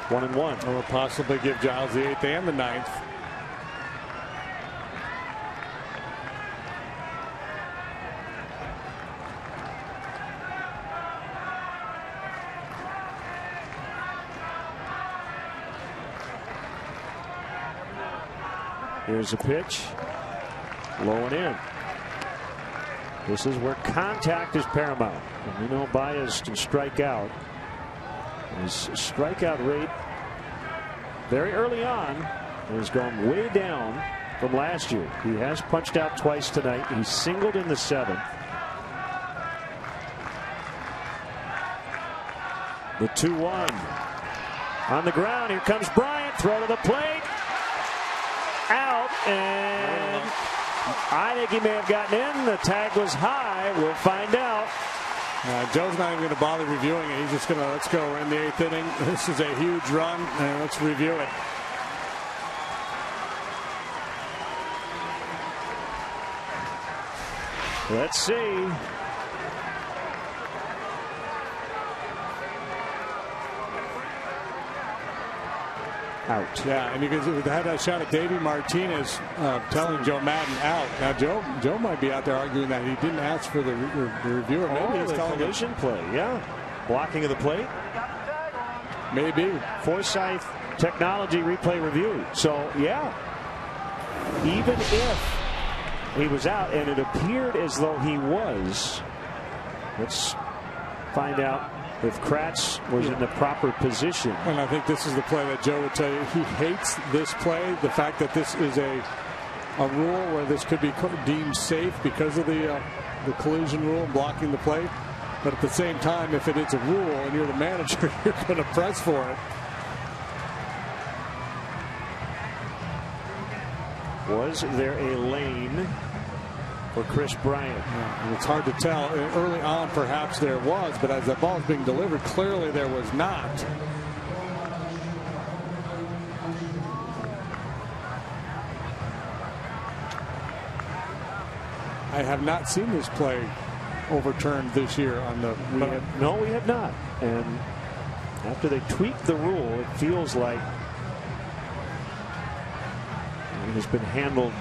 1-1. Or possibly give Giles the 8th and the 9th. Here's a pitch. Low and in. This is where contact is paramount. And we know Baez can strike out. His strikeout rate very early on has gone way down from last year. He has punched out twice tonight. He singled in the 7th. The 2-1. On the ground. Here comes Bryant. Throw to the plate. Out, and I think he may have gotten in. The tag was high. We'll find out. Joe's not even going to bother reviewing it. He's just going to let's go in the 8th inning. This is a huge run, and let's review it. Let's see. Out. Yeah, and you had that shot at Davey Martinez telling Joe Madden out. Now Joe might be out there arguing that he didn't ask for the reviewer. Maybe he's telling collision play. Yeah, blocking of the plate. Maybe Forsythe technology replay review. So yeah, even if he was out and it appeared as though he was, let's find out if Kratz was in the proper position. And I think this is the play that Joe would tell you he hates this play. The fact that this is a rule where this could be deemed safe because of the collision rule and blocking the play. But at the same time, if it is a rule and you're the manager, you're going to press for it. Was there a lane for Chris Bryant? And it's hard to tell. Early on, perhaps there was, but as the ball is being delivered, clearly there was not. I have not seen this play overturned this year on the. No, we have not. And after they tweaked the rule, it feels like it has been handled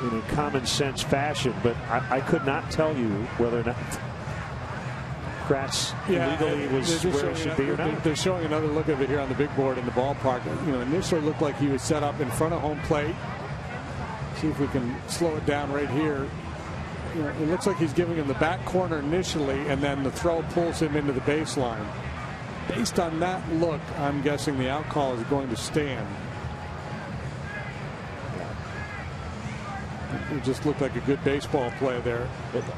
in a common sense fashion, but I could not tell you whether or not Kratz legally was where it should be or not. They're showing another look of it here on the big board in the ballpark. Initially looked like he was set up in front of home plate. See if we can slow it down right here. It looks like he's giving him the back corner initially, and then the throw pulls him into the baseline. Based on that look, I'm guessing the out call is going to stand. It just looked like a good baseball play there.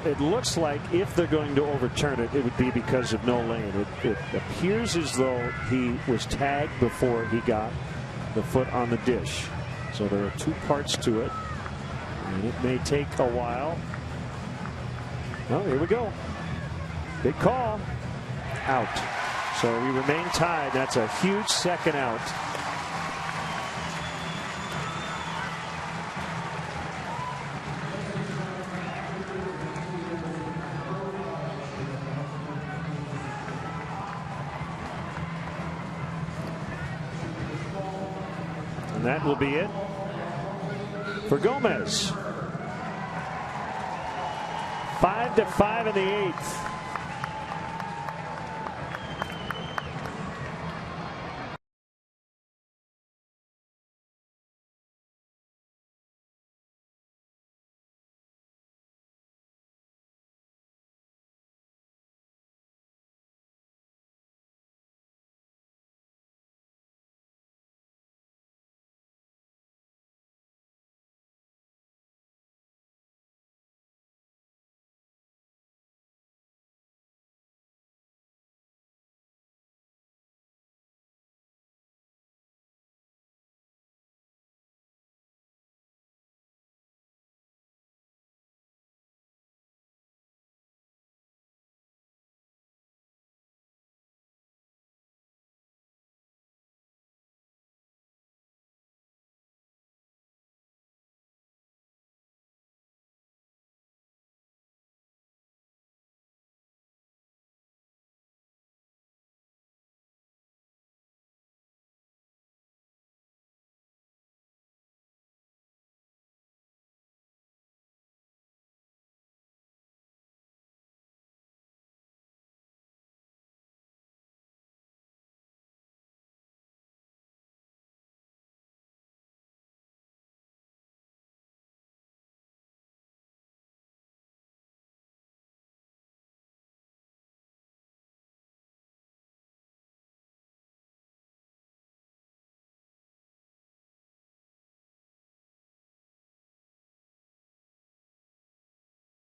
It looks like if they're going to overturn it, it would be because of no lane. It appears as though he was tagged before he got the foot on the dish. So there are two parts to it, and it may take a while. Oh, here we go. Big call. Out. So we remain tied. That's a huge second out. And that will be it for Gomez. 5-5 in the 8th.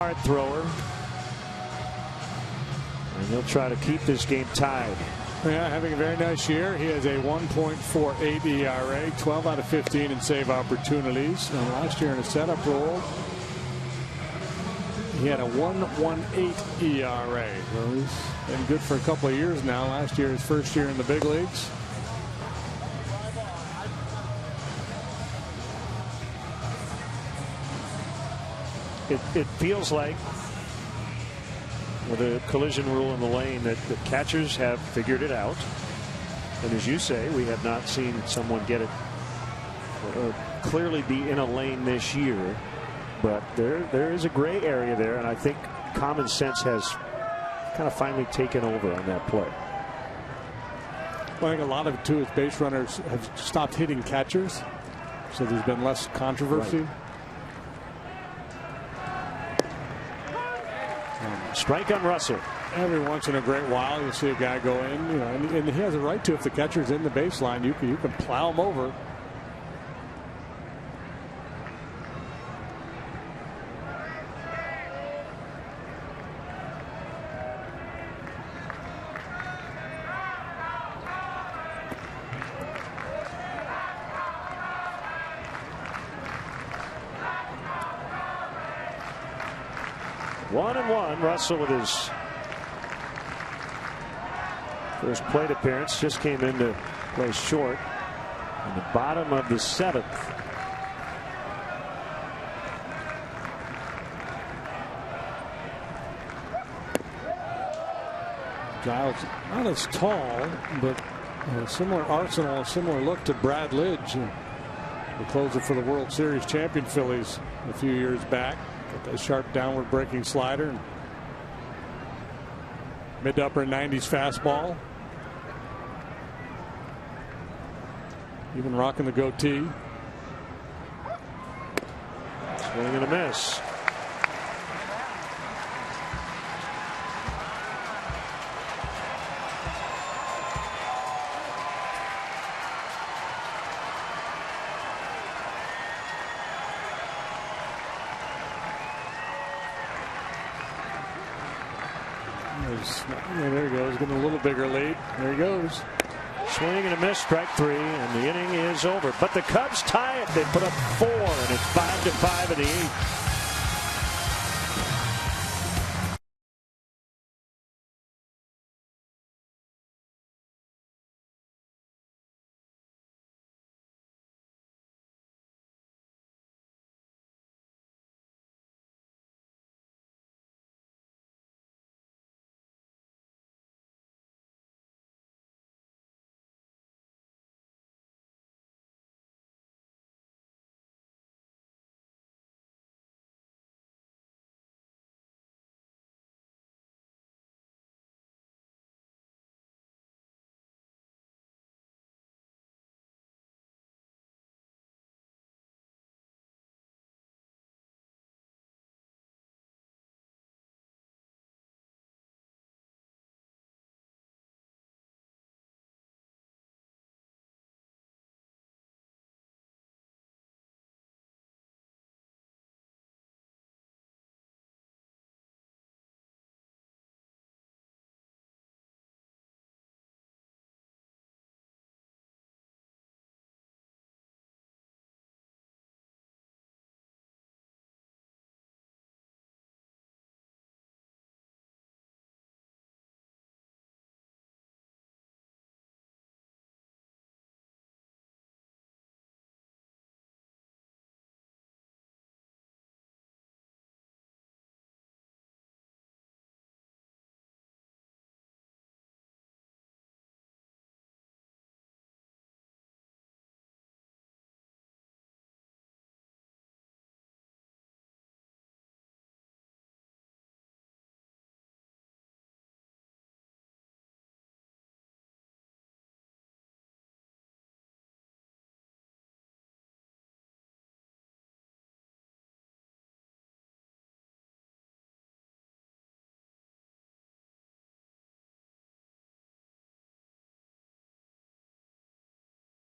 Hard thrower. And he'll try to keep this game tied. Yeah, having a very nice year. He has a 1.48 ERA, 12 out of 15 in save opportunities. And last year in a setup role, he had a 1.18 ERA. Well, he's been good for a couple of years now. Last year, his first year in the big leagues. It feels like, with a collision rule in the lane, that the catchers have figured it out. And as you say, we have not seen someone get it clearly be in a lane this year. But there is a gray area there, and I think common sense has kind of finally taken over on that play. Well, I think a lot of it too is base runners have stopped hitting catchers, so there's been less controversy. Right. Strike on Russell. Every once in a great while, you'll see a guy go in, you know, and he has a right to. If the catcher's in the baseline, you can plow him over. One and one. Russell with his first plate appearance just came in to play short in the bottom of the seventh. Giles not as tall, but a similar arsenal, a similar look to Brad Lidge, the closer for the World Series champion Phillies a few years back. Got that sharp downward breaking slider and mid to upper 90s fastball. Even rocking the goatee. Swing and a miss. There he goes, getting a little bigger lead. There he goes. Swing and a miss, strike three, and the inning is over. But the Cubs tie it. They put up 4, and it's 5-5 in the 8th.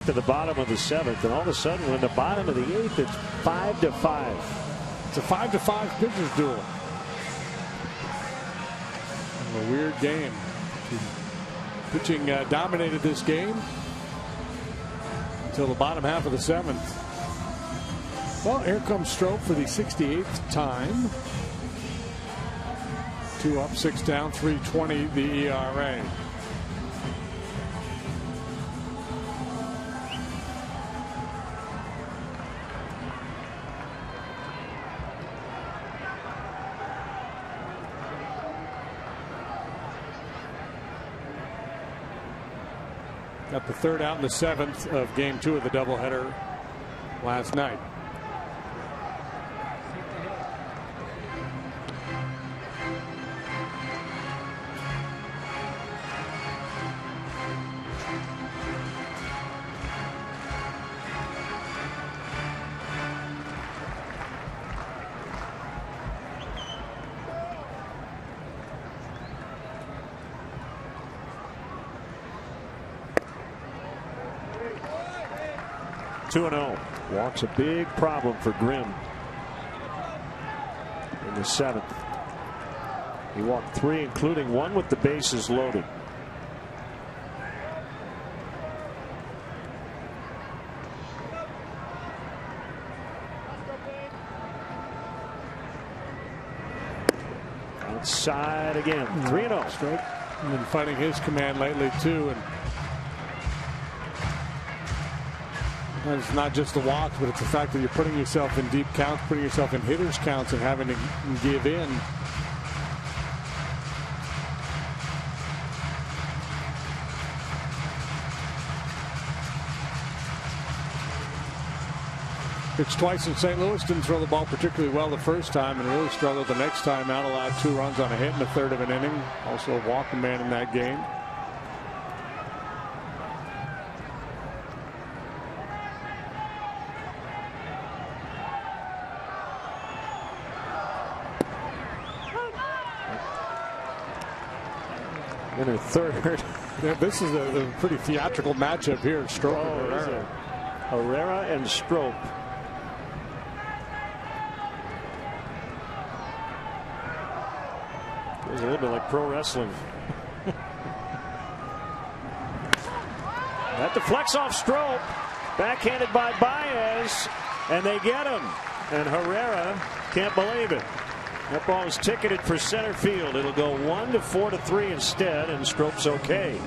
To the bottom of the 7th, and all of a sudden we're in the bottom of the 8th. It's 5-5. It's a 5-5 pitchers duel. A weird game. Pitching dominated this game until the bottom half of the 7th. Well, here comes Strop for the 68th time. 2 up, 6 down, 3.20 the ERA. Got the 3rd out in the 7th of game 2 of the doubleheader last night. Walk's a big problem for Grimm in the 7th. He walked 3, including 1 with the bases loaded. Outside again. 3-0. Strike. And been fighting his command lately too. And it's not just the walks, but it's the fact that you're putting yourself in deep counts, putting yourself in hitters counts, and having to give in. Pitched twice in St. Louis, didn't throw the ball particularly well the first time, and really struggled the next time out. Allowed 2 runs on a hit in the 3rd of an inning. Also walked a man in that game. In her 3rd. Yeah, this is a pretty theatrical matchup here. Strop and Herrera. Herrera and Strop. It was a little bit like pro wrestling. That deflects off Strop. Backhanded by Baez. And they get him. And Herrera can't believe it. That ball is ticketed for center field. It'll go 1 to 4 to 3 instead, and Strop's okay.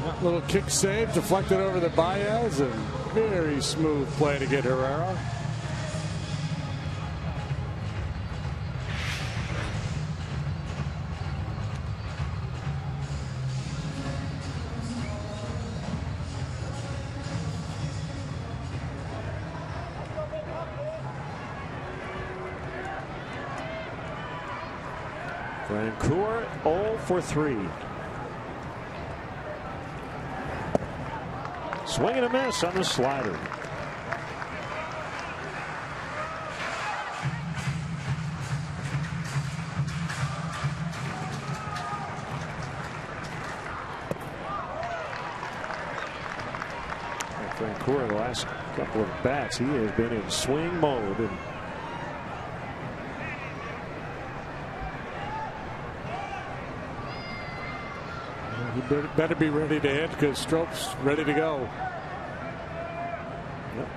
That little kick save deflected over the Baez, and very smooth play to get Herrera. Vancouver 0 for 3. Swing and a miss on the slider. Vancouver, the last couple of bats, he has been in swing mode. And he better be ready to hit because Strop's ready to go. Yep.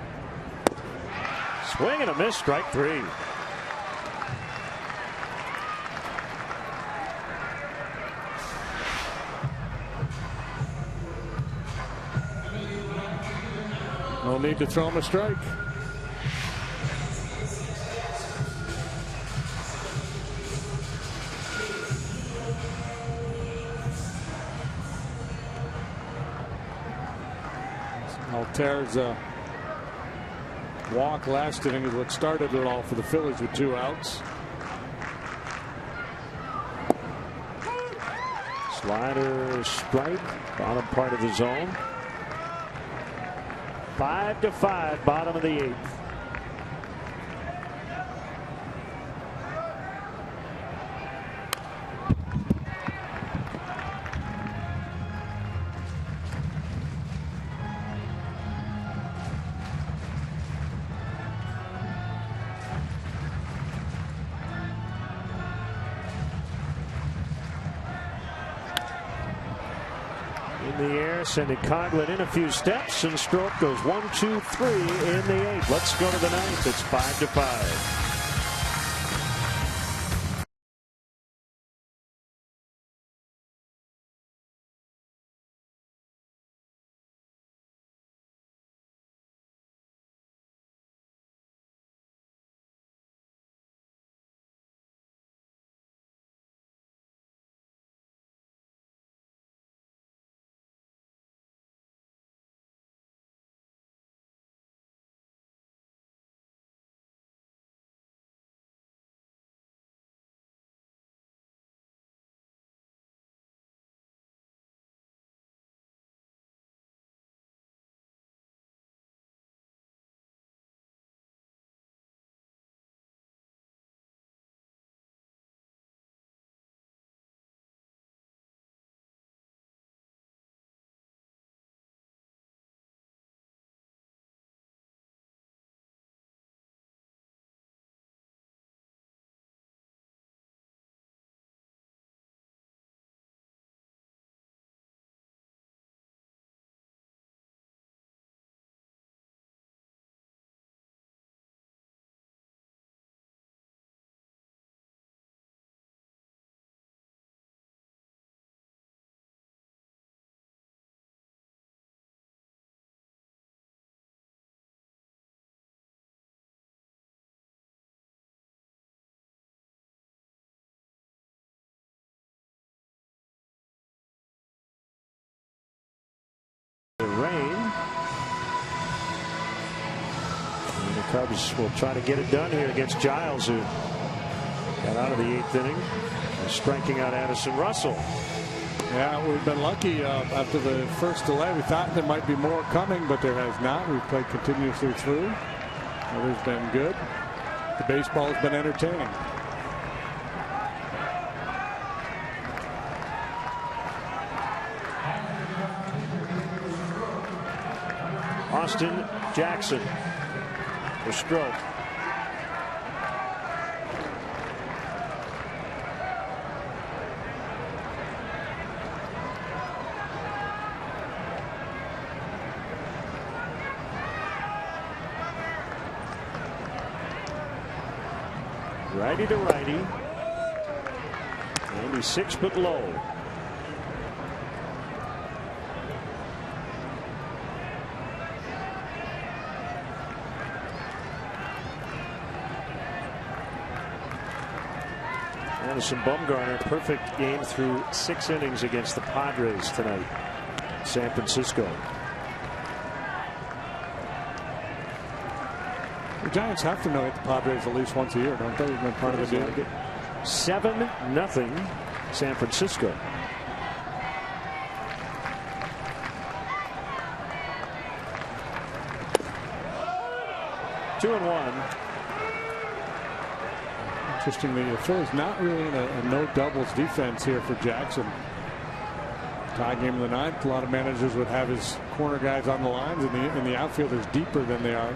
Swing and a miss, strike 3. No need to throw him a strike. Altair's walk last inning is what started it all for the Phillies with 2 outs. Slider strike, bottom part of the zone. 5 to 5, bottom of the 8th. sending Coghlan in a few steps, and Strop goes 1, 2, 3 in the 8th. Let's go to the 9th. It's 5-5. Rain. And the Cubs will try to get it done here against Giles, who got out of the 8th inning, striking out Addison Russell. Yeah, we've been lucky after the first delay. We thought there might be more coming, but there has not. We've played continuously through. Weather's been good. The baseball has been entertaining. Austin Jackson for Stroke. Righty to righty. 96 but low. Madison Bumgarner, perfect game through 6 innings against the Padres tonight. San Francisco. The Giants have to know the Padres at least once a year, don't they? They've been part of the deal. 7-0 San Francisco. Two and one. Interestingly, the Phillies not really in a no doubles defense here for Jackson. Tie game of the 9th. A lot of managers would have his corner guys on the lines, and the outfielders deeper than they are.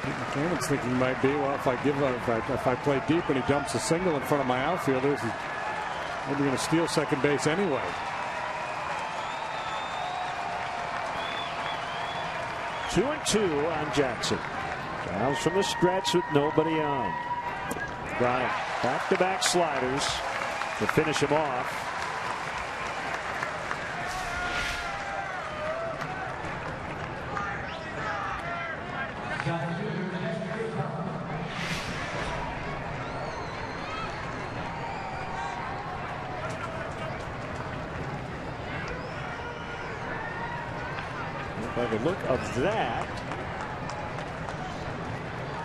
McCannon's thinking might be, well, if I play deep and he dumps a single in front of my outfielders, he's maybe going to steal second base anyway. Two and two on Jackson. Giles from the stretch with nobody on. Got back-to-back sliders to finish him off. By the look of that,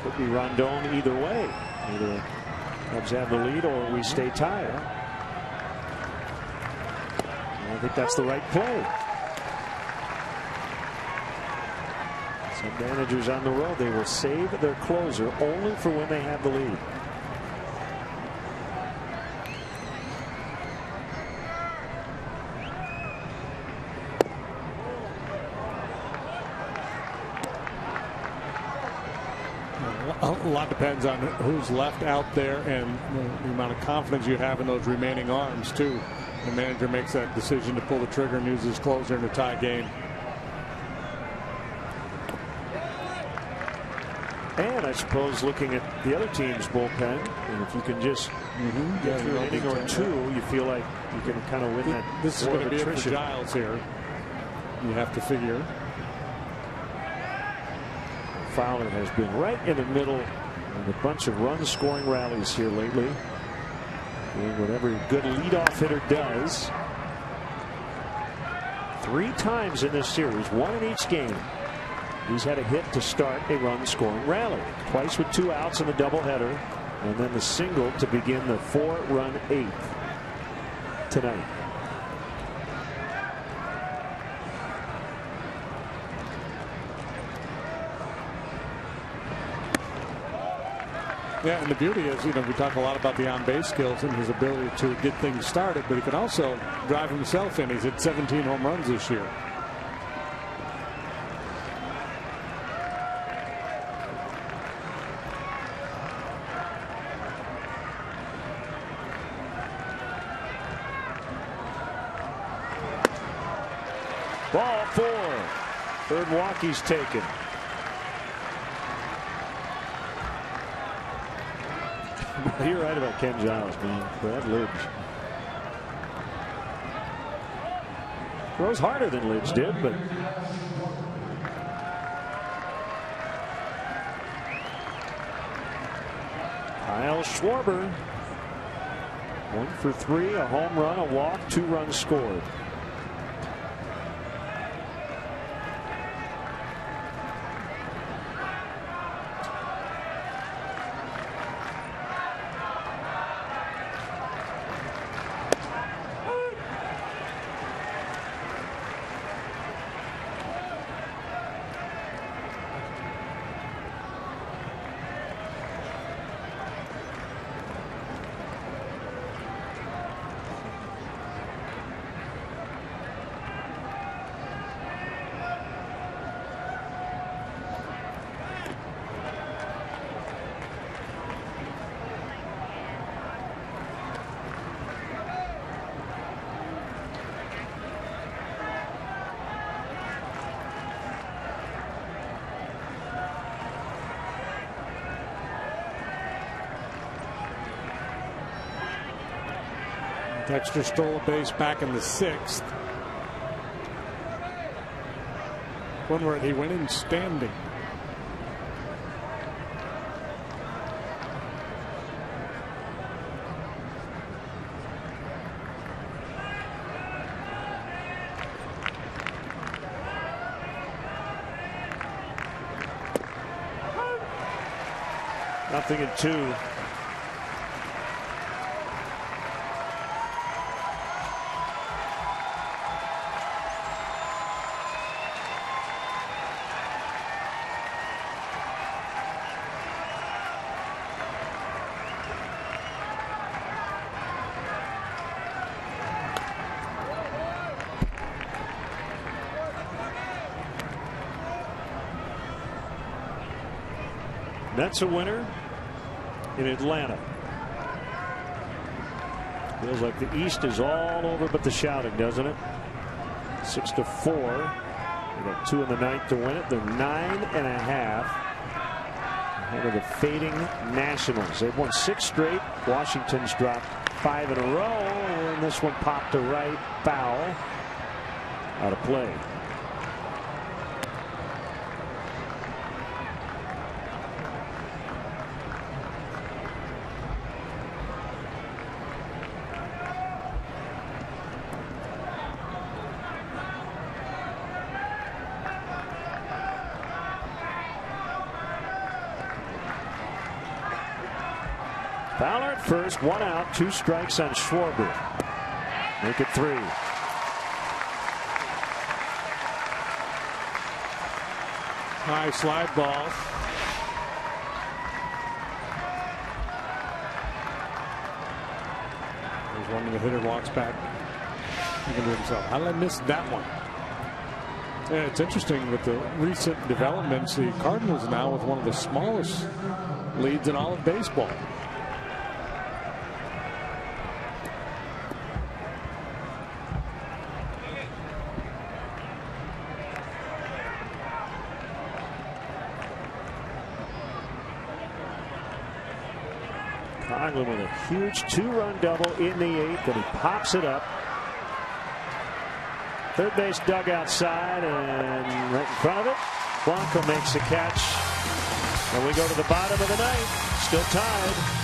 could be Rondon either way. Either Cubs have the lead or we stay tied. And I think that's the right play. Some managers on the road, they will save their closer only for when they have the lead. A lot depends on who's left out there and the amount of confidence you have in those remaining arms, too. The manager makes that decision to pull the trigger and use his closer in a tie game. And I suppose looking at the other team's bullpen, and if you can just get through an inning or two, you feel like you can kind of win that. This is going to be it for Giles here. You have to figure. Fowler has been right in the middle of a bunch of run-scoring rallies here lately. Doing what every good leadoff hitter does. 3 times in this series, 1 in each game, he's had a hit to start a run-scoring rally. Twice with 2 outs in the doubleheader, and then the single to begin the 4-run 8th tonight. Yeah, and the beauty is, we talk a lot about the on-base skills and his ability to get things started, but he can also drive himself in. He's hit 17 home runs this year. Ball 4. Third walk he's taken. You're right about Ken Giles, man. Brad Lidge throws harder than Lidge did, but Kyle Schwarber, 1 for 3, a home run, a walk, 2 runs scored. Dexter stole a base back in the 6th. One where he went in standing. Nothing in 2. Mets a winner in Atlanta. Feels like the East is all over but the shouting, doesn't it? 6-4. They got 2 in the 9th to win it. They're 9.5 ahead of the fading Nationals. They've won 6 straight. Washington's dropped 5 in a row, and this one popped to right, foul, out of play. Fowler at first, 1 out, 2 strikes on Schwarber. Make it 3. High slide ball. There's one when the hitter walks back. Thinking to himself, how did I miss that one? Yeah, it's interesting with the recent developments. The Cardinals now with one of the smallest leads in all of baseball. Coghlan with a huge 2-run double in the 8th, and he pops it up. Third base dugout side, and right in front of it, Blanco makes the catch. And we go to the bottom of the ninth, still tied.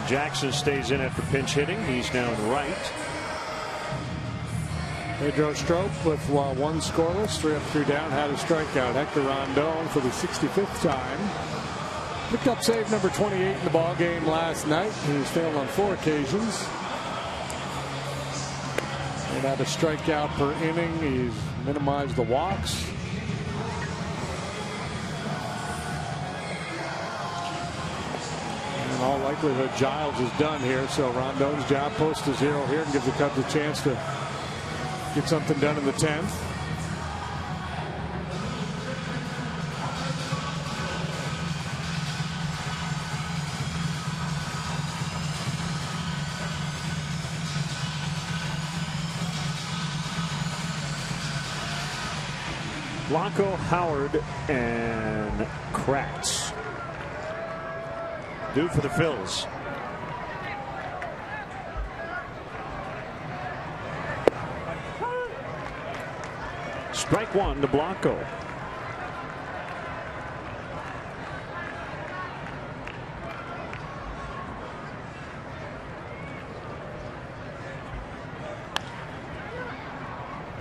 Jackson stays in after pinch hitting. He's now in right. Pedro Strop with one scoreless, 3 up, 3 down, had a strikeout. Hector Rondon for the 65th time. Picked up save number 28 in the ball game last night. He's failed on 4 occasions. And had a strikeout per inning. He's minimized the walks. In all likelihood, Giles is done here, so Rondon's job post to 0 here and gives the Cubs a chance to get something done in the 10th. Blanco, Howard, and Kratz due for the Phillies. Strike 1 to Blanco.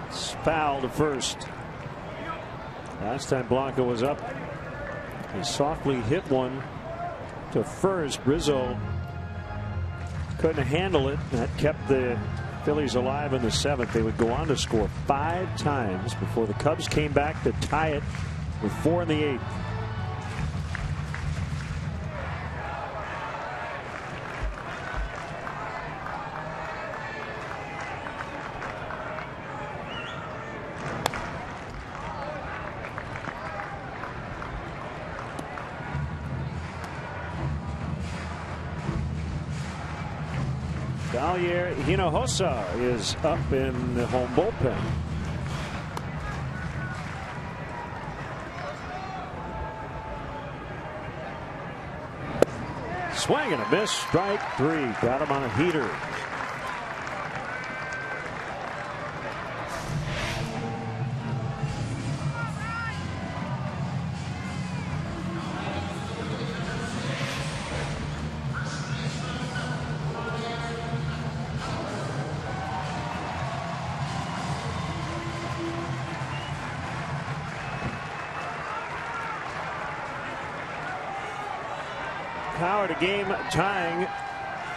It's foul to first. Last time Blanco was up, he softly hit one to first. Rizzo couldn't handle it. That kept the Phillies alive in the 7th. They would go on to score 5 times before the Cubs came back to tie it with 4 in the 8th. Hinojosa is up in the home bullpen. Swing and a miss. Strike 3. Got him on a heater. Howard, a game tying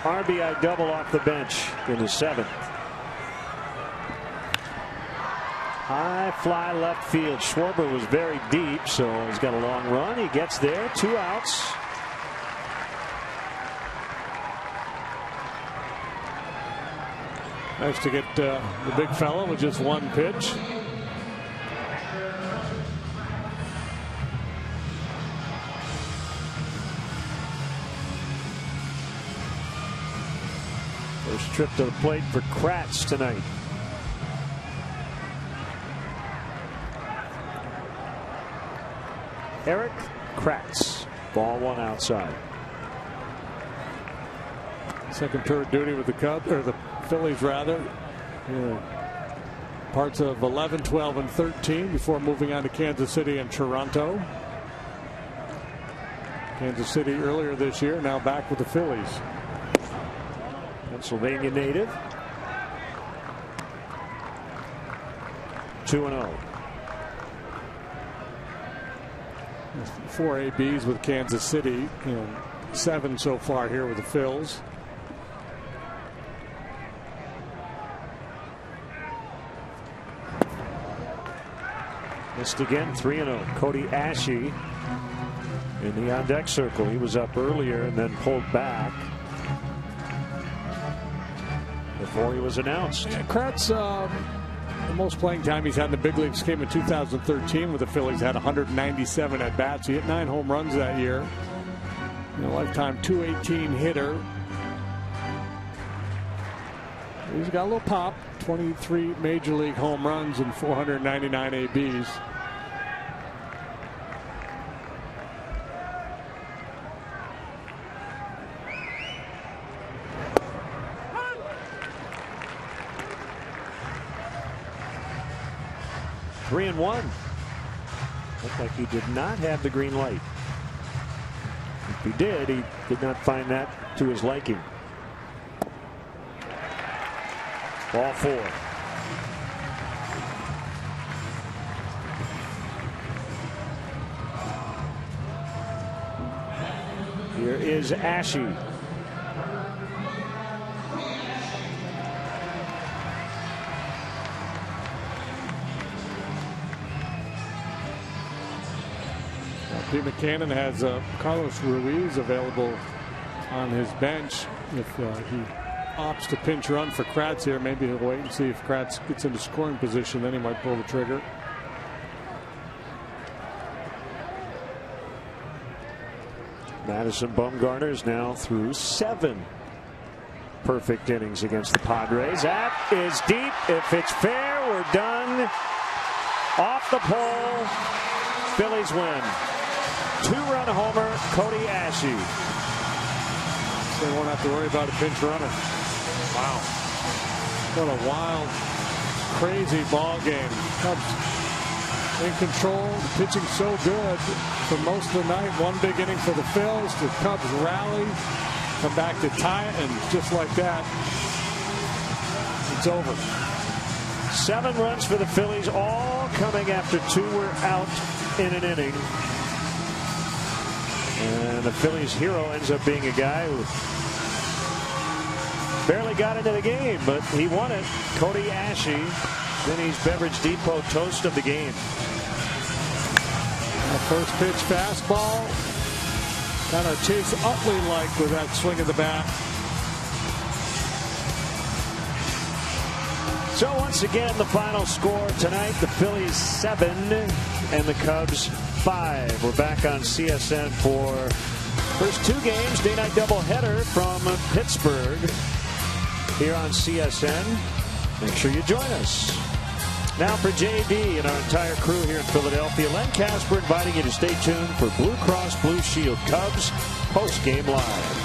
RBI double off the bench in the 7th. High fly left field. Schwarber was very deep, so he's got a long run. He gets there. 2 outs. Nice to get the big fella with just 1 pitch. First trip to the plate for Kratz tonight. Eric Kratz. Ball 1 outside. Second tour of duty with the Cubs, or the Phillies rather. Parts of 11, 12, and 13 before moving on to Kansas City and Toronto. Kansas City earlier this year, now back with the Phillies. Pennsylvania native. 2-0. 4 ABs with Kansas City, 7 so far here with the Phils. Missed again. 3-0. Cody Ashe in the on-deck circle. He was up earlier and then pulled back before he was announced. Yeah, Kratz, the most playing time he's had in the big leagues came in 2013 with the Phillies. Had 197 at bats. He hit 9 home runs that year. Lifetime .218 hitter. He's got a little pop. 23 major league home runs and 499 ABs. Three and 1. Looked like he did not have the green light. If he did not find that to his liking. Ball 4. Here is Ashe. Pete Buchanan has Carlos Ruiz available on his bench. If he opts to pinch run for Kratz here, maybe he'll wait and see if Kratz gets into scoring position. Then he might pull the trigger. Madison Bumgarner is now through 7 perfect innings against the Padres. That is deep. If it's fair, we're done. Off the pole. Phillies win. 2-run homer, Cody Ashe. They won't have to worry about a pinch runner. Wow. What a wild, crazy ball game. Cubs in control, the pitching so good for most of the night. 1 big inning for the Phils. The Cubs rally, come back to tie it, and just like that, it's over. 7 runs for the Phillies, all coming after 2 were out in an inning. And the Phillies hero ends up being a guy who barely got into the game, but he won it. Cody Ashe, Vinny's Beverage Depot toast of the game. First pitch fastball. Kind of Chase Utley-like with that swing of the bat. So once again, the final score tonight, the Phillies 7 and the Cubs 5. We're back on CSN for first 2 games, day-night doubleheader from Pittsburgh here on CSN. Make sure you join us. Now for JD and our entire crew here in Philadelphia, Len Casper inviting you to stay tuned for Blue Cross Blue Shield Cubs post-game live.